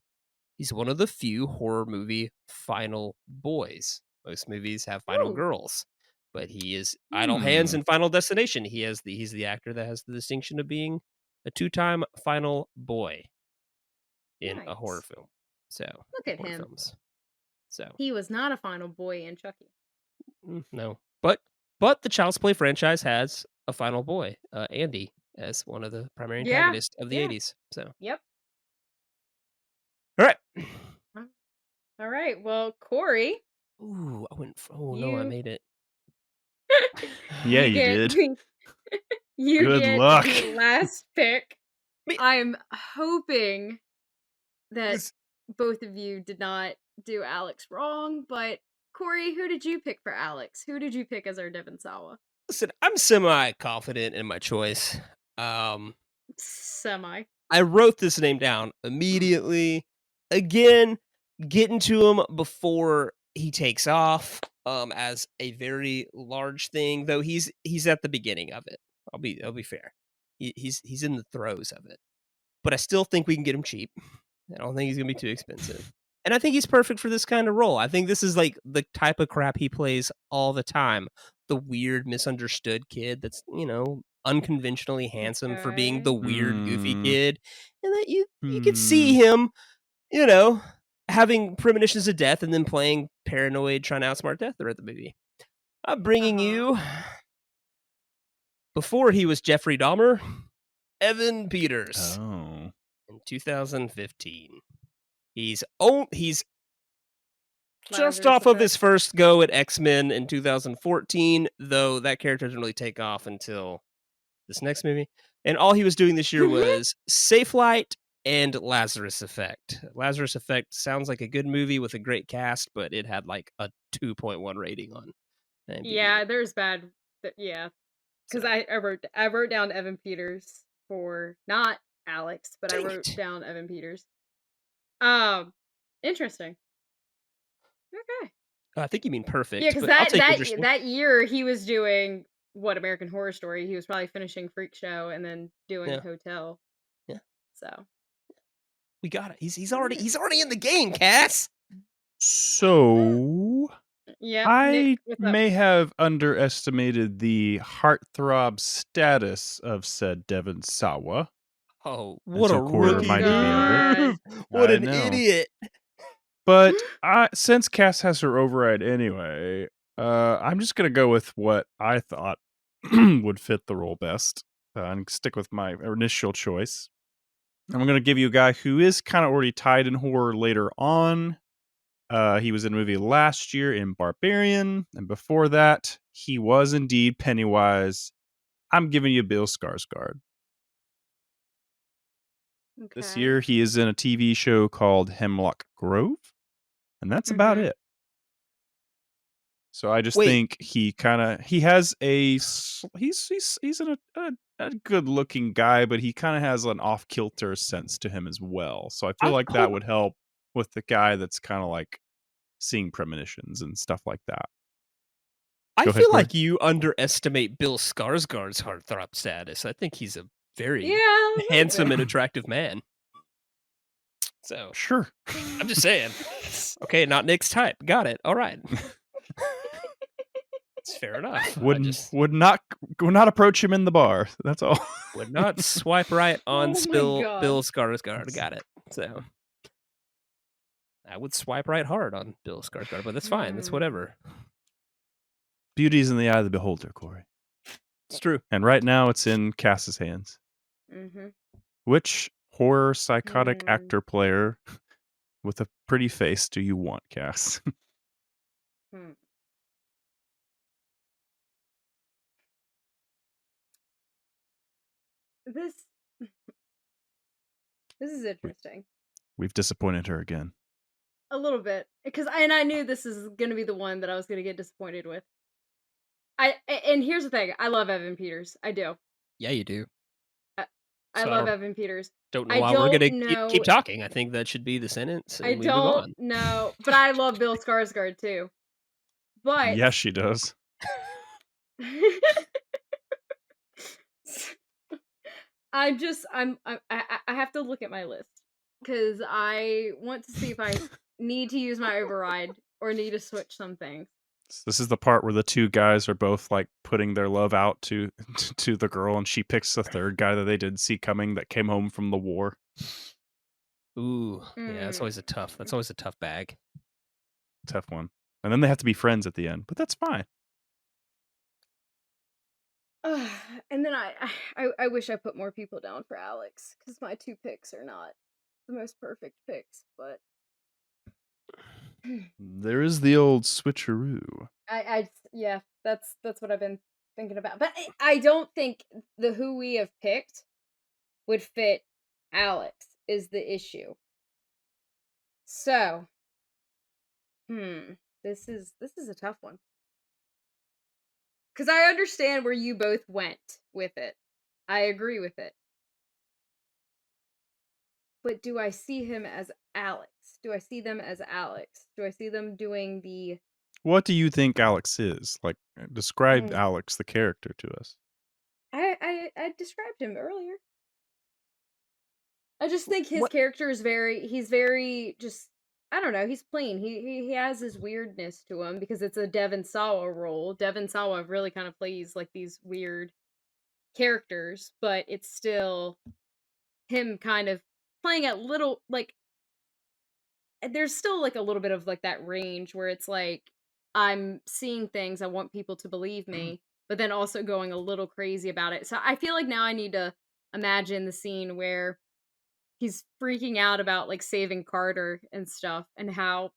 He's one of the few horror movie final boys. Most movies have final girls, but he is Idle Hands and Final Destination. He's the actor that has the distinction of being a 2-time final boy in a horror film. So look at him. Films. So he was not a final boy in Chucky. No, but the Child's Play franchise has a final boy, Andy, as one of the primary antagonists of the 80s. So yep. All right. All right. Well, Cory. Ooh, I went. No, I made it. Yeah, you did. You Good get luck. The last pick. I'm hoping that both of you did not do Alex wrong, but Cory, who did you pick for Alex? Who did you pick as our Devon Sawa? Listen, I'm semi-confident in my choice. Semi. I wrote this name down immediately. Again, getting to him before he takes off as a very large thing, though he's at the beginning of it. I'll be fair. He's in the throes of it. But I still think we can get him cheap. I don't think he's going to be too expensive. And I think he's perfect for this kind of role. I think this is like the type of crap he plays all the time. The weird, misunderstood kid that's, unconventionally handsome for being the weird, goofy kid. And that you could see him, having premonitions of death and then playing paranoid, trying to outsmart death throughout the movie. I'm bringing you, before he was Jeffrey Dahmer, Evan Peters. Oh. In 2015. He's just off of his first go at X-Men in 2014, though that character didn't really take off until this next movie. And all he was doing this year was Safe Light and Lazarus Effect. Lazarus Effect sounds like a good movie with a great cast, but it had like a 2.1 rating on IMDb. Yeah, there's bad. Yeah, because I wrote down Evan Peters for not Alex, but I wrote down Evan Peters. Interesting. Okay. I think you mean perfect. Yeah, because that year he was doing American Horror Story. He was probably finishing Freak Show and then doing Hotel. Yeah. So we got it. He's already in the game, Cass. So yeah, I may have underestimated the heartthrob status of said Devon Sawa. Oh, what a until Cory rookie! reminded me of it. What I an know. idiot! But since Cass has her override anyway, I'm just gonna go with what I thought would fit the role best, and stick with my initial choice. I'm gonna give you a guy who is kind of already tied in horror later on. He was in a movie last year in Barbarian, and before that, he was indeed Pennywise. I'm giving you Bill Skarsgård. This year, he is in a TV show called Hemlock Grove, and that's about it. So I just think he has he's a good looking guy, but he kind of has an off kilter sense to him as well. So I feel like that would help with the guy that's kind of like seeing premonitions and stuff like that. I feel like you underestimate Bill Skarsgård's heartthrob status. I think he's a very handsome and attractive man. So sure, I'm just saying. Okay, not Nick's type. Got it. All right. It's fair enough. Would not approach him in the bar. That's all. Would not swipe right on Bill Skarsgård. Got it. So I would swipe right hard on Bill Skarsgård, but that's fine. That's whatever. Beauty's in the eye of the beholder, Cory. It's true. And right now, it's in Cass's hands. Mm-hmm. Which horror psychotic actor player with a pretty face do you want, Cass? This is interesting. We've disappointed her again. A little bit, because I knew this is going to be the one that I was going to get disappointed with. And here's the thing: I love Evan Peters. I do. Yeah, you do. I love Evan Peters. Don't know why we're going to keep talking. I think that should be the sentence. I don't know, but I love Bill Skarsgård too. But yes, she does. I have to look at my list because I want to see if I need to use my override or need to switch some things. This is the part where the two guys are both like putting their love out to the girl, and she picks the third guy that they didn't see coming that came home from the war. Ooh, yeah, that's always a tough bag. Tough one. And then they have to be friends at the end, but that's fine. And then I wish I put more people down for Alex because my two picks are not the most perfect picks, but there is the old switcheroo. Yeah, that's what I've been thinking about. But I don't think the who we have picked would fit Alex is the issue. So, this is a tough one. Cuz I understand where you both went with it. I agree with it. But do I see him as Alex? Do I see them as Alex? Do I see them doing the... What do you think Alex is? Like, describe Alex, the character, to us. I described him earlier. I just think his character is he's very just, I don't know, he's plain. He has his weirdness to him because it's a Devon Sawa role. Devon Sawa really kind of plays like these weird characters, but it's still him kind of playing at little, like, there's still like a little bit of like that range where it's like I'm seeing things, I want people to believe me, but then also going a little crazy about it. So I feel like now I need to imagine the scene where he's freaking out about like saving Carter and stuff, and how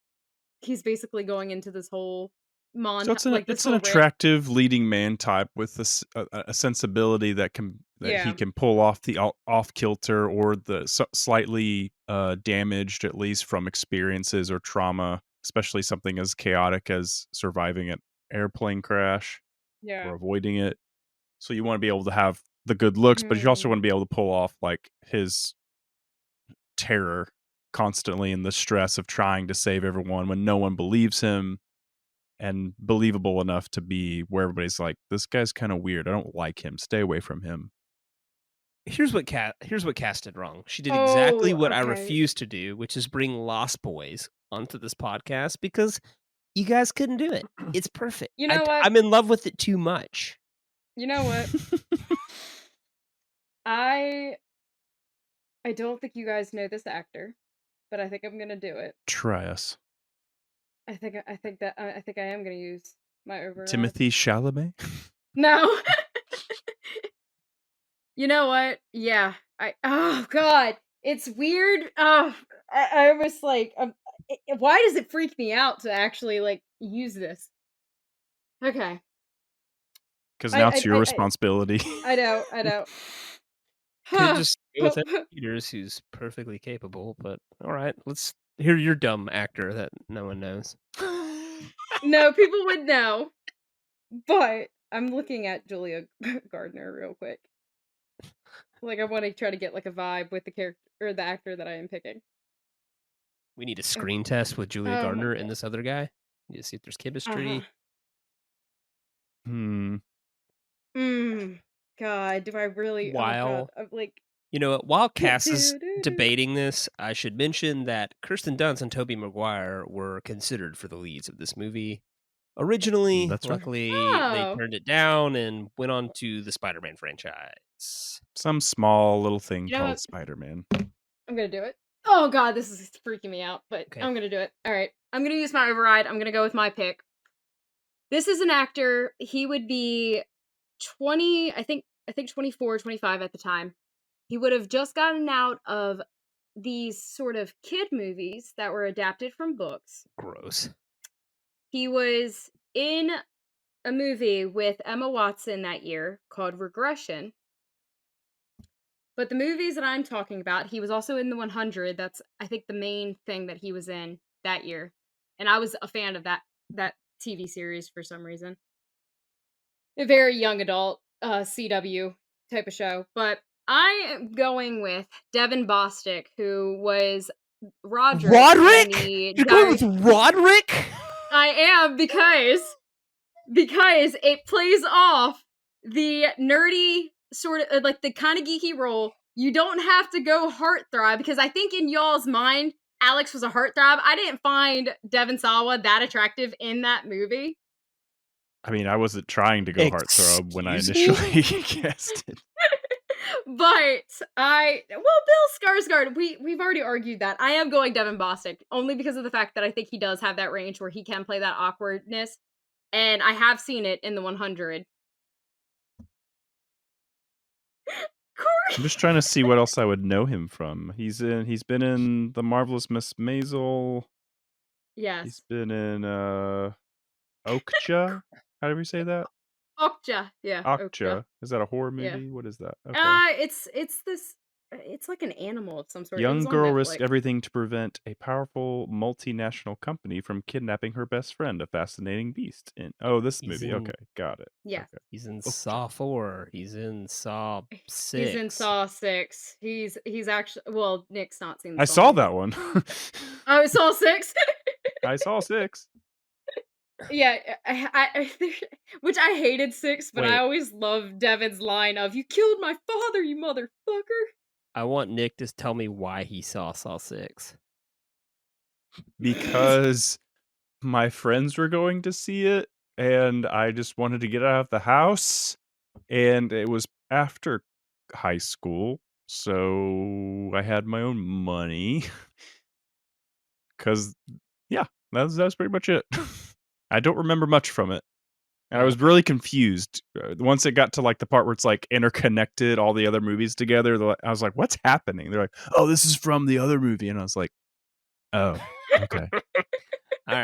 he's basically going into this whole montage. So it's an attractive leading man type with a sensibility that he can pull off the off kilter or the slightly damaged, at least from experiences or trauma, especially something as chaotic as surviving an airplane crash or avoiding it. So you want to be able to have the good looks, but you also want to be able to pull off like his terror constantly and the stress of trying to save everyone when no one believes him, and believable enough to be where everybody's like, this guy's kind of weird, I don't like him, stay away from him. Here's what Cass did wrong. She did exactly what I refused to do, which is bring Lost Boys onto this podcast because you guys couldn't do it. It's perfect. You know what? I'm in love with it too much. You know what? I I don't think you guys know this actor, but I think I'm gonna do it. Try us. I think I am gonna use my override. Timothy Chalamet? No. You know what? Yeah. Oh god, it's weird. Oh, I was like, why does it freak me out to actually like use this? Okay. Because now it's your I responsibility. I know. Could just go with Evan Peters, who's perfectly capable. But all right, let's hear your dumb actor that no one knows. No, people would know. But I'm looking at Julia Gardner real quick. Like, I want to try to get like a vibe with the character or the actor that I am picking. We need a screen test with Julia Oh my Gardner God. and this other guy. Need to see if there's chemistry. God, do I really? While Oh God, I'm like, you know what? While Cass is Do-do-do-do. debating this, I should mention that Kirsten Dunst and Tobey Maguire were considered for the leads of this movie. Originally, That's right. luckily, they Oh. turned it down and went on to the Spider-Man franchise. Some small little thing You know called what? Spider-Man. I'm gonna do it. Oh God, this is freaking me out, but Okay. I'm gonna do it. All right, I'm gonna use my override. I'm gonna go with my pick. This is an actor. He would be 20, I think 24, 25 at the time. He would have just gotten out of these sort of kid movies that were adapted from books. Gross. He was in a movie with Emma Watson that year called Regression. But the movies that I'm talking about, he was also in the 100. That's, I think, the main thing that he was in that year. And I was a fan of that TV series for some reason. A very young adult CW type of show. But I am going with Devin Bostick, who was Roderick. Roderick? You're going with Roderick? I am because it plays off the nerdy sort of like the kind of geeky role. You don't have to go heartthrob because I think in y'all's mind, Alex was a heartthrob. I didn't find Devon Sawa that attractive in that movie. I mean, I wasn't trying to go heartthrob when I initially guessed it. But Bill Skarsgård, we've already argued that. I am going Devin Bostick only because of the fact that I think he does have that range where he can play that awkwardness, and I have seen it in the 100. Cory. I'm just trying to see what else I would know him from. He's been in The Marvelous Miss Maisel. Yes. He's been in Okja. How do we say that? Okja. Yeah. Okja. Is that a horror movie? Yeah. What is that? Okay. It's like an animal of some sort. Young girl risks everything to prevent a powerful multinational company from kidnapping her best friend, a fascinating beast. This movie. Okay, got it. Yeah. Okay. He's in Saw 4. He's in Saw 6. He's in Saw 6. He's actually, well, Nick's not seen the I saw that one. Oh, Saw 6? I saw 6. Yeah, I which I hated 6, but Wait. I always loved Devin's line of, "You killed my father, you motherfucker." I want Nick to tell me why he saw 6. Because my friends were going to see it, and I just wanted to get out of the house, and it was after high school, so I had my own money. Because, yeah, that was pretty much it. I don't remember much from it. And I was really confused. Once it got to like the part where it's like interconnected all the other movies together, I was like, what's happening? They're like, oh, this is from the other movie. And I was like, oh, okay. All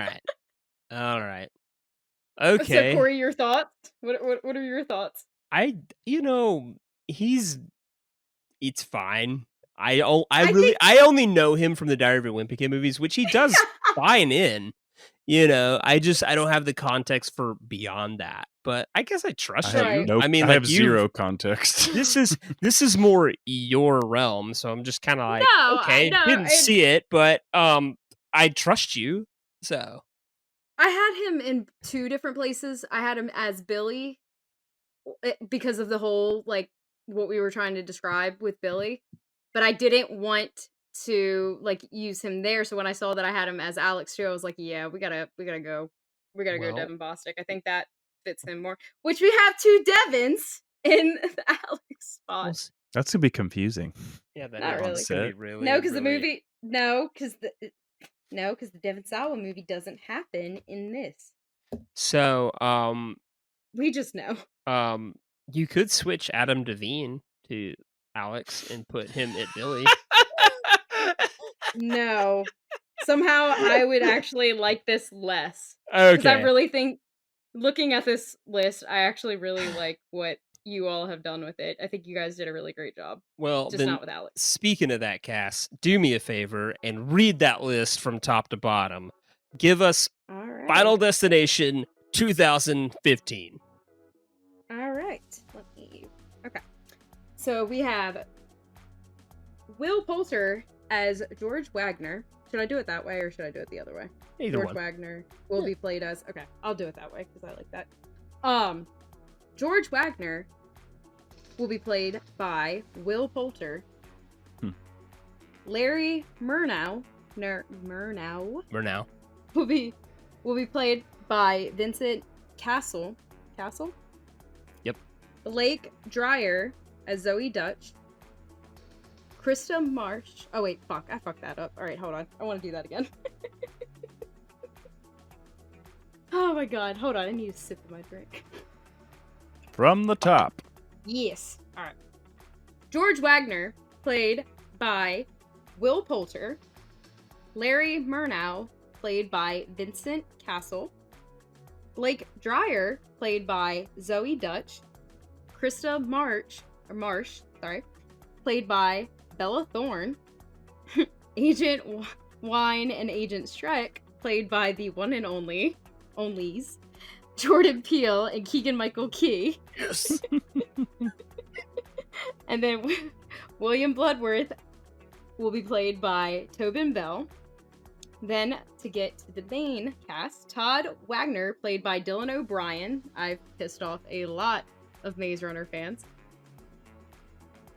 right. Okay. So, Cory, your thoughts? What are your thoughts? It's fine. I only know him from the Diary of a Wimpy Kid movies, which he does fine in. I don't have the context for beyond that, but I guess I trust you. I have zero context. This is more your realm, so I'm just kind of like, didn't see it, but I trust you. So I had him in 2 different places. I had him as Billy because of the whole like what we were trying to describe with Billy, but I didn't want to like use him there. So when I saw that I had him as Alex too, I was like, yeah, we gotta go Devin Bostick. I think that fits him more. Which we have 2 Devins in the Alex spot. That's gonna be confusing. Yeah, that Not is. really. It's gonna be really, No, because the really- movie. No, because the Devon Sawa movie doesn't happen in this. So, We just know. you could switch Adam Devine to Alex and put him at Billy. No. Somehow I would actually like this less. Because I Okay. really think, looking at this list, I actually really like what you all have done with it. I think you guys did a really great job. Well, Just then, not with Alex. speaking of that cast, do me a favor and read that list from top to bottom. Give us All right. Final Destination 2015. All right. Okay. So we have Will Poulter as George Wagner. Should I do it that way or should I do it the other way? Either George one. Wagner will be played as. Okay, I'll do it that way because I like that. George Wagner will be played by Will Poulter. Larry Murnau Murnau will be played by Vincent Castle. Yep. Blake Dreyer as Zoe Dutch. Krista Marsh. Oh wait, fuck! I fucked that up. All right, hold on. I want to do that again. Oh my god, hold on. I need a sip of my drink. From the top. Yes. All right. George Wagner, played by Will Poulter. Larry Murnau, played by Vincent Castle. Blake Dreyer, played by Zoe Dutch. Krista Marsh, played by Bella Thorne. Agent Wine and Agent Shrek, played by the one and onlys, Jordan Peele and Keegan-Michael Key. Yes. And then William Bloodworth will be played by Tobin Bell. Then, to get to the main cast, Todd Wagner, played by Dylan O'Brien. I've pissed off a lot of Maze Runner fans.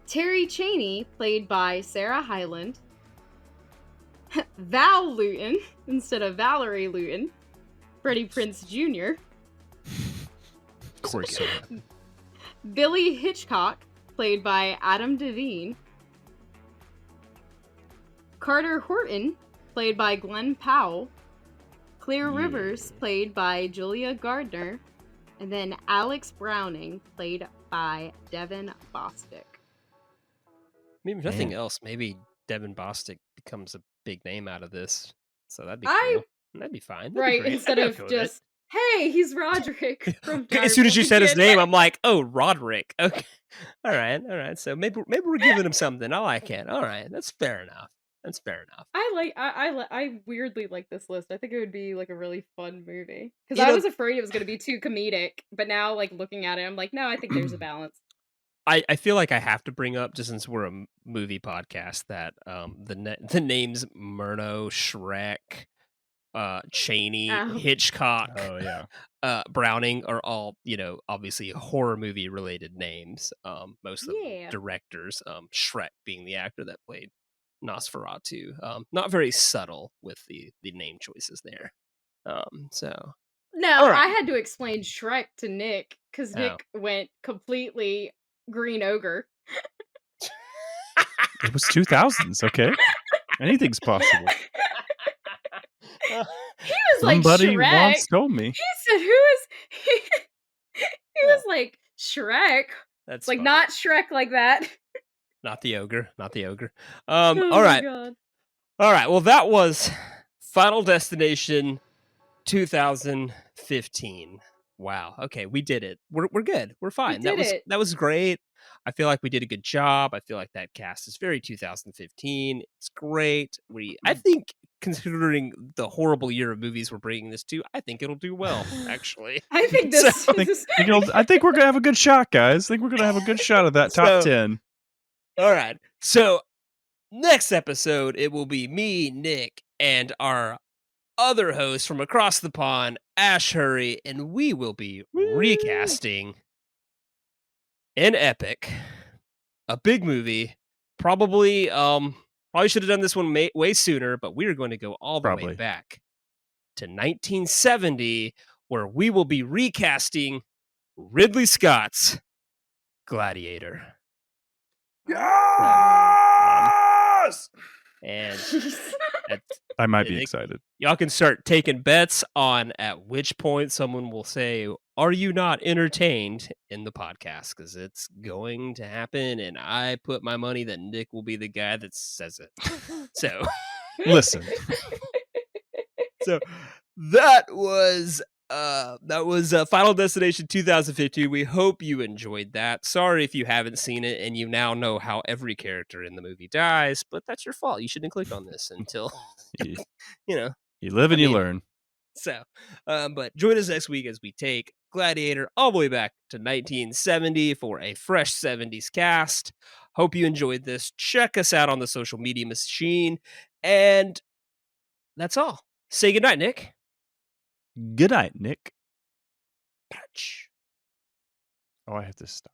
Terry Chaney, played by Sarah Hyland. Val Luton, instead of Valerie Luton. Freddie Prinze Jr. Cory. Billy Hitchcock, played by Adam Devine. Carter Horton, played by Glenn Powell. Claire Rivers, played by Julia Gardner. And then Alex Browning, played by Devin Bostick. Maybe nothing else. Maybe Devin Bostick becomes a big name out of this. So that'd be I- cool. That'd be fine. That'd be Right, great. instead I'd be of okay with it. just, hey, he's Roderick from As soon as you Giant said his Pumpkin. name, I'm like, oh, Roderick. Okay. All right. So maybe we're giving him something. I like it. All right. That's fair enough. I weirdly like this list. I think it would be like a really fun movie. Because You I know- was afraid it was going to be too comedic, but now like looking at it, I'm like, no, I think there's a balance. I feel like I have to bring up, just since we're a movie podcast, that the names Murnau, Shrek, Chaney, Oh. Hitchcock, Oh yeah. Browning are all, obviously horror movie related names. Most of Yeah. them directors. Shrek being the actor that played Nosferatu. Not very subtle with the name choices there. So No, All right. I had to explain Shrek to Nick because Oh. Nick went completely green ogre. It was 2000s, okay? Anything's possible. He was Somebody like Shrek. once told me. He said, "Who is?" He was like Shrek. that's Like fine. not Shrek like that. Not the ogre. Oh All my right. God. All right. Well, that was Final Destination 2015. Wow. Okay, we did it. We're good. We're fine. did it. That was great. I feel like we did a good job. I feel like that cast is very 2015. It's great. I think, considering the horrible year of movies we're bringing this to, I think it'll do well. Actually, I think this. I think we're gonna have a good shot, guys. I think we're gonna have a good shot at that top 10. All right. So next episode, it will be me, Nick, and our other host from across the pond, Ash Hurry, and we will be recasting an epic, a big movie. Probably should have done this one way sooner, but we are going to go all the way back to 1970, where we will be recasting Ridley Scott's Gladiator. Yes! And that's, I might be they- excited. y'all can start taking bets on at which point someone will say, "Are you not entertained?" in the podcast, because it's going to happen, and I put my money that Nick will be the guy that says it. So, Listen, so that was Final Destination 2015. We hope you enjoyed that. Sorry if you haven't seen it and you now know how every character in the movie dies, but that's your fault. You shouldn't click on this until you you live and you mean, learn. So, but join us next week as we take Gladiator all the way back to 1970 for a fresh 70s cast. Hope you enjoyed this. Check us out on the social media machine. And that's all. Say goodnight, Nick. Good night, Nick. Oh, I have to stop.